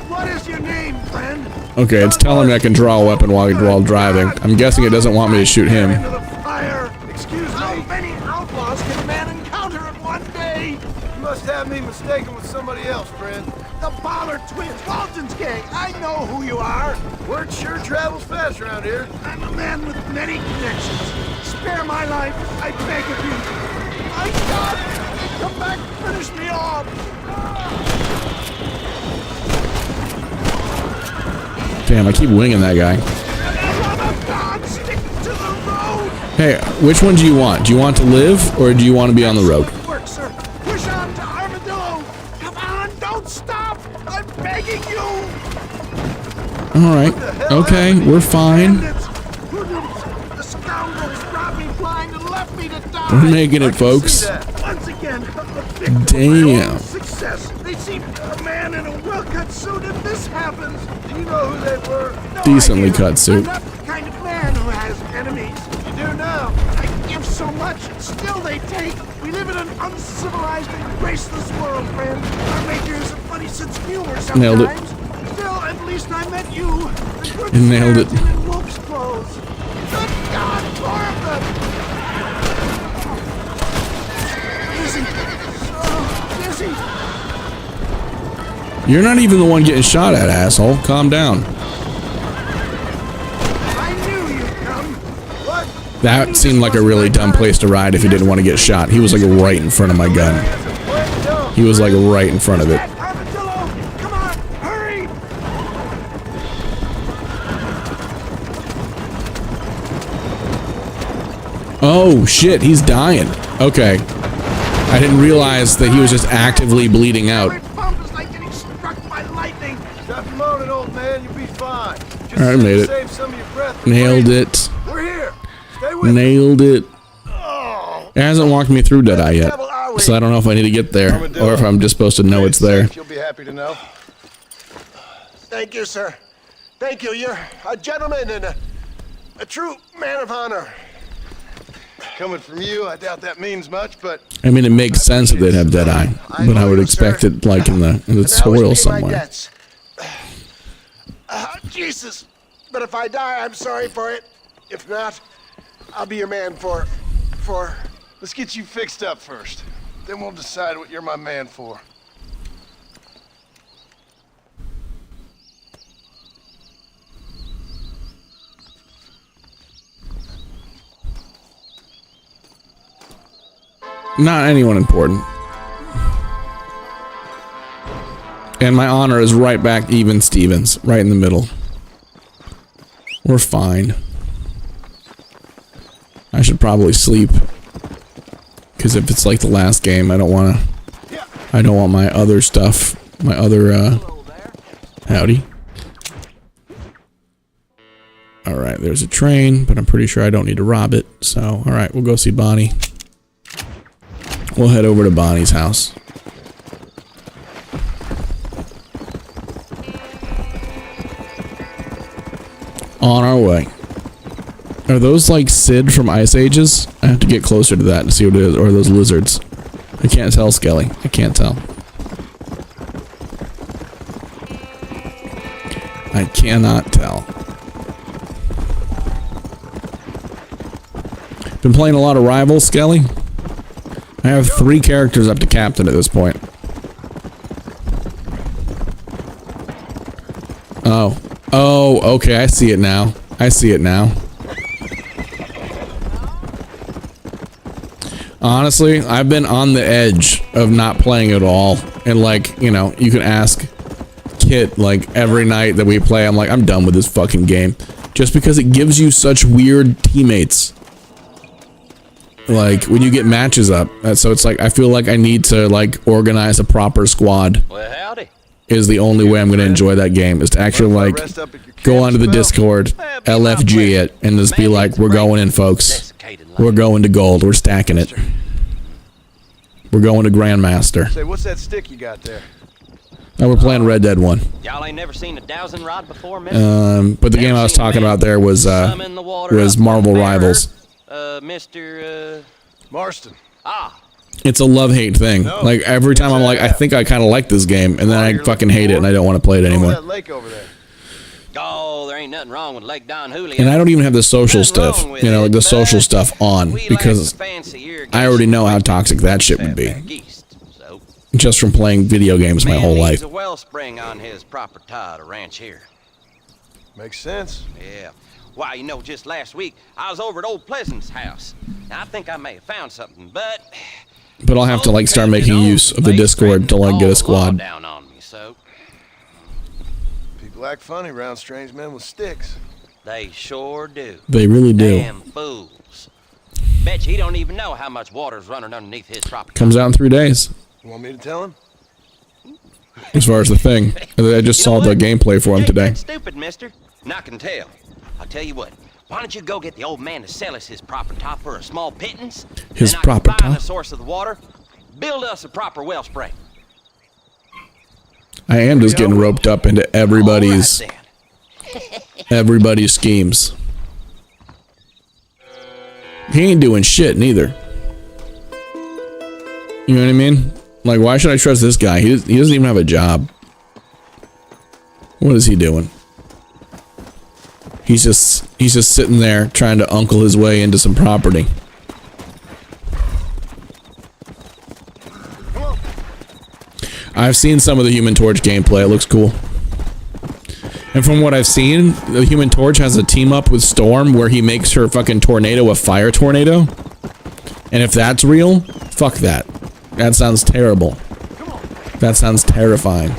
What is your name, friend? Okay, it's telling me I can draw a weapon while driving. I'm guessing it doesn't want me to shoot him. Fire. Excuse me. How many outlaws can a man encounter in one day? You must have me mistaken with somebody else, friend. The Ballard twins, Walton's gang. I know who you are. Word sure travels fast around here. I'm a man with many connections. Spare my life, I beg of you. My God! Come back, finish me off! Damn, I keep winging that guy. God, stick to the road! Hey, which one do you want? Do you want to live, or do you want to be on the road? Work, sir. Push on to Armadillo. Come on, don't stop. I'm begging you. Alright, okay, we're fine. The scoundrels robbed me blind and left me to die. We're making it, folks. Once again, a victim of my Damn. own success. They seem a man in a well-cut suit, and this happens. Do you know who they were? No Decently idea. cut suit. I'm not the kind of man who has enemies. You do now. I give so much, still they take. We live in an uncivilized and graceless world, friend. Our maker has a funny sense of humor sometimes. Nailed it. Still, at least I met you. The good Nailed it. Samaritan in wolf's clothes. Good God, more of them! Dizzy. So dizzy. You're not even the one getting shot at, asshole. Calm down. That seemed like a really dumb place to ride if you didn't want to get shot. He was like right in front of my gun. He was like right in front of it. Oh shit, he's dying. Okay. I didn't realize that he was just actively bleeding out. Stop moaning, old man. You'll be fine. Just Alright, I made it. save some of your breath. Nailed it. We're here. Stay with Nailed it. It hasn't walked me through Deadeye yet, so I don't know if I need to get there or if I'm just supposed to know it's there. You'll be happy to know. Thank you, sir. Thank you. You're a gentleman and a true man of honor. Coming from you, I doubt that means much, but I mean, it makes sense that they'd have Deadeye, but I would expect it like in the tutorial somewhere. Jesus. But if I die, I'm sorry for it. If not, I'll be your man for... Let's get you fixed up first. Then we'll decide what you're my man for. Not anyone important. And my honor is right back even Stevens, right in the middle. We're fine. I should probably sleep. Because if it's like the last game, I don't want my other stuff, my other, howdy. Alright, there's a train, but I'm pretty sure I don't need to rob it. So, alright, we'll go see Bonnie. We'll head over to Bonnie's house. On our way. Are those like Sid from Ice Ages? I have to get closer to that to see what it is. Or are those lizards? I can't tell, Skelly. I can't tell. I cannot tell. Been playing a lot of Rivals, Skelly? I have 3 characters up to Captain at this point. Oh. Oh, okay, I see it now. I see it now. Honestly, I've been on the edge of not playing at all. And like, you know, you can ask Kit, like, every night that we play, I'm like, I'm done with this fucking game. Just because it gives you such weird teammates. Like, when you get matches up. So it's like, I feel like I need to, like, organize a proper squad. Well, howdy. Is the only way I'm going to enjoy that game. Is to actually, like, go onto the Discord, LFG it, and just be like, we're going in, folks. We're going to gold. We're stacking it. We're going to Grandmaster. Say, what's that stick you got there? Now we're playing Red Dead 1. Y'all ain't never seen a dowsing rod before, mister? But the game I was talking about there was Marvel Rivals. Mr. Marston. Ah. It's a love-hate thing. No. Like, every time I'm like, I think I kind of like this game, and then I fucking hate it, and I don't want to play it anymore. That lake over there. Oh, there ain't nothing wrong with Lake Don Julio. And I don't even have the social stuff, you know, like the social stuff on, because I already know how toxic that shit would be. Just from playing video games my whole life. There's a wellspring on his proper to ranch here. Makes sense. Yeah. Why, you know, just last week, I was over at Old Pleasant's house. Now, I think I may have found something, but I'll have to, like, start making use of the Discord to, like, get a squad. Down on me, so. People act funny around strange men with sticks. They sure do. They really do. Damn fools. Bet you he don't even know how much water's running underneath his property. Comes out in 3 days. You want me to tell him? As far as the thing. I just saw the gameplay for him today. Stupid, mister. And I can tell. I'll tell you what. Why don't you go get the old man to sell us his proper top for a small pittance? His then proper I can find top? the source of the water. Build us a proper wellspring. I am just getting roped up into everybody's schemes. He ain't doing shit neither. You know what I mean? Like, why should I trust this guy? He doesn't even have a job. What is he doing? He's just sitting there trying to uncle his way into some property. I've seen some of the Human Torch gameplay. It looks cool. And from what I've seen, the Human Torch has a team up with Storm where he makes her fucking tornado a fire tornado. And if that's real, fuck that. That sounds terrible. That sounds terrifying.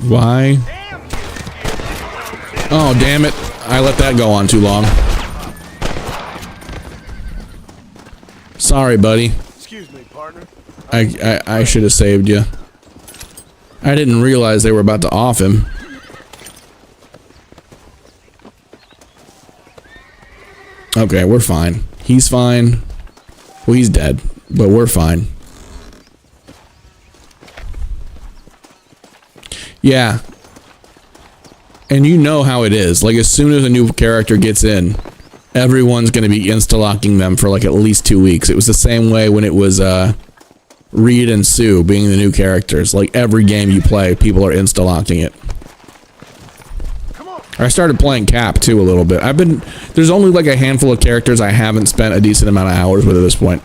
Why? Oh, damn it. I let that go on too long. Sorry, buddy. Excuse me, partner. I should have saved you. I didn't realize they were about to off him. Okay, we're fine. He's fine. Well, he's dead, but we're fine. Yeah. And you know how it is. Like, as soon as a new character gets in, everyone's going to be insta-locking them for like at least 2 weeks. It was the same way when it was Reed and Sue being the new characters. Like, every game you play, people are insta-locking it. I started playing Cap too a little bit. There's only like a handful of characters I haven't spent a decent amount of hours with at this point.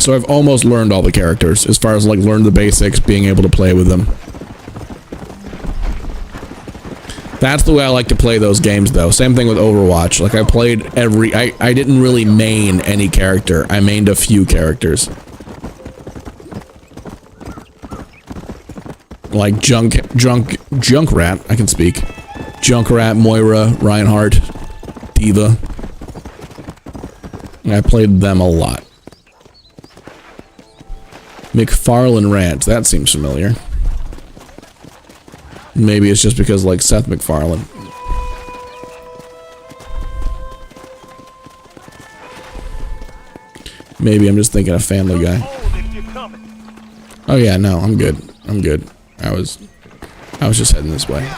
So I've almost learned all the characters as far as like learned the basics, being able to play with them. That's the way I like to play those games, though. Same thing with Overwatch. Like, I played I didn't really main any character. I mained a few characters. Like Junkrat, I can speak. Junkrat, Moira, Reinhardt, Diva. I played them a lot. McFarlane Ranch, that seems familiar. Maybe it's just because, like, Seth MacFarlane. Maybe I'm just thinking of Family Guy. Oh yeah, no, I'm good. I'm good. I was just heading this way.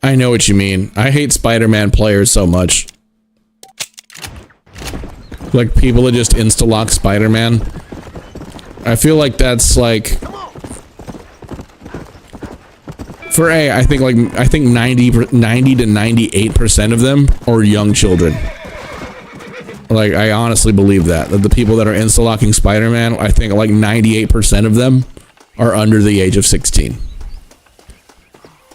I know what you mean. I hate Spider-Man players so much. Like, people that just insta-lock Spider-Man. I feel like that's like... For I think 90 to 98% of them are young children. Like, I honestly believe that the people that are insta-locking Spider-Man, I think like 98% of them are under the age of 16.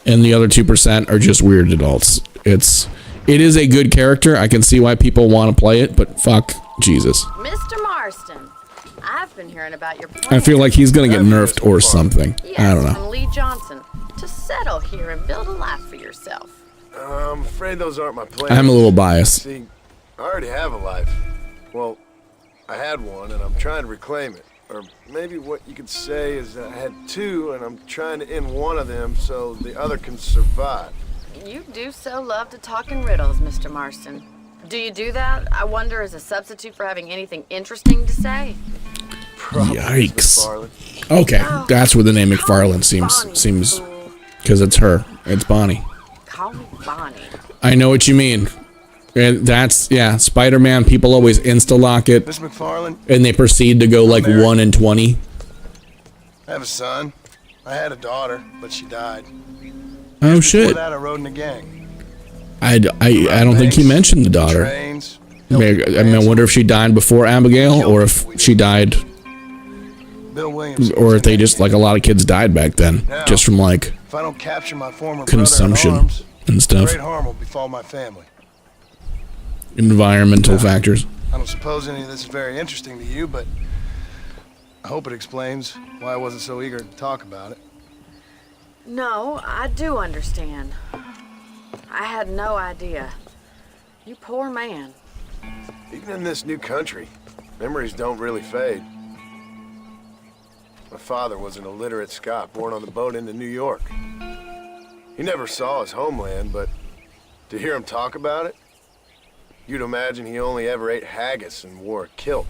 And the other 2% are just weird adults. It is a good character. I can see why people want to play it, but fuck Jesus. Mr. Marston, I've been hearing about your plans. I feel like he's gonna get nerfed or something. Yes, I don't know. from Lee Johnson, to settle here and build a life for yourself. I'm afraid those aren't my plans. I'm a little biased. See, I already have a life. Well, I had one, and I'm trying to reclaim it. Or maybe what you could say is that I had two, and I'm trying to end one of them so the other can survive. You do so love to talk in riddles, Mr. Marston. Do you do that, I wonder, as a substitute for having anything interesting to say? Yikes. Okay, that's where the name McFarlane seems, because it's her. It's Bonnie. Call me Bonnie. I know what you mean. And that's, yeah, Spider-Man, people always insta-lock it. Miss McFarlane? And they proceed to go like 1 in 20. I have a son. I had a daughter, but she died. Oh shit. Before that, I rode in a gang. I don't think he mentioned the daughter. I mean, I wonder if she died before Abigail, or if she died, or if they just, like, a lot of kids died back then, just from like if I don't capture my former consumption brother in arms, and stuff. great harm will befall my family. Environmental factors. I don't suppose any of this is very interesting to you, but I hope it explains why I wasn't so eager to talk about it. No, I do understand. I had no idea. You poor man. Even in this new country, memories don't really fade. My father was an illiterate Scot born on the boat into New York. He never saw his homeland, but to hear him talk about it, you'd imagine he only ever ate haggis and wore a kilt.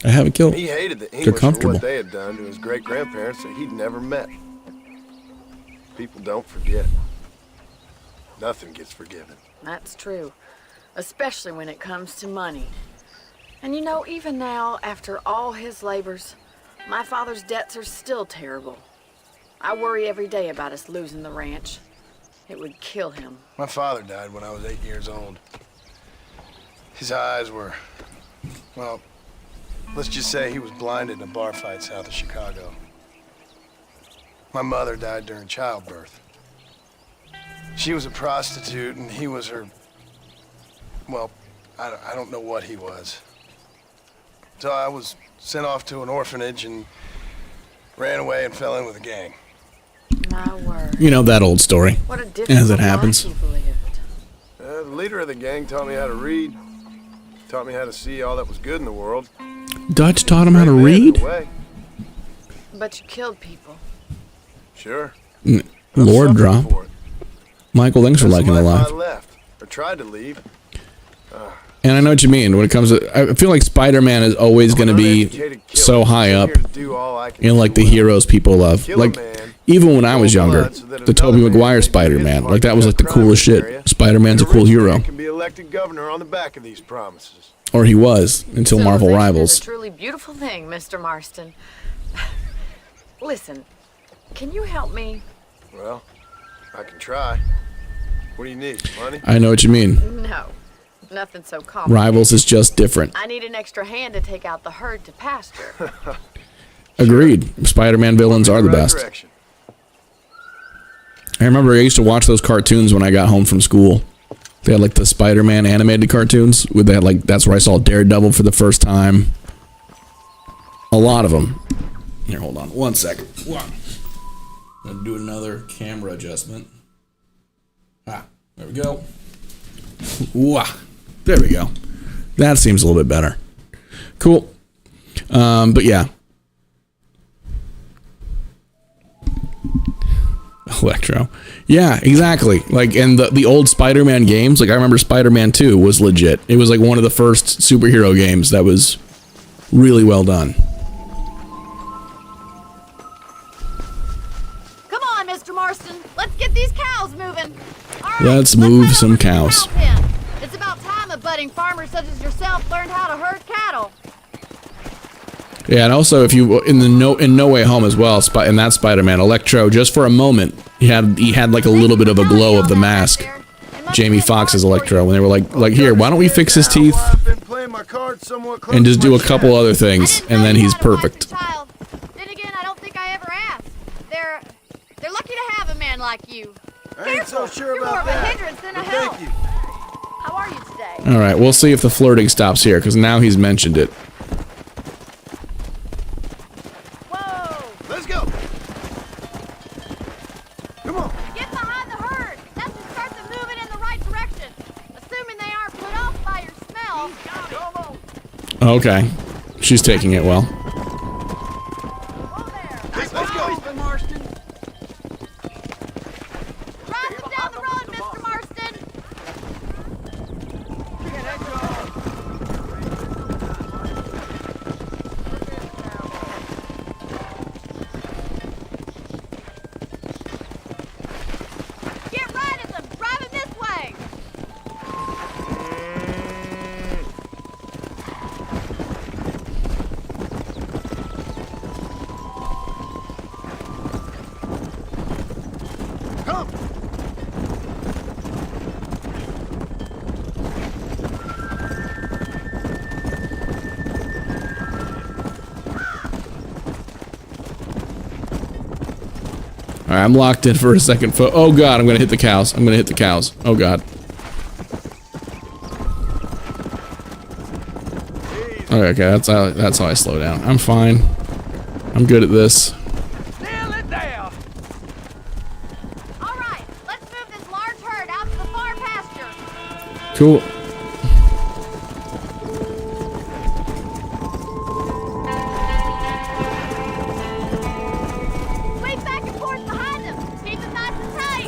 I have a kilt. He hated the They're English for comfortable. what they had done to his great-grandparents that he'd never met. People don't forget. Nothing gets forgiven. That's true, especially when it comes to money. And you know, even now, after all his labors, my father's debts are still terrible. I worry every day about us losing the ranch. It would kill him. My father died when I was 8 years old. His eyes were, well, let's just say he was blinded in a bar fight south of Chicago. My mother died during childbirth. She was a prostitute and he was her, well, I don't know what he was. So I was sent off to an orphanage and ran away and fell in with a gang. My word. You know that old story. What a different As it happens. life you've lived. The leader of the gang taught me how to read, taught me how to see all that was good in the world. Dutch taught him how to read? But you killed people. Sure. Lord drop. Michael, thanks for liking the live. I left, or tried to leave. And I know what you mean when it comes to. I feel like Spider-Man is always going to be so high up in like the heroes people love. Like even when I was younger, the Tobey Maguire Spider-Man, like that was like the coolest shit. Spider-Man's a cool hero, Can be elected governor on the back of these promises. or he was until Marvel Civilization Rivals. is a truly beautiful thing, Mr. Marston. Listen, can you help me? Well, I can try. What do you need, money? I know what you mean. No, nothing so complicated. Rivals is just different. I need an extra hand to take out the herd to pasture. Agreed. Spider-Man villains are the best. I remember I used to watch those cartoons when I got home from school. They had like the Spider-Man animated cartoons. With that, like that's where I saw Daredevil for the first time. A lot of them. Here, hold on, 1 second. I'm gonna do another camera adjustment. There we go. There we go. That seems a little bit better. Cool. But yeah. Electro. Yeah, exactly. Like, and the old Spider-Man games, like I remember Spider-Man 2 was legit. It was like one of the first superhero games that was really well done. Come on, Mr. Marston. Let's get these cows moving. All right, Let's move some cows. it's about time a budding farmer such as yourself learned how to herd cattle. Yeah, and also if you in No Way Home as well, in that Spider-Man, Electro, just for a moment, he had like a little bit of a glow of the mask. Jamie Foxx's Electro, when they were like here, why don't we fix his teeth and just do a couple other things, and then he's perfect. Then again, I don't think I ever asked. They're lucky to have a man like you. I ain't so sure You're about more of a that. hindrance than a But help. thank you. How are you today? All right, we'll see if the flirting stops here, because now he's mentioned it. Let's go. Come on. Get behind the herd. That's to start them moving in the right direction. Assuming they aren't put off by your smell. Okay, she's taking it well. Let's go. Mr. Marston. Drive them down the road, Mr. Marston. Get right at them. Drive them this way. Come. All right, I'm locked in for a second. Oh God, I'm gonna hit the cows. I'm gonna hit the cows. Oh God. Okay, that's how I slow down. I'm fine. I'm good at this. All right, let's move this large herd out to the far pasture. Cool. Sweep back and forth behind them. Keep them nice and tight.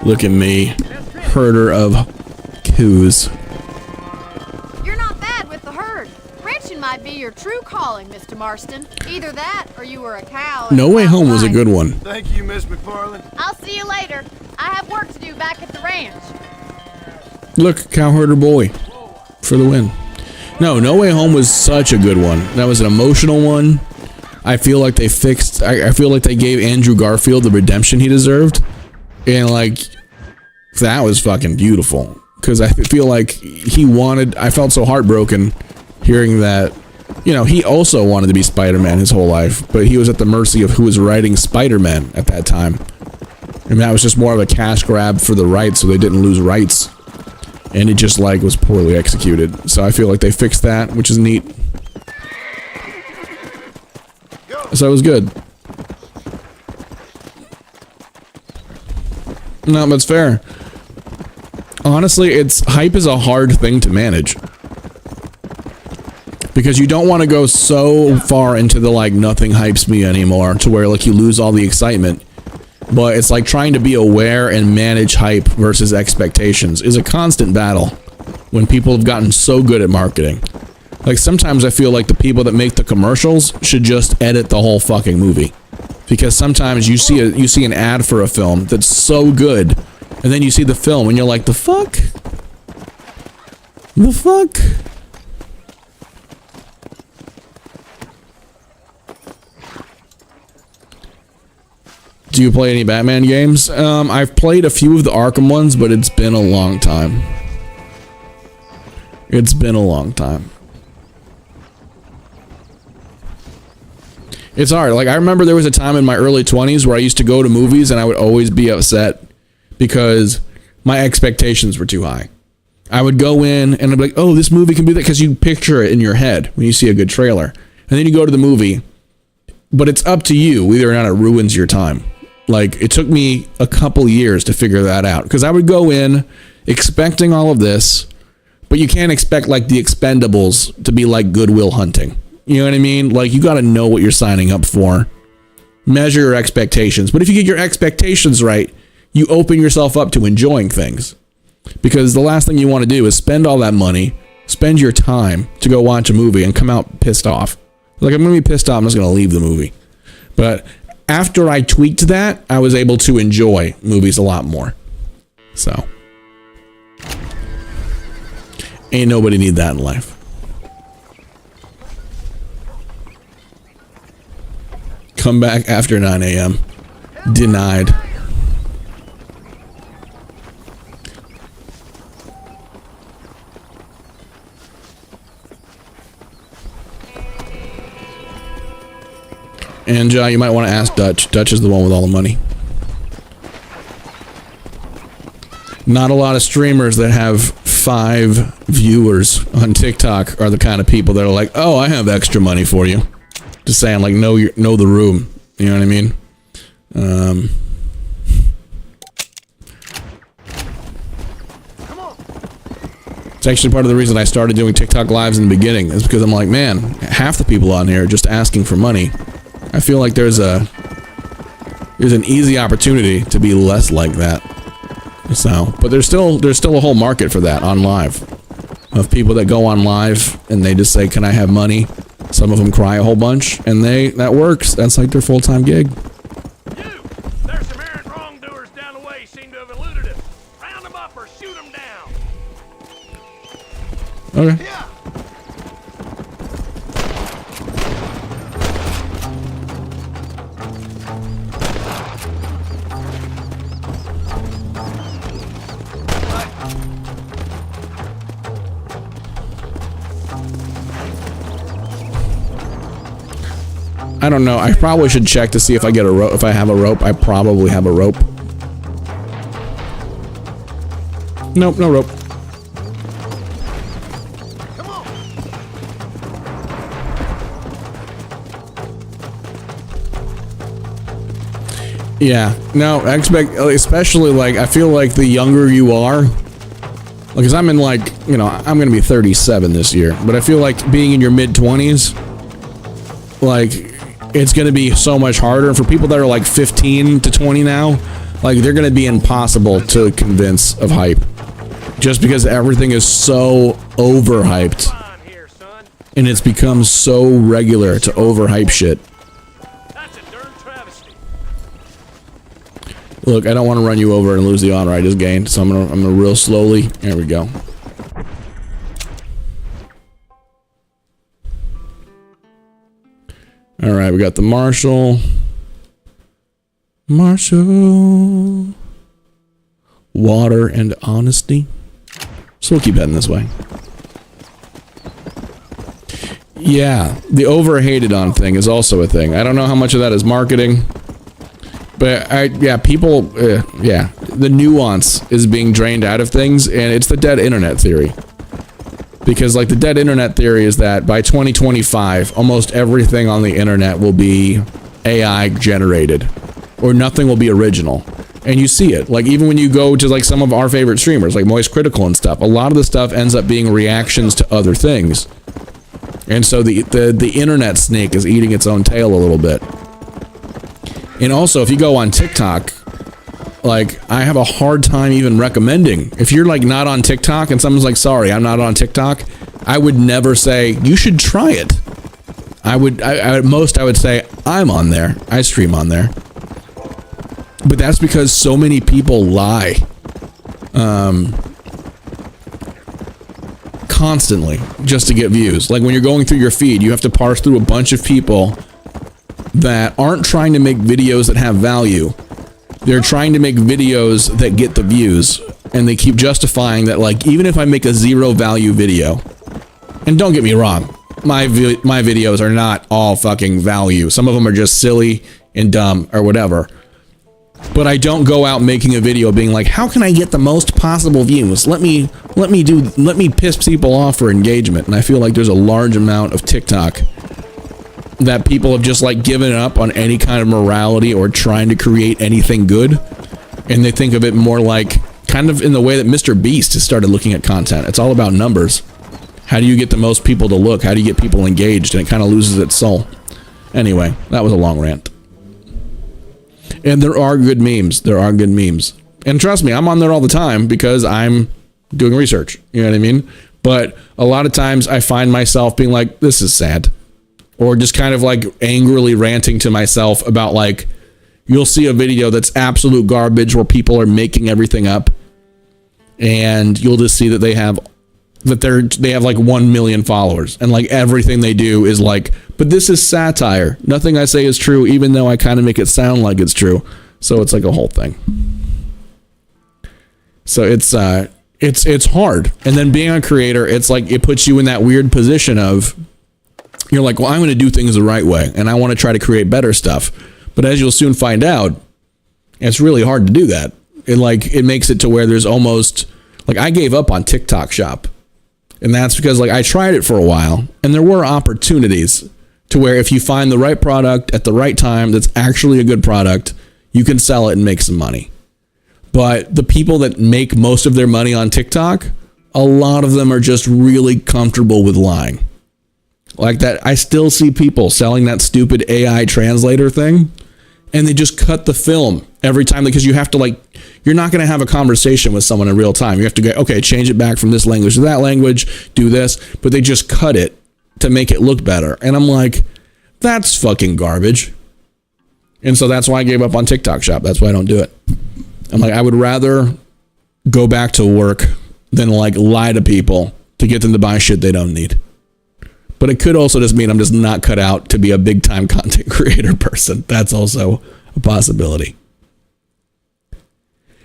Look at me, herder of coos. You're not bad with the herd. Ranching might be your true calling, Mr. Marston. Either that, or you were a cow. No Way Home was a good one. Thank you, Miss McFarland. I'll see you later. I have work to do back at the ranch. Look, cow herder boy, for the win. No Way Home was such a good one. That was an emotional one. I feel like they fixed. I feel like they gave Andrew Garfield the redemption he deserved, and like that was fucking beautiful. Because I feel like he wanted. I felt so heartbroken hearing that. You know, he also wanted to be Spider-Man his whole life, but he was at the mercy of who was writing Spider-Man at that time, and that was just more of a cash grab for the rights, so they didn't lose rights. And it just like was poorly executed. So I feel like they fixed that, which is neat. So it was good. No, that's fair. Honestly, hype is a hard thing to manage. Because you don't want to go so far into the like nothing hypes me anymore to where like you lose all the excitement. But it's like trying to be aware and manage hype versus expectations is a constant battle when people have gotten so good at marketing. Like sometimes I feel like the people that make the commercials should just edit the whole fucking movie. Because sometimes you see an ad for a film that's so good, and then you see the film and you're like, the fuck? The fuck? Do you play any Batman games? I've played a few of the Arkham ones, but it's been a long time. It's been a long time. It's hard. Like, I remember there was a time in my early 20s where I used to go to movies and I would always be upset because my expectations were too high. I would go in and I'd be like, oh, this movie can be that, because you picture it in your head when you see a good trailer. And then you go to the movie, but it's up to you whether or not it ruins your time. Like, it took me a couple years to figure that out, because I would go in expecting all of this, but you can't expect like the Expendables to be like Good Will Hunting. You know what I mean? Like, you got to know what you're signing up for. Measure your expectations. But if you get your expectations right, you open yourself up to enjoying things. Because the last thing you want to do is spend all that money, spend your time to go watch a movie and come out pissed off. Like, I'm going to be pissed off, I'm just going to leave the movie. But after I tweaked that, I was able to enjoy movies a lot more. So, ain't nobody need that in life. Come back after 9 a.m. Denied. And you might want to ask Dutch. Dutch is the one with all the money. Not a lot of streamers that have 5 viewers on TikTok are the kind of people that are like, oh, I have extra money for you. Just saying, like, know the room. You know what I mean? It's actually part of the reason I started doing TikTok lives in the beginning, is because I'm like, man, half the people on here are just asking for money. I feel like there's an easy opportunity to be less like that. So, but there's still a whole market for that on live, of people that go on live and they just say, can I have money? Some of them cry a whole bunch, and that works. That's like their full-time gig. There's some errant wrongdoers down the way seem to have eluded us. Round them up or shoot them down. Okay. I don't know. I probably should check to see if I get a rope. If I have a rope, I probably have a rope. Nope, no rope. Yeah, no, especially like, I feel like the younger you are, because I'm in like, you know, I'm gonna be 37 this year, but I feel like being in your mid-20s, like, it's gonna be so much harder for people that are like 15 to 20 now. Like, they're going to be impossible to convince of hype. Just because everything is so overhyped. And it's become so regular to overhype shit. Look, I don't want to run you over and lose the honor I just gained, so I'm gonna real slowly. There we go. All right, we got the Marshal. Water and honesty. So we'll keep heading this way. Yeah, the over-hated on thing is also a thing. I don't know how much of that is marketing. But, the nuance is being drained out of things, and it's the dead internet theory. Because, like, the dead internet theory is that by 2025, almost everything on the internet will be AI generated. Or nothing will be original. And you see it. Like, even when you go to, like, some of our favorite streamers, like Moist Critical and stuff, a lot of the stuff ends up being reactions to other things. And so the internet snake is eating its own tail a little bit. And also, if you go on TikTok, like, I have a hard time even recommending. If you're, like, not on TikTok and someone's like, sorry, I'm not on TikTok, I would never say, you should try it. At most, I would say, I'm on there. I stream on there. But that's because so many people lie. Constantly, just to get views. Like, when you're going through your feed, you have to parse through a bunch of people that aren't trying to make videos that have value. They're trying to make videos that get the views, and they keep justifying that, like, even if I make a zero value video, and don't get me wrong, my videos are not all fucking value. Some of them are just silly and dumb or whatever. But I don't go out making a video being like, how can I get the most possible views? Let me piss people off for engagement. And I feel like there's a large amount of TikTok that people have just, like, given up on any kind of morality or trying to create anything good. And they think of it more like kind of in the way that Mr. Beast has started looking at content. It's all about numbers. How do you get the most people to look? How do you get people engaged? And it kind of loses its soul. Anyway, that was a long rant. And there are good memes. There are good memes. And trust me, I'm on there all the time because I'm doing research. You know what I mean? But a lot of times I find myself being like, this is sad. Or just kind of like angrily ranting to myself about, like, you'll see a video that's absolute garbage where people are making everything up. And you'll just see that they have like 1 million followers. And, like, everything they do is like, but this is satire. Nothing I say is true, even though I kind of make it sound like it's true. So it's like a whole thing. So it's hard. And then being a creator, it's like, it puts you in that weird position of, you're like, well, I'm going to do things the right way, and I want to try to create better stuff. But as you'll soon find out, it's really hard to do that. It makes it to where there's almost, like, I gave up on TikTok Shop. And that's because, like, I tried it for a while, and there were opportunities to where if you find the right product at the right time that's actually a good product, you can sell it and make some money. But the people that make most of their money on TikTok, a lot of them are just really comfortable with lying. Like that, I still see people selling that stupid AI translator thing, and they just cut the film every time because you have to, like, you're not going to have a conversation with someone in real time. You have to go, okay, change it back from this language to that language, do this, but they just cut it to make it look better. And I'm like, that's fucking garbage. And so that's why I gave up on TikTok Shop. That's why I don't do it. I'm like, I would rather go back to work than, like, lie to people to get them to buy shit they don't need. But it could also just mean I'm just not cut out to be a big time content creator person. That's also a possibility.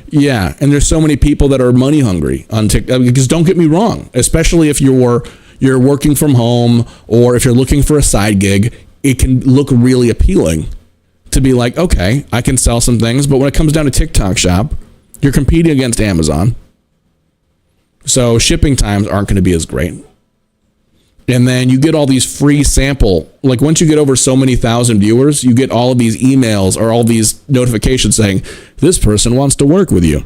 Yeah, and there's so many people that are money hungry on TikTok. Because don't get me wrong, especially if you're working from home or if you're looking for a side gig, it can look really appealing to be like, okay, I can sell some things. But when it comes down to TikTok Shop, you're competing against Amazon. So shipping times aren't going to be as great. And then you get all these free sample, like once you get over so many thousand viewers, you get all of these emails or all these notifications saying, this person wants to work with you.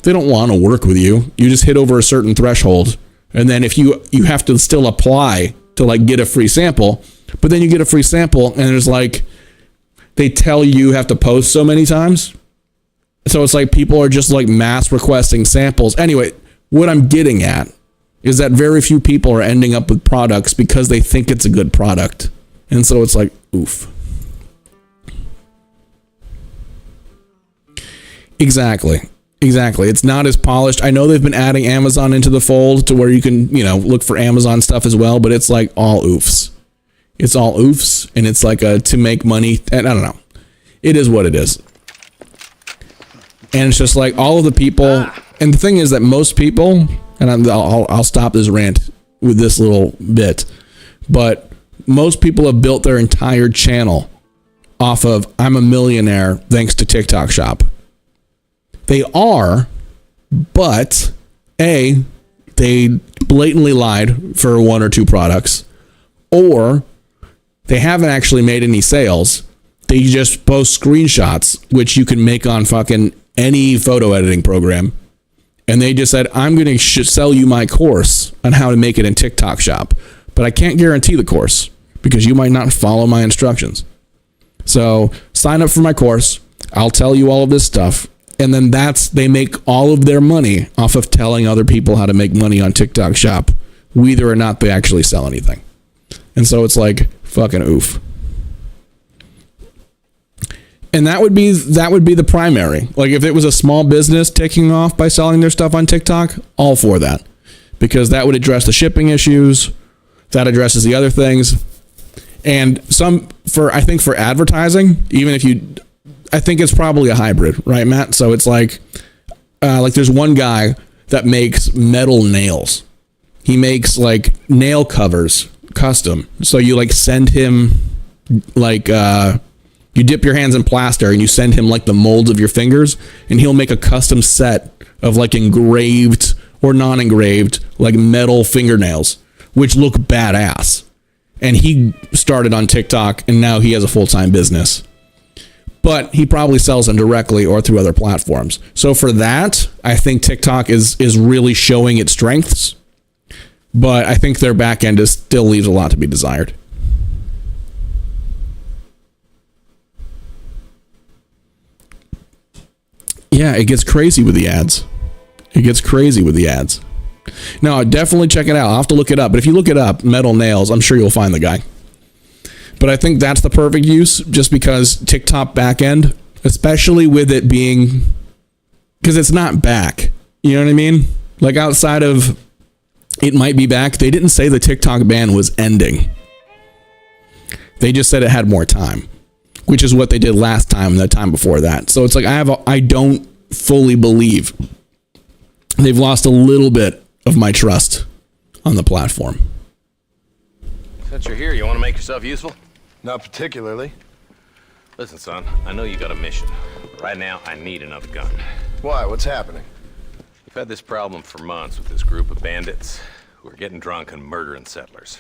They don't want to work with you. You just hit over a certain threshold. And then if you have to still apply to, like, get a free sample, but then you get a free sample and there's like, they tell you have to post so many times. So it's like people are just like mass requesting samples. Anyway, what I'm getting at is that very few people are ending up with products because they think it's a good product. And so it's like, oof. Exactly. It's not as polished. I know they've been adding Amazon into the fold to where you can, look for Amazon stuff as well, but it's like all oofs. It's all oofs, and it's like to make money. And I don't know. It is what it is. And it's just like all of the people. And the thing is that most people, and I'll stop this rant with this little bit, but most people have built their entire channel off of I'm a millionaire thanks to TikTok Shop. They are, but A, they blatantly lied for one or two products, or they haven't actually made any sales. They just post screenshots, which you can make on fucking any photo editing program. And they just said, I'm going to sell you my course on how to make it in TikTok Shop. But I can't guarantee the course because you might not follow my instructions. So sign up for my course. I'll tell you all of this stuff. And then they make all of their money off of telling other people how to make money on TikTok Shop, whether or not they actually sell anything. And so it's like, fucking oof. And that would be the primary. Like if it was a small business taking off by selling their stuff on TikTok, all for that. Because that would address the shipping issues. That addresses the other things. And I think for advertising, even if I think it's probably a hybrid, right, Matt? So it's like there's one guy that makes metal nails. He makes like nail covers custom. So you like send him like you dip your hands in plaster and you send him like the molds of your fingers, and he'll make a custom set of like engraved or non-engraved like metal fingernails, which look badass. And he started on TikTok and now he has a full-time business. But he probably sells them directly or through other platforms. So for that, I think TikTok is really showing its strengths. But I think their back end still leaves a lot to be desired. Yeah, it gets crazy with the ads. No, definitely check it out. I'll have to look it up. But if you look it up, metal nails, I'm sure you'll find the guy. But I think that's the perfect use just because TikTok backend, especially with it being, because it's not back. You know what I mean? Like outside of it might be back, they didn't say the TikTok ban was ending. They just said it had more time, which is what they did last time and the time before that. So it's like I don't fully believe. They've lost a little bit of my trust on the platform. Since you're here, you want to make yourself useful? Not particularly. Listen, son, I know you got a mission. But right now, I need another gun. Why? What's happening? We've had this problem for months with this group of bandits who are getting drunk and murdering settlers.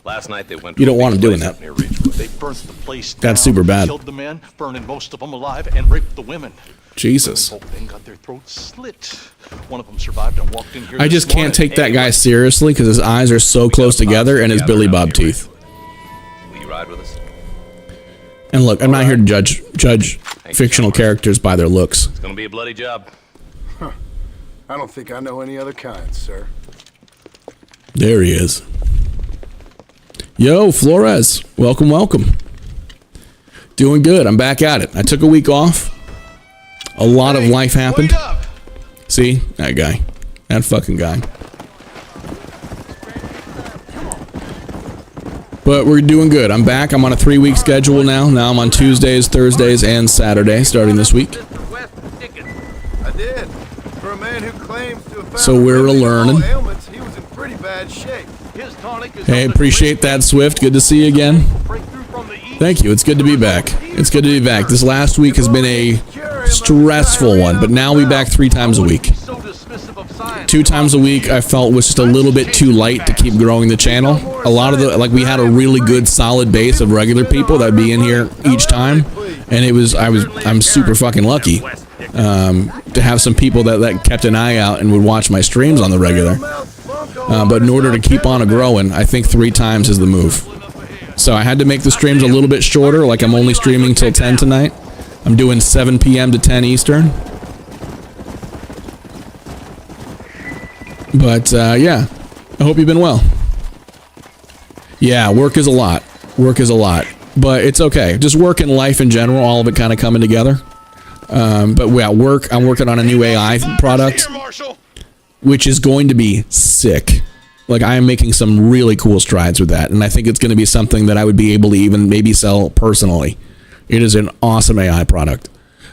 Last night they went to You don't want them doing that. They burnt the place down, That's super bad. Killed the men, burning most of them alive, and raped the women. Jesus. The whole thing got their throats slit. One of them survived and walked in here. I just can't take that guy seriously because his eyes are so close together and his Billy Bob teeth. Will you ride with us? And look, I'm not here to judge fictional characters by their looks. It's gonna be a bloody job. Huh. I don't think I know any other kind, sir. There he is. Yo, Flores. Welcome. Doing good. I'm back at it. I took a week off. A lot of life happened. See? That guy. That fucking guy. But we're doing good. I'm back. I'm on a 3-week schedule now. Now I'm on Tuesdays, Thursdays, and Saturdays starting this week. I did. For a man who claims to have found So we're learning. ailments, he was in pretty bad shape. His tonic is Hey, appreciate that, Swift. Good to see you again. Thank you. It's good to be back. This last week has been a stressful one, but now we're back 3 times a week. 2 times a week I felt was just a little bit too light to keep growing the channel. A lot of we had a really good solid base of regular people that'd be in here each time, and I'm super fucking lucky to have some people that kept an eye out and would watch my streams on the regular. But in order to keep on growing, I think 3 times is the move. So I had to make the streams a little bit shorter, like I'm only streaming till 10 tonight. I'm doing 7 p.m. to 10 Eastern. But yeah, I hope you've been well. Yeah, work is a lot. Work is a lot. But it's okay. Just work and life in general, all of it kind of coming together. But yeah, work, I'm working on a new AI product, which is going to be sick. Like, I am making some really cool strides with that, and I think it's going to be something that I would be able to even maybe sell personally. It is an awesome AI product.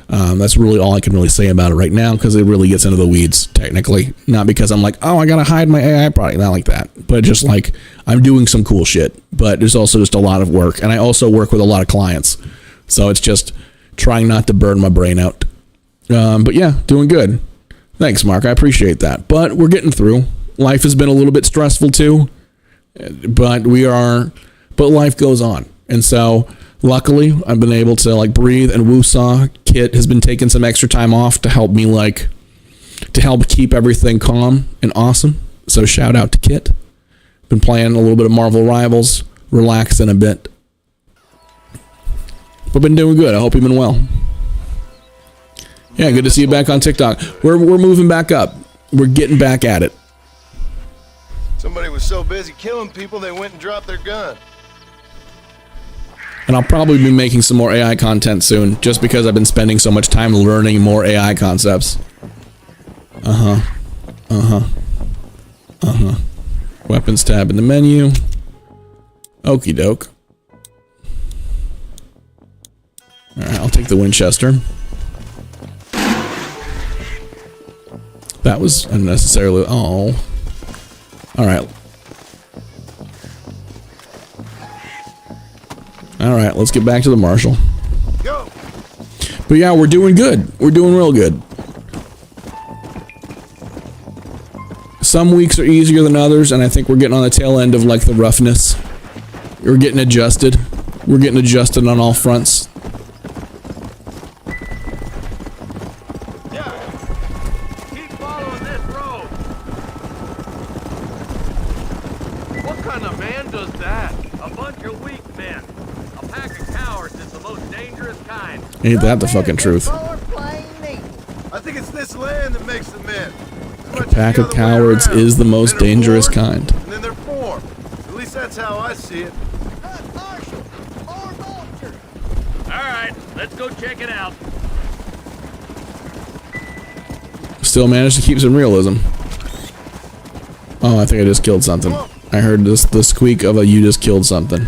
That's really all I can really say about it right now, because it really gets into the weeds, technically. Not because I'm like, oh, I got to hide my AI product, not like that. But just like, I'm doing some cool shit. But there's also just a lot of work, and I also work with a lot of clients. So it's just trying not to burn my brain out. But yeah, doing good. Thanks, Mark. I appreciate that. But we're getting through. Life has been a little bit stressful too, but life goes on. And so luckily I've been able to like breathe and woosah. Kit has been taking some extra time off to help me to help keep everything calm and awesome. So shout out to Kit. Been playing a little bit of Marvel Rivals, relaxing a bit. But been doing good. I hope you've been well. Yeah, good to see you back on TikTok. We're moving back up. We're getting back at it. Somebody was so busy killing people, they went and dropped their gun. And I'll probably be making some more AI content soon, just because I've been spending so much time learning more AI concepts. Weapons tab in the menu. Okie doke. Alright, I'll take the Winchester. That was unnecessarily... Oh. Alright. Alright, let's get back to the Marshal. Go. But yeah, we're doing good. We're doing real good. Some weeks are easier than others, and I think we're getting on the tail end of like the roughness. We're getting adjusted. We're getting adjusted on all fronts. Ain't that the fucking truth? I think it's this land that makes the men. A pack of cowards is the most dangerous kind. And then they're formed. At least that's how I see it. Alright, let's go check it out. Still managed to keep some realism. Oh, I think I just killed something. I heard the squeak of a you just killed something.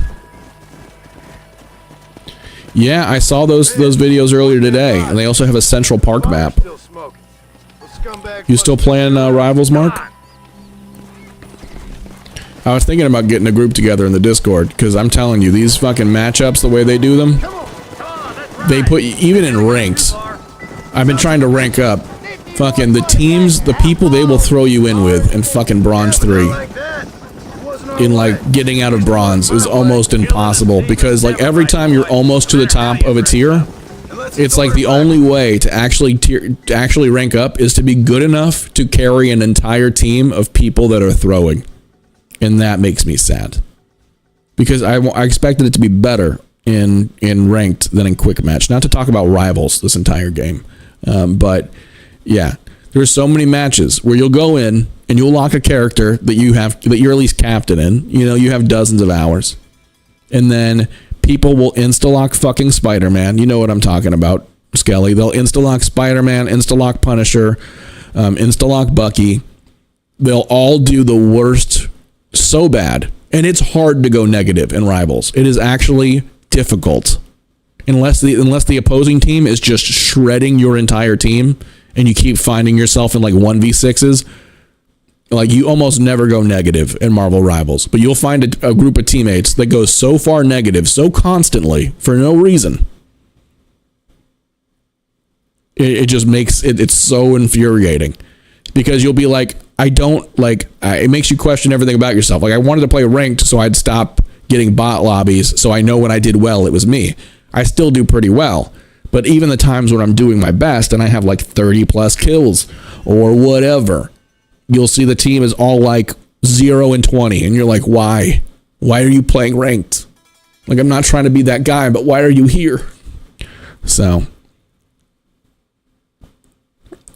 Yeah, I saw those videos earlier today, and they also have a Central Park map. You still playing Rivals, Mark? I was thinking about getting a group together in the Discord, because I'm telling you, these fucking matchups, the way they do them, they put, even in ranks, I've been trying to rank up, fucking the teams, the people they will throw you in with in fucking Bronze 3. In like getting out of bronze is almost impossible, because like every time you're almost to the top of a tier, it's like the only way to actually rank up is to be good enough to carry an entire team of people that are throwing, and that makes me sad, because I expected it to be better in ranked than in quick match. Not to talk about Rivals this entire game, but yeah, there's so many matches where you'll go in and you'll lock a character that you're at least captain in. You know, you have dozens of hours. And then people will insta-lock fucking Spider-Man. You know what I'm talking about, Skelly. They'll insta-lock Spider-Man, insta-lock Punisher, insta-lock Bucky. They'll all do the worst so bad. And it's hard to go negative in Rivals. It is actually difficult. Unless the opposing team is just shredding your entire team and you keep finding yourself in like 1v6s. Like, you almost never go negative in Marvel Rivals, but you'll find a group of teammates that goes so far negative, so constantly, for no reason. It just makes it's so infuriating, because you'll be like, it makes you question everything about yourself. Like, I wanted to play ranked so I'd stop getting bot lobbies, so I know when I did well, it was me. I still do pretty well, but even the times when I'm doing my best and I have like 30 plus kills or whatever, you'll see the team is all like 0 and 20, and you're like, why? Why are you playing ranked? Like, I'm not trying to be that guy, but why are you here? So,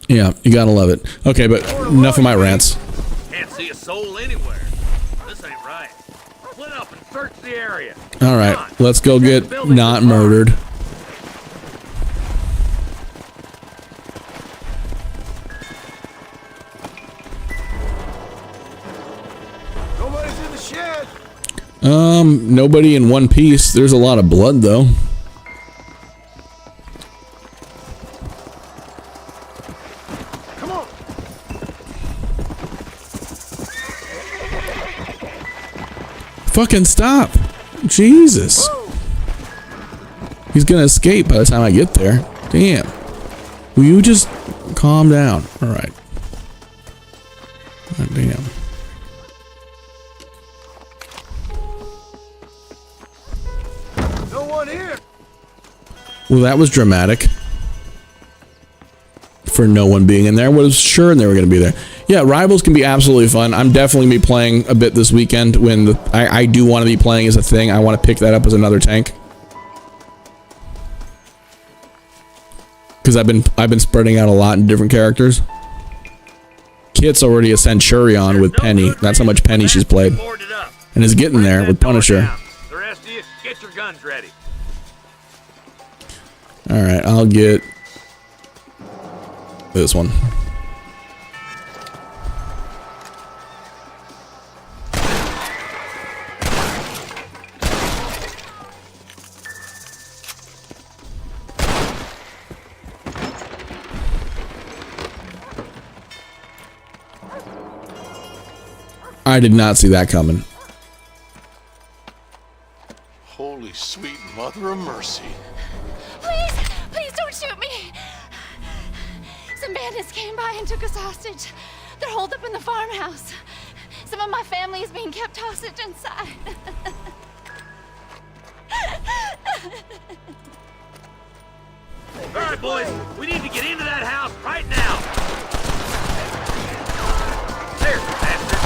yeah, you gotta love it. Okay, but enough of my rants. soul anywhere. This ain't right. Split up and search the area. All right, let's go get not murdered. Nobody's in the shed. Nobody in one piece. There's a lot of blood though. Come on. Fucking stop. Jesus. He's gonna escape by the time I get there. Damn. Will you just calm down? All right. Oh, damn. No one here. Well, that was dramatic. For no one being in there. I was sure they were going to be there. Yeah, Rivals can be absolutely fun. I'm definitely be playing a bit this weekend when I do want to be playing as a thing. I want to pick that up as another tank. Because I've been spreading out a lot in different characters. Kit's already a Centurion with Penny. That's how much Penny she's played. And is getting there with Punisher. The rest of you, get your guns ready. Alright, I'll get this one. I did not see that coming. Holy sweet mother of mercy. Please, please don't shoot me. Some bandits came by and took us hostage. They're holed up in the farmhouse. Some of my family is being kept hostage inside. All right, boys, we need to get into that house right now. There, bastard.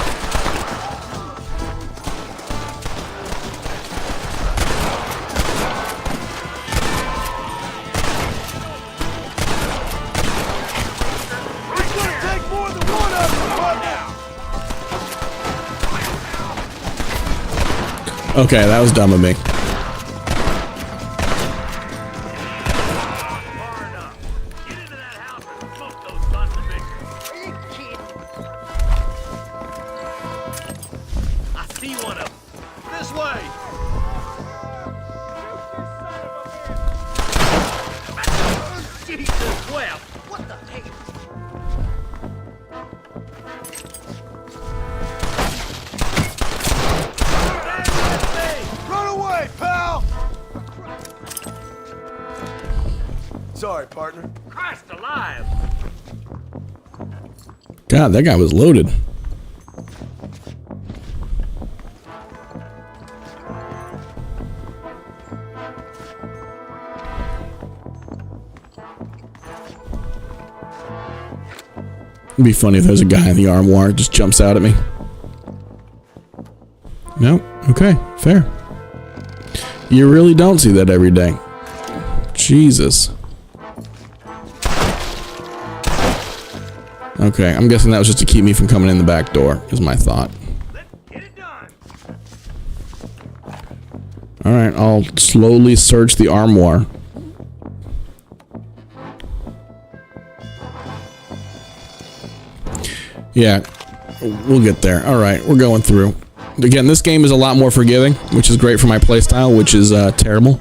It's gonna take more than one of them right now. Okay, that was dumb of me. I see one of them. This way. Jesus wept. What the heck? Run away, pal! Sorry, partner. Christ alive. God, that guy was loaded. It'd be funny if there's a guy in the armoire that just jumps out at me. No? Okay, fair. You really don't see that every day. Jesus. Okay, I'm guessing that was just to keep me from coming in the back door, is my thought. Alright, I'll slowly search the armoire. Yeah, we'll get there. Alright, we're going through. Again, this game is a lot more forgiving, which is great for my playstyle, which is terrible.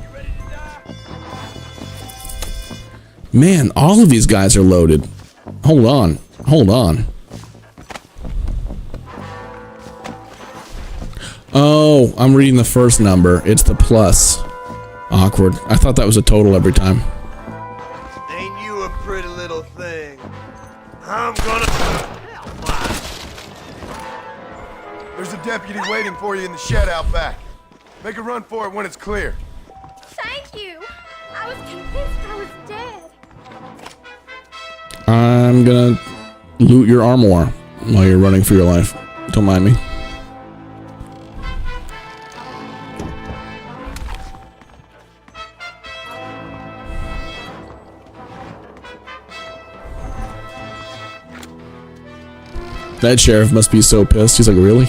Man, all of these guys are loaded. Hold on. Hold on. Oh, I'm reading the first number. It's the plus. Awkward. I thought that was a total every time. Ain't you a pretty little thing? I'm gonna... There's a deputy waiting for you in the shed out back. Make a run for it when it's clear. Thank you. I was convinced I was dead. I'm gonna loot your armoire while you're running for your life. Don't mind me. That sheriff must be so pissed. He's like, really?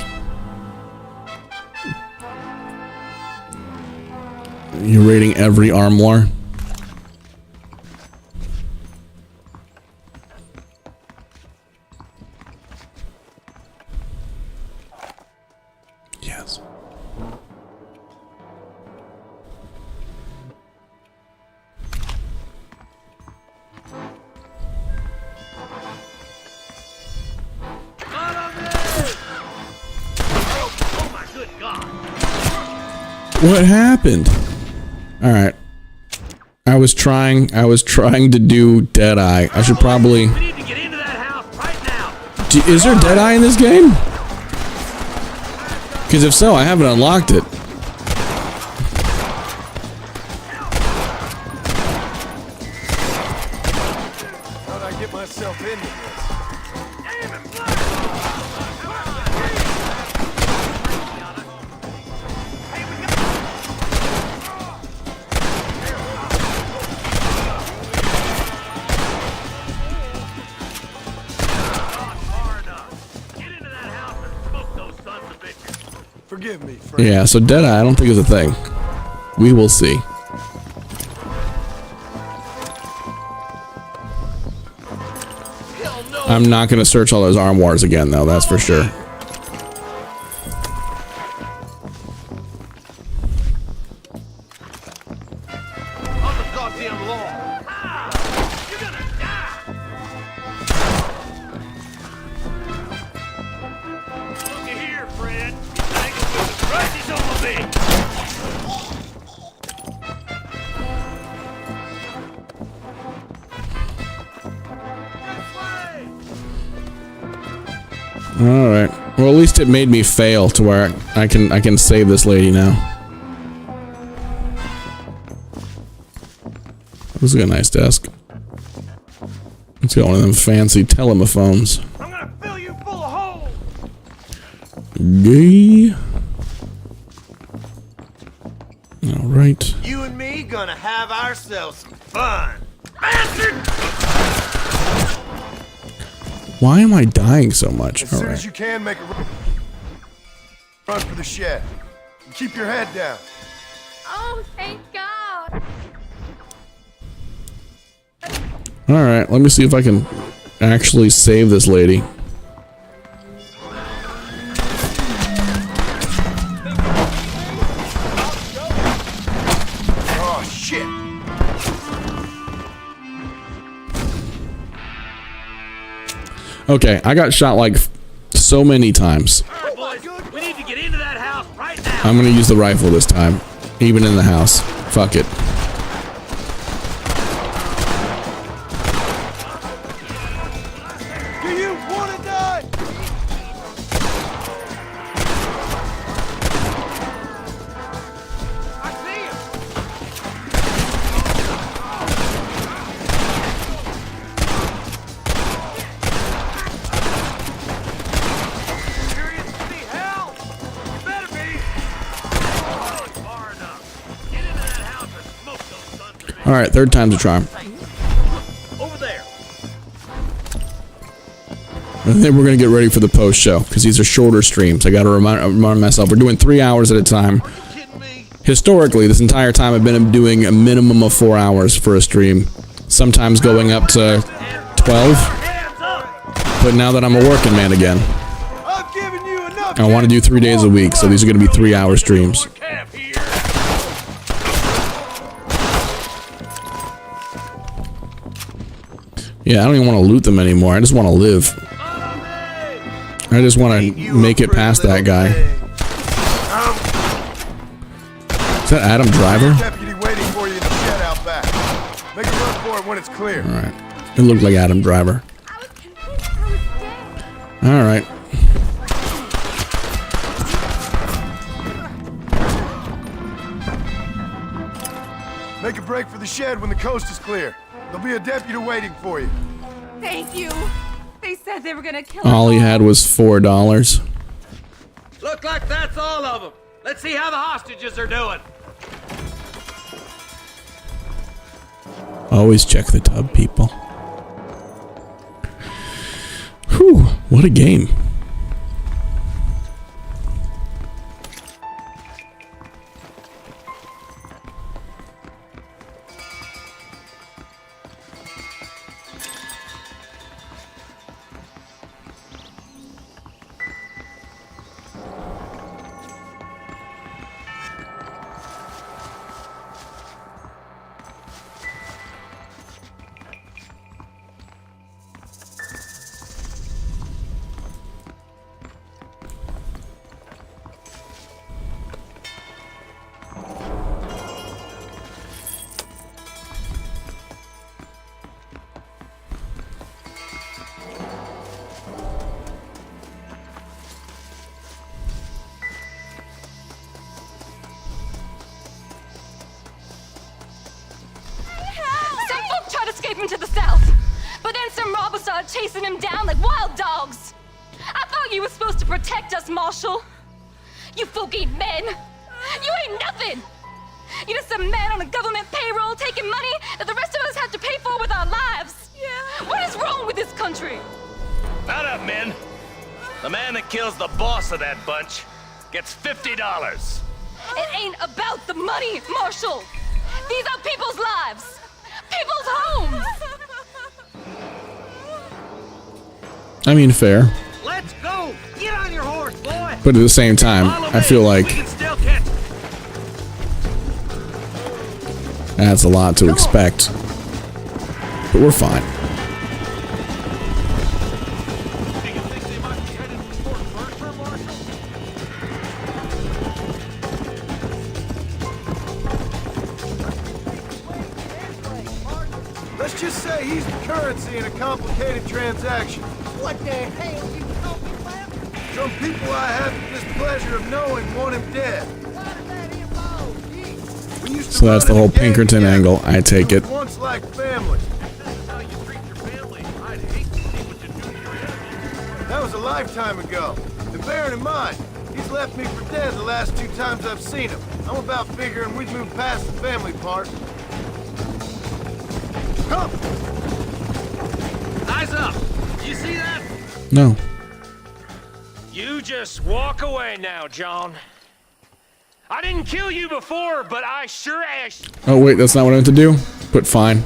You're raiding every armoire? Yes. What happened? All right. I was trying to do Deadeye. I should probably. We need to get into that house right now. Is there Deadeye in this game? Because if so, I haven't unlocked it. How'd I get myself into this? Forgive me, friend. Yeah, so Deadeye I don't think is a thing. We will see. I'm not going to search all those armoires again, though, that's for sure. Alright. Well, at least it made me fail to where I can save this lady now. This is a nice desk. It's got one of them fancy telephones. I'm gonna fill you full of holes. Gay. Alright. You and me gonna have ourselves some fun. Bastard! Why am I dying so much? As soon Alright. as you can, make a run for the shed. And keep your head down. Oh, thank God. Alright, let me see if I can actually save this lady. Oh, shit. Okay, I got shot like so many times. Alright, boys, we need to get into that house right now. I'm gonna use the rifle this time, even in the house. Fuck it. Do you want to die? I see him. Curious to see hell? You better be. Oh, it's far enough. Get into that house and smoke those sons of bitches. Alright, third time's a charm. Over there. And then we're gonna get ready for the post show because these are shorter streams. I gotta remind myself we're doing 3 hours at a time. Historically, this entire time I've been doing a minimum of 4 hours for a stream, sometimes going up to 12. But now that I'm a working man again, I want to do 3 days a week, so these are gonna be 3-hour streams. Yeah, I don't even want to loot them anymore. I just want to live. I just want to make it past that guy. Is that Adam Driver? Deputy waiting for you in the shed out back. Make a run for it when it's clear. Alright. It looked like Adam Driver. Alright. Make a break for the shed when the coast is clear. There'll be a deputy waiting for you. Thank you. They said they were gonna kill All he had was $4. Look like that's all of them. Let's see how the hostages are doing. Always check the tub, people. Whew. What a game. Some folk tried to escape him to the south, but then some robbers started chasing him down like wild dogs. I thought you were supposed to protect us, Marshal. You folk ain't men. You ain't nothing. You're just some man on a government payroll taking money that the rest of us have to pay for with our lives. Yeah. What is wrong with this country? Not up, men. The man that kills the boss of that bunch gets $50. It ain't about the money, Marshal. These are people's lives, people's homes. I mean, fair. Let's go! Get on your horse, boy! But at the same time, I feel like We can still catch. that's a lot to expect. But we're fine. Let's just say he's the currency in a complicated transaction. What the hell you talking about? Some people I have the displeasure of knowing want him dead. We used to So that's the run in whole a gang Pinkerton together. angle. I take it. Once like family. That was a lifetime ago. And bearing in mind, he's left me for dead the last 2 times I've seen him. I'm about figuring we've moved past the family part. Come! Eyes up! You see that? No. You just walk away now, John. I didn't kill you before, but I sure as... Oh, wait, that's not what I meant to do? But fine.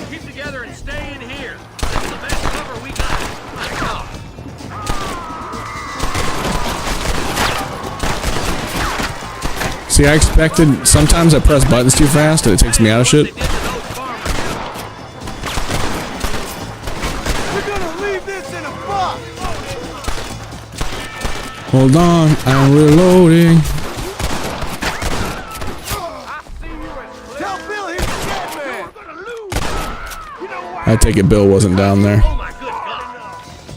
Keep together and stay in here. This is the best cover we got. Let's go. See, I expected... Sometimes I press buttons too fast and it takes me out of shit. We're gonna leave this in a box! Hold on, I'm reloading. Tell Bill he's a dead man! I take it Bill wasn't down there. Oh my good God.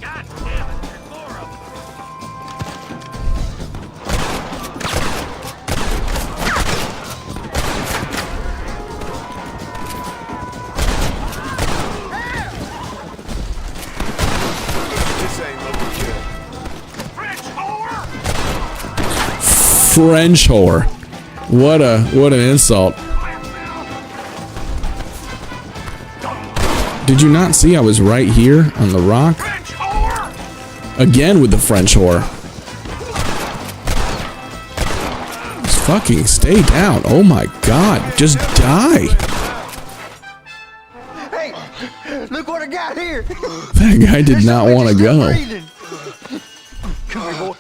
God damn it, there's more of them. This ain't looking good. French whore. What an insult. Did you not see I was right here on the rock? Again with the French whore. Just fucking stay down. Oh my god. Just die. Hey, look what I got here. That guy did not want to go. Come here, boy.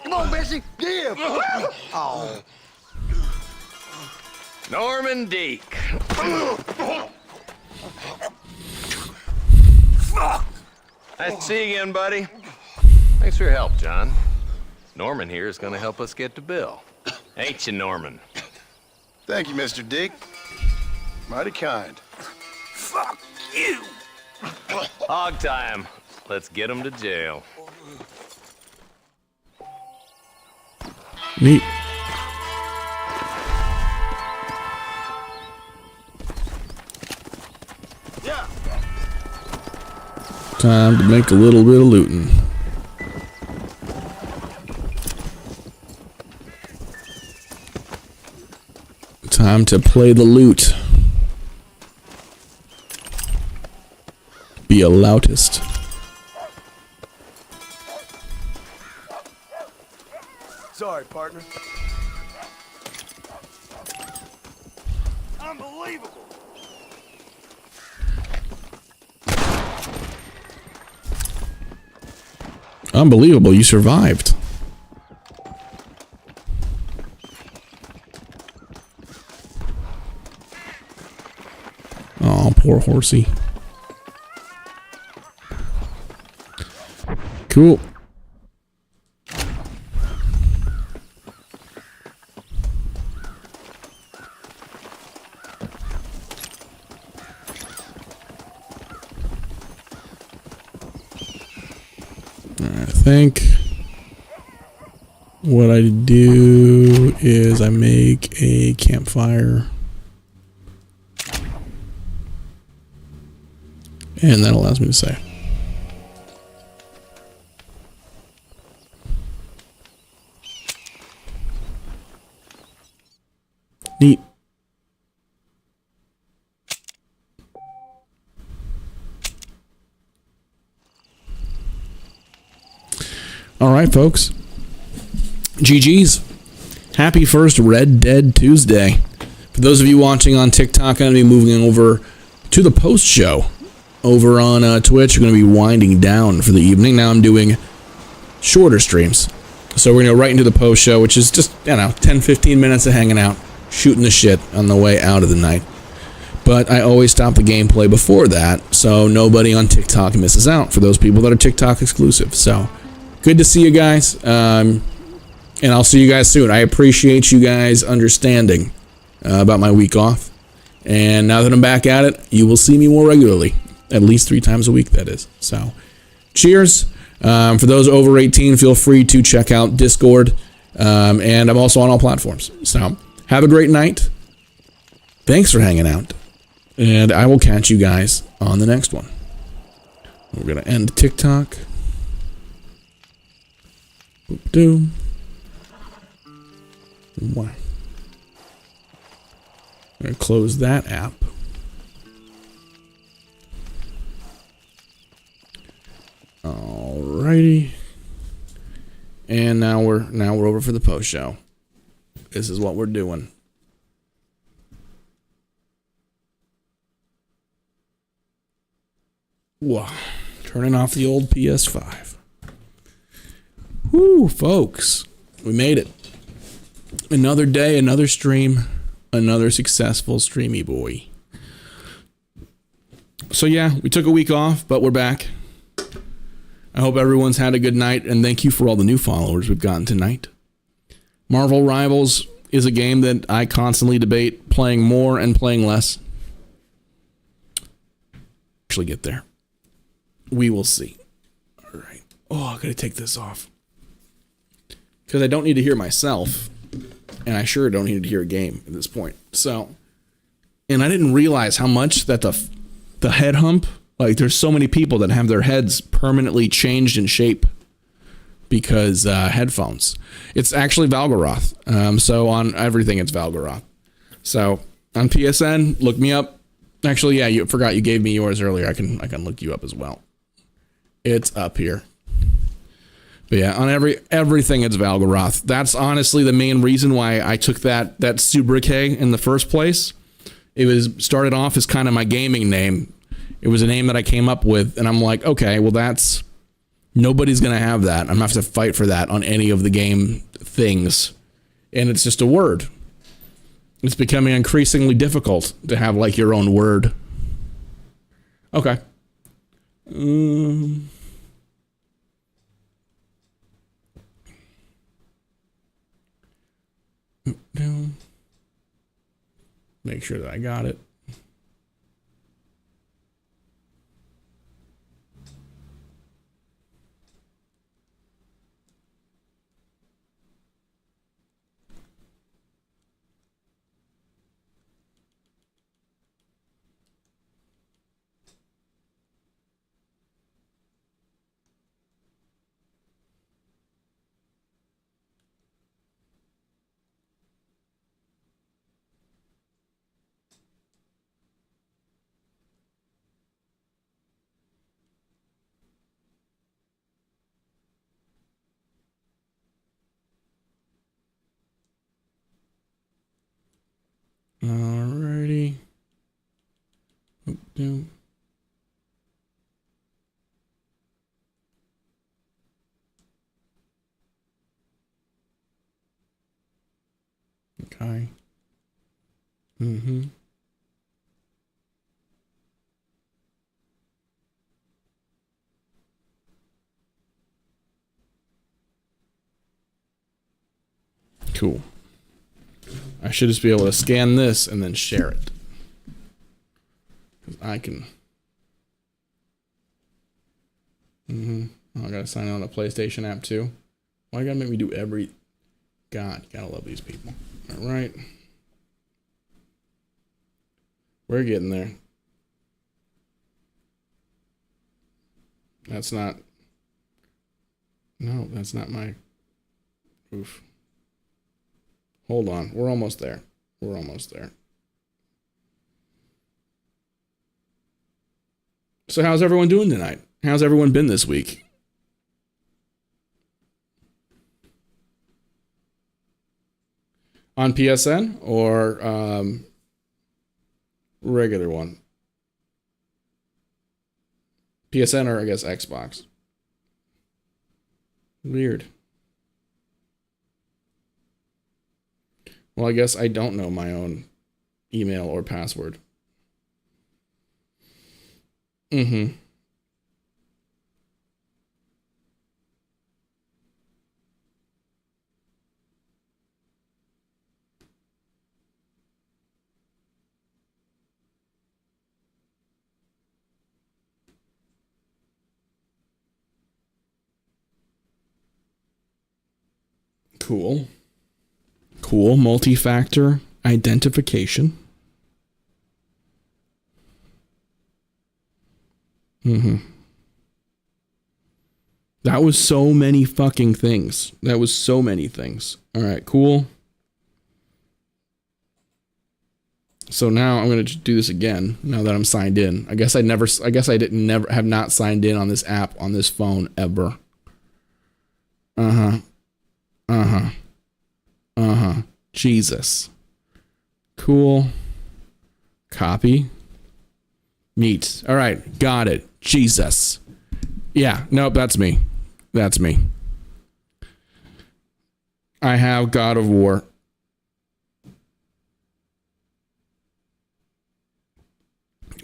Come on, Bessie. Give. Oh. Norman Deek. Nice to see you again, buddy. Thanks for your help, John. Norman here is gonna help us get to Bill. Ain't you, Norman? Thank you, Mr. Dick. Mighty kind. Fuck you! Hog time. Let's get him to jail. Neat. Yeah. Time to make a little bit of looting. Time to play the lute. Be a loutist. Sorry, partner. Unbelievable. Unbelievable, you survived. Oh, poor horsey. Cool. I think what I do is I make a campfire. And that allows me to say. Neat. All right, folks. GG's. Happy first Red Dead Tuesday. For those of you watching on TikTok, I'm going to be moving over to the post show. Over on Twitch, we're going to be winding down for the evening. Now I'm doing shorter streams. So we're going to go right into the post show, which is just, 10-15 minutes of hanging out, shooting the shit on the way out of the night. But I always stop the gameplay before that, so nobody on TikTok misses out for those people that are TikTok exclusive. So, good to see you guys, and I'll see you guys soon. I appreciate you guys understanding about my week off. And now that I'm back at it, you will see me more regularly. At least 3 times a week, that is. So, cheers. For those over 18, feel free to check out Discord. And I'm also on all platforms. So, have a great night. Thanks for hanging out. And I will catch you guys on the next one. We're going to end TikTok. Boop-doo. Wow. I'm going to close that app. Alrighty. And now we're over for the post show. This is what we're doing. Wow. Turning off the old PS5. Whoo, folks. We made it. Another day, another stream, another successful streamy boy. So yeah, we took a week off, but we're back. I hope everyone's had a good night, and thank you for all the new followers we've gotten tonight. Marvel Rivals is a game that I constantly debate playing more and playing less. Actually get there. We will see. All right. Oh, I gotta take this off. Because I don't need to hear myself, and I sure don't need to hear a game at this point. So, and I didn't realize how much that the head hump, like there's so many people that have their heads permanently changed in shape because headphones. It's actually Valgaroth. So on everything it's Valgaroth. So on PSN, look me up. Actually, yeah, you forgot you gave me yours earlier. I can look you up as well. It's up here. But yeah, on everything it's Valgaroth. That's honestly the main reason why I took that sobriquet in the first place. It was started off as kind of my gaming name. It was a name that I came up with, and I'm like, okay, well that's nobody's gonna have that. I'm gonna have to fight for that on any of the game things. And it's just a word. It's becoming increasingly difficult to have like your own word. Okay. Make sure that I got it. Okay. Mm-hmm. Cool. I should just be able to scan this and then share it. 'Cause I can. Oh, I gotta sign on a PlayStation app too. Why you gotta make me do every... God, you gotta love these people. All right. We're getting there. That's not... No, that's not my... Oof. Hold on. We're almost there. We're almost there. So how's everyone doing tonight? How's everyone been this week? On PSN or regular one? PSN or I guess Xbox. Weird. Well, I guess I don't know my own email or password. Mm-hmm. Cool. Cool. Multi-factor identification. Mm-hmm. That was so many fucking things. That was so many things. All right, cool. So now I'm going to do this again now that I'm signed in. I guess I have not signed in on this app on this phone ever. Uh-huh. Uh-huh. Uh-huh. Jesus. Cool. Copy. Neat. All right. Got it. Jesus. Yeah. Nope. That's me. That's me. I have God of War.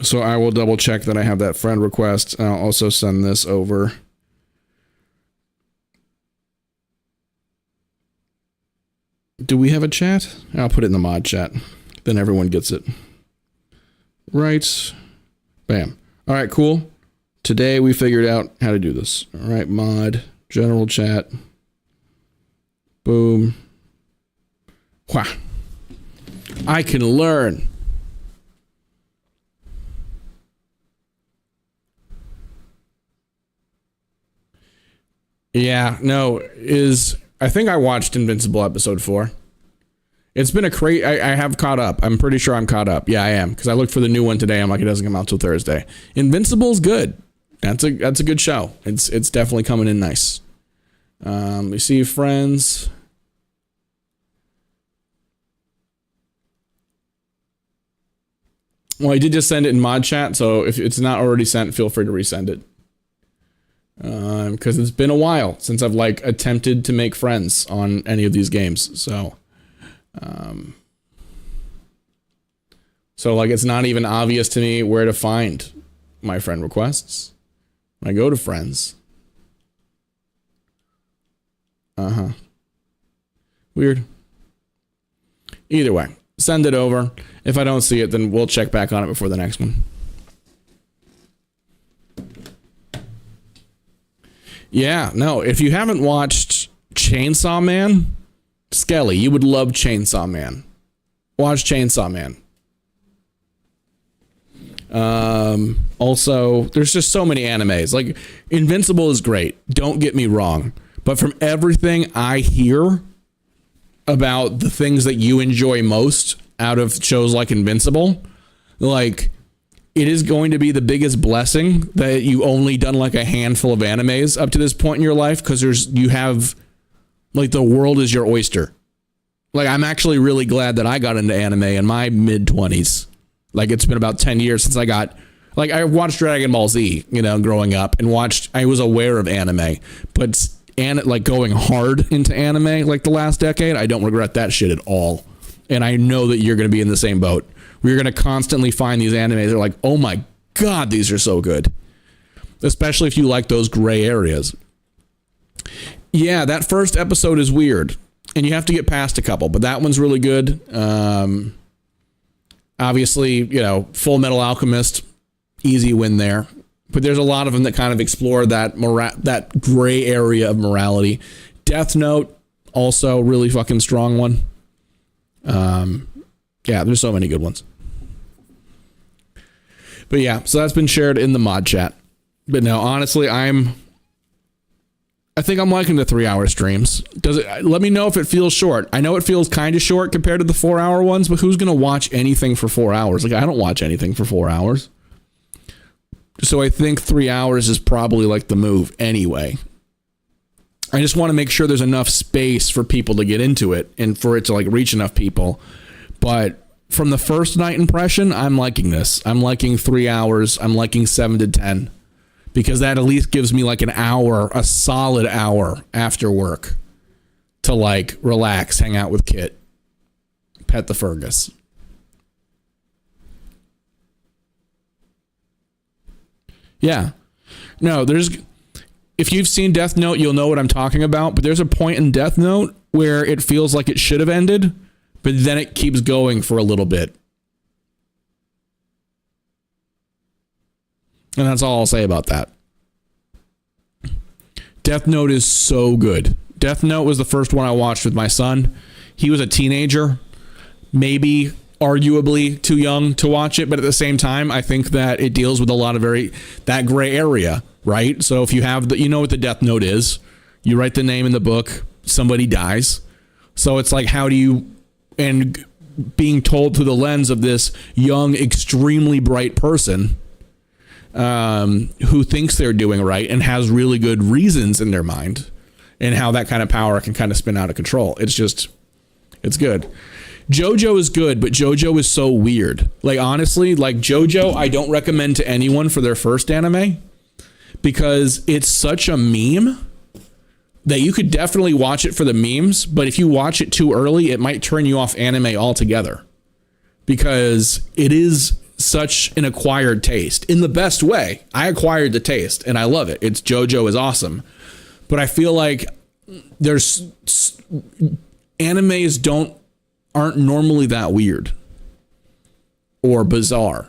So I will double check that I have that friend request. And I'll also send this over. Do we have a chat? I'll put it in the mod chat. Then everyone gets it. Right. Bam. All right, cool. Today we figured out how to do this. All right, mod, general chat. Boom. Wow. I can learn. Yeah, no, I think I watched Invincible episode 4. It's been a crazy... I have caught up. I'm pretty sure I'm caught up. Yeah, I am. Because I looked for the new one today. I'm like, it doesn't come out till Thursday. Invincible's good. That's a good show. It's definitely coming in nice. We see friends. Well, I did just send it in mod chat, so if it's not already sent, feel free to resend it. Because it's been a while since I've like attempted to make friends on any of these games. So like it's not even obvious to me where to find my friend requests. When I go to friends. Weird. Either way, send it over. If I don't see it, then we'll check back on it before the next one. Yeah, no, if you haven't watched Chainsaw Man, Skelly, you would love Chainsaw Man. Watch Chainsaw Man. Also, there's just so many animes. Like, Invincible is great. Don't get me wrong. But from everything I hear about the things that you enjoy most out of shows like Invincible, like... it is going to be the biggest blessing that you only done like a handful of animes up to this point in your life, because you have like the world is your oyster. Like, I'm actually really glad that I got into anime in my mid-20s. Like, it's been about 10 years since I watched Dragon Ball Z, growing up, and I was aware of anime, but like going hard into anime like the last decade, I don't regret that shit at all. And I know that you're going to be in the same boat. We're going to constantly find these animes that are like, oh my God, these are so good. Especially if you like those gray areas. Yeah, that first episode is weird. And you have to get past a couple, but that one's really good. Obviously, you know, Full Metal Alchemist, easy win there. But there's a lot of them that kind of explore that that gray area of morality. Death Note, also really fucking strong one. Yeah, there's so many good ones. But yeah, so that's been shared in the mod chat. But no, honestly, I think I'm liking the 3-hour streams. Does it? Let me know if it feels short. I know it feels kind of short compared to the 4-hour ones, but who's gonna watch anything for 4 hours? Like, I don't watch anything for 4 hours. So I think 3 hours is probably like the move anyway. I just want to make sure there's enough space for people to get into it and for it to like reach enough people. But from the first night impression, I'm liking this. I'm liking 3 hours. I'm liking 7 to 10. Because that at least gives me like an hour, a solid hour after work to like relax, hang out with Kit, pet the Fergus. Yeah. No, if you've seen Death Note, you'll know what I'm talking about, but there's a point in Death Note where it feels like it should have ended, but then it keeps going for a little bit. And that's all I'll say about that. Death Note is so good. Death Note was the first one I watched with my son. He was a teenager, maybe arguably too young to watch it, but at the same time, I think that it deals with a lot of that gray area, right? So if you have you know what the Death Note is. You write the name in the book, somebody dies. So it's like, how do you, and being told through the lens of this young, extremely bright person who thinks they're doing right and has really good reasons in their mind, and how that kind of power can kind of spin out of control. It's good. JoJo is good, but JoJo is so weird. Like, honestly, like JoJo, I don't recommend to anyone for their first anime because it's such a meme that you could definitely watch it for the memes, but if you watch it too early, it might turn you off anime altogether because it is such an acquired taste in the best way. I acquired the taste and I love it. JoJo is awesome, but I feel like there's animes aren't normally that weird or bizarre.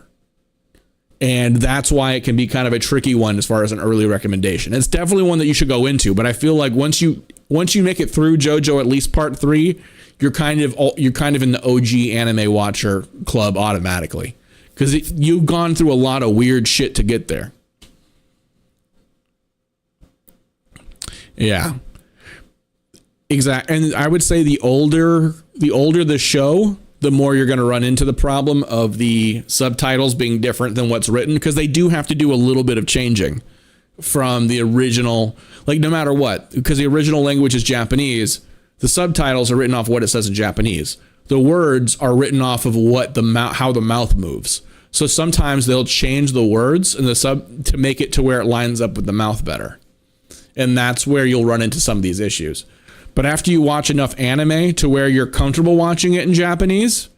And that's why it can be kind of a tricky one as far as an early recommendation. It's definitely one that you should go into, but I feel like once you make it through JoJo, at least part 3, you're kind of in the OG anime watcher club automatically, because you've gone through a lot of weird shit to get there. Yeah, exactly. And I would say the older the show, the more you're going to run into the problem of the subtitles being different than what's written, because they do have to do a little bit of changing from the original, like no matter what, because the original language is Japanese, the subtitles are written off what it says in Japanese. The words are written off of how the mouth moves. So sometimes they'll change the words in the sub to make it to where it lines up with the mouth better. And that's where you'll run into some of these issues. But after you watch enough anime to where you're comfortable watching it in Japanese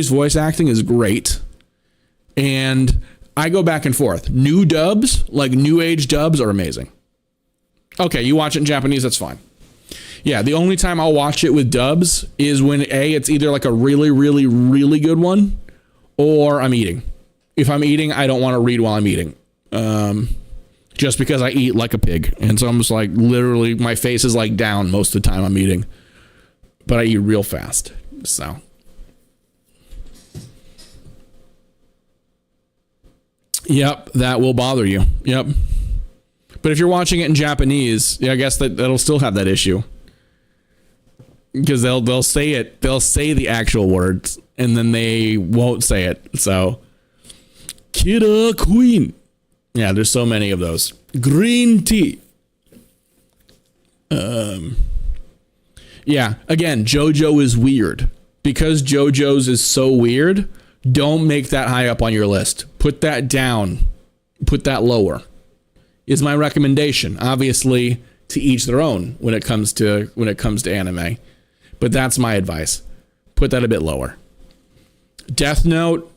voice acting is great. And I go back and forth. New dubs, like new age dubs, are amazing. Okay, you watch it in Japanese, that's fine. Yeah, the only time I'll watch it with dubs is when it's either like a really, really, really good one, or I'm eating. If I'm eating, I don't want to read while I'm eating. Just because I eat like a pig. And so I'm just like, literally, my face is like down most of the time I'm eating. But I eat real fast. So. Yep, that will bother you. Yep. But if you're watching it in Japanese, I guess that'll still have that issue. Because they'll say it, they'll say the actual words, and then they won't say it. So, Kira Queen. Yeah, there's so many of those. Green tea. Yeah, again, JoJo is weird. Because JoJo's is so weird, don't make that high up on your list. Put that down. Put that lower. Is my recommendation. Obviously, to each their own when it comes to anime. But that's my advice. put that a bit lower. Death Note,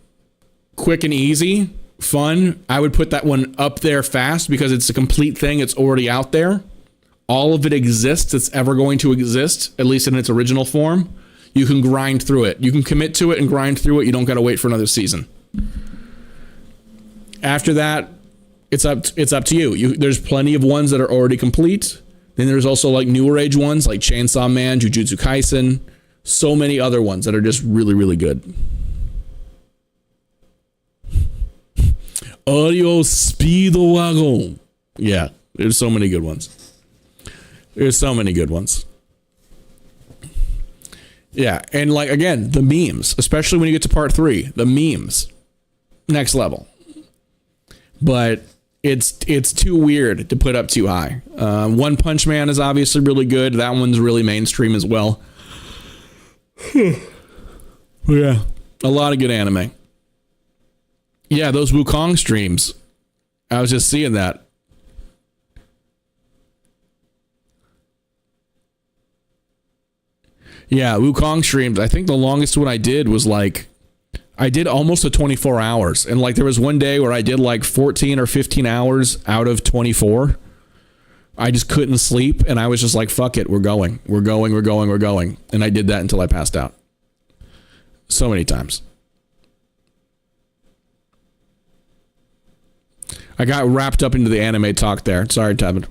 quick and easy, fun. I would put that one up there fast because it's a complete thing. It's already out there. All of it exists. It's ever going to exist, at least in its original form. You can grind through it. You can commit to it and grind through it. You don't got to wait for another season. After that, it's up to you. There's plenty of ones that are already complete. Then there's also like newer age ones like Chainsaw Man, Jujutsu Kaisen, so many other ones that are just really, really good. Adios Speedwagon. Yeah, there's so many good ones. There's so many good ones. Yeah, and like again, the memes, especially when you get to part 3, the memes, next level. But it's too weird to put up too high. One Punch Man is obviously really good. That one's really mainstream as well. Yeah, a lot of good anime. Yeah, those Wukong streams. I was just seeing that. Yeah, Wukong streams. I think the longest one I did was like, I did almost a 24 hours. And like there was one day where I did like 14 or 15 hours out of 24. I just couldn't sleep. And I was just like, fuck it. We're going. And I did that until I passed out. So many times. I got wrapped up into the anime talk there. Sorry, Tevin.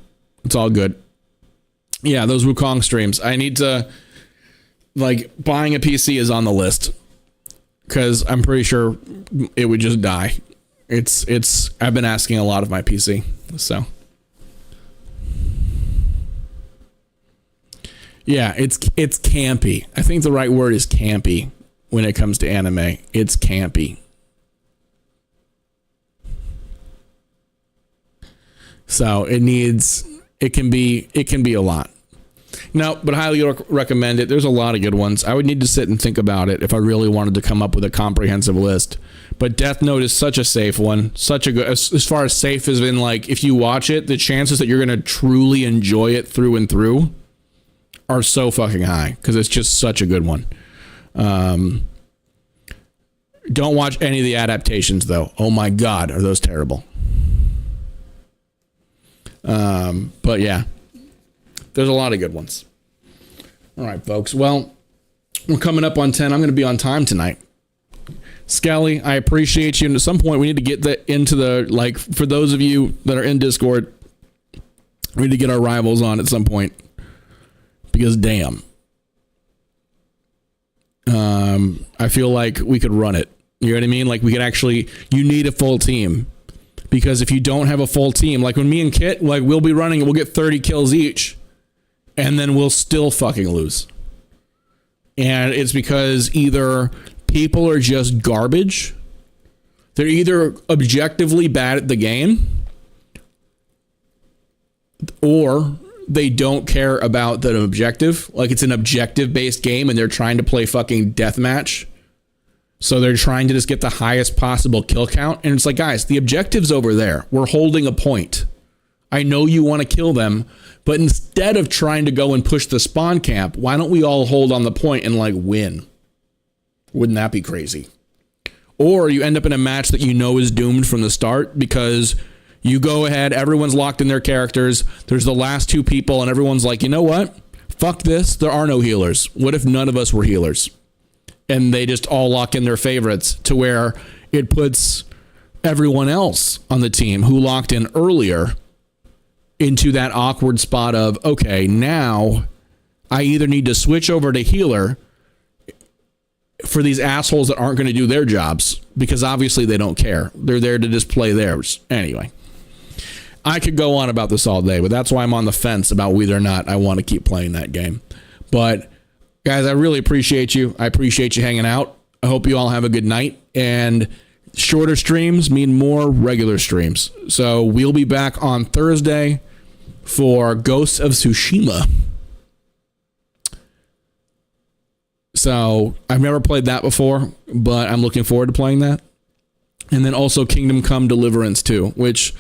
It's all good. Yeah, those Wukong streams. I need to, like, buying a PC is on the list. Because I'm pretty sure it would just die. I've been asking a lot of my PC. So. Yeah, it's campy. I think the right word is campy when it comes to anime. It's campy. So it can be a lot. No, but highly recommend it. There's a lot of good ones. I would need to sit and think about it if I really wanted to come up with a comprehensive list. But Death Note is such a safe one. Such a good, as far as safe as in like, if you watch it, the chances that you're going to truly enjoy it through and through are so fucking high because it's just such a good one. Don't watch any of the adaptations though. Oh my God, are those terrible. But yeah, there's a lot of good ones. All right, folks. Well, we're coming up on 10. I'm going to be on time tonight. Skelly, I appreciate you. And at some point, we need to get into the, like, for those of you that are in Discord, we need to get our rivals on at some point. Because damn. I feel like we could run it. You know what I mean? Like, we could actually, you need a full team. Because if you don't have a full team, like when me and Kit, like we'll be running, we'll get 30 kills each. And then we'll still fucking lose. And it's because either people are just garbage. They're either objectively bad at the game. Or they don't care about the objective. Like it's an objective based game and they're trying to play fucking deathmatch. So they're trying to just get the highest possible kill count. And it's like, guys, the objective's over there. We're holding a point. I know you want to kill them, but instead of trying to go and push the spawn camp, why don't we all hold on the point and like win? Wouldn't that be crazy? Or you end up in a match that you know is doomed from the start because you go ahead, everyone's locked in their characters. There's the last two people and everyone's like, you know what? Fuck this. There are no healers. What if none of us were healers? And they just all lock in their favorites to where it puts everyone else on the team who locked in earlier into that awkward spot of, okay, now I either need to switch over to healer for these assholes that aren't going to do their jobs because obviously they don't care. They're there to just play theirs. Anyway, I could go on about this all day, but that's why I'm on the fence about whether or not I want to keep playing that game. But guys, I really appreciate you. I appreciate you hanging out. I hope you all have a good night. And shorter streams mean more regular streams. So we'll be back on Thursday for Ghosts of Tsushima. So I've never played that before, but I'm looking forward to playing that. And then also Kingdom Come Deliverance 2, which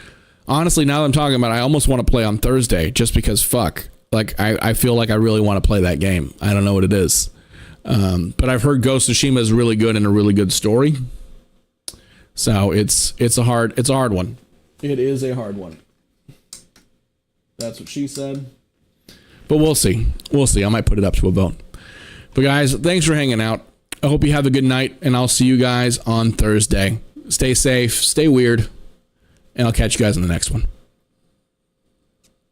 honestly, now that I'm talking about it, I almost want to play on Thursday just because fuck. Like, I feel like I really want to play that game. I don't know what it is. But I've heard Ghost of Tsushima is really good and a really good story. So it's a hard one. It is a hard one. That's what she said. But we'll see. We'll see. I might put it up to a vote. But guys, thanks for hanging out. I hope you have a good night, and I'll see you guys on Thursday. Stay safe, stay weird, and I'll catch you guys in the next one.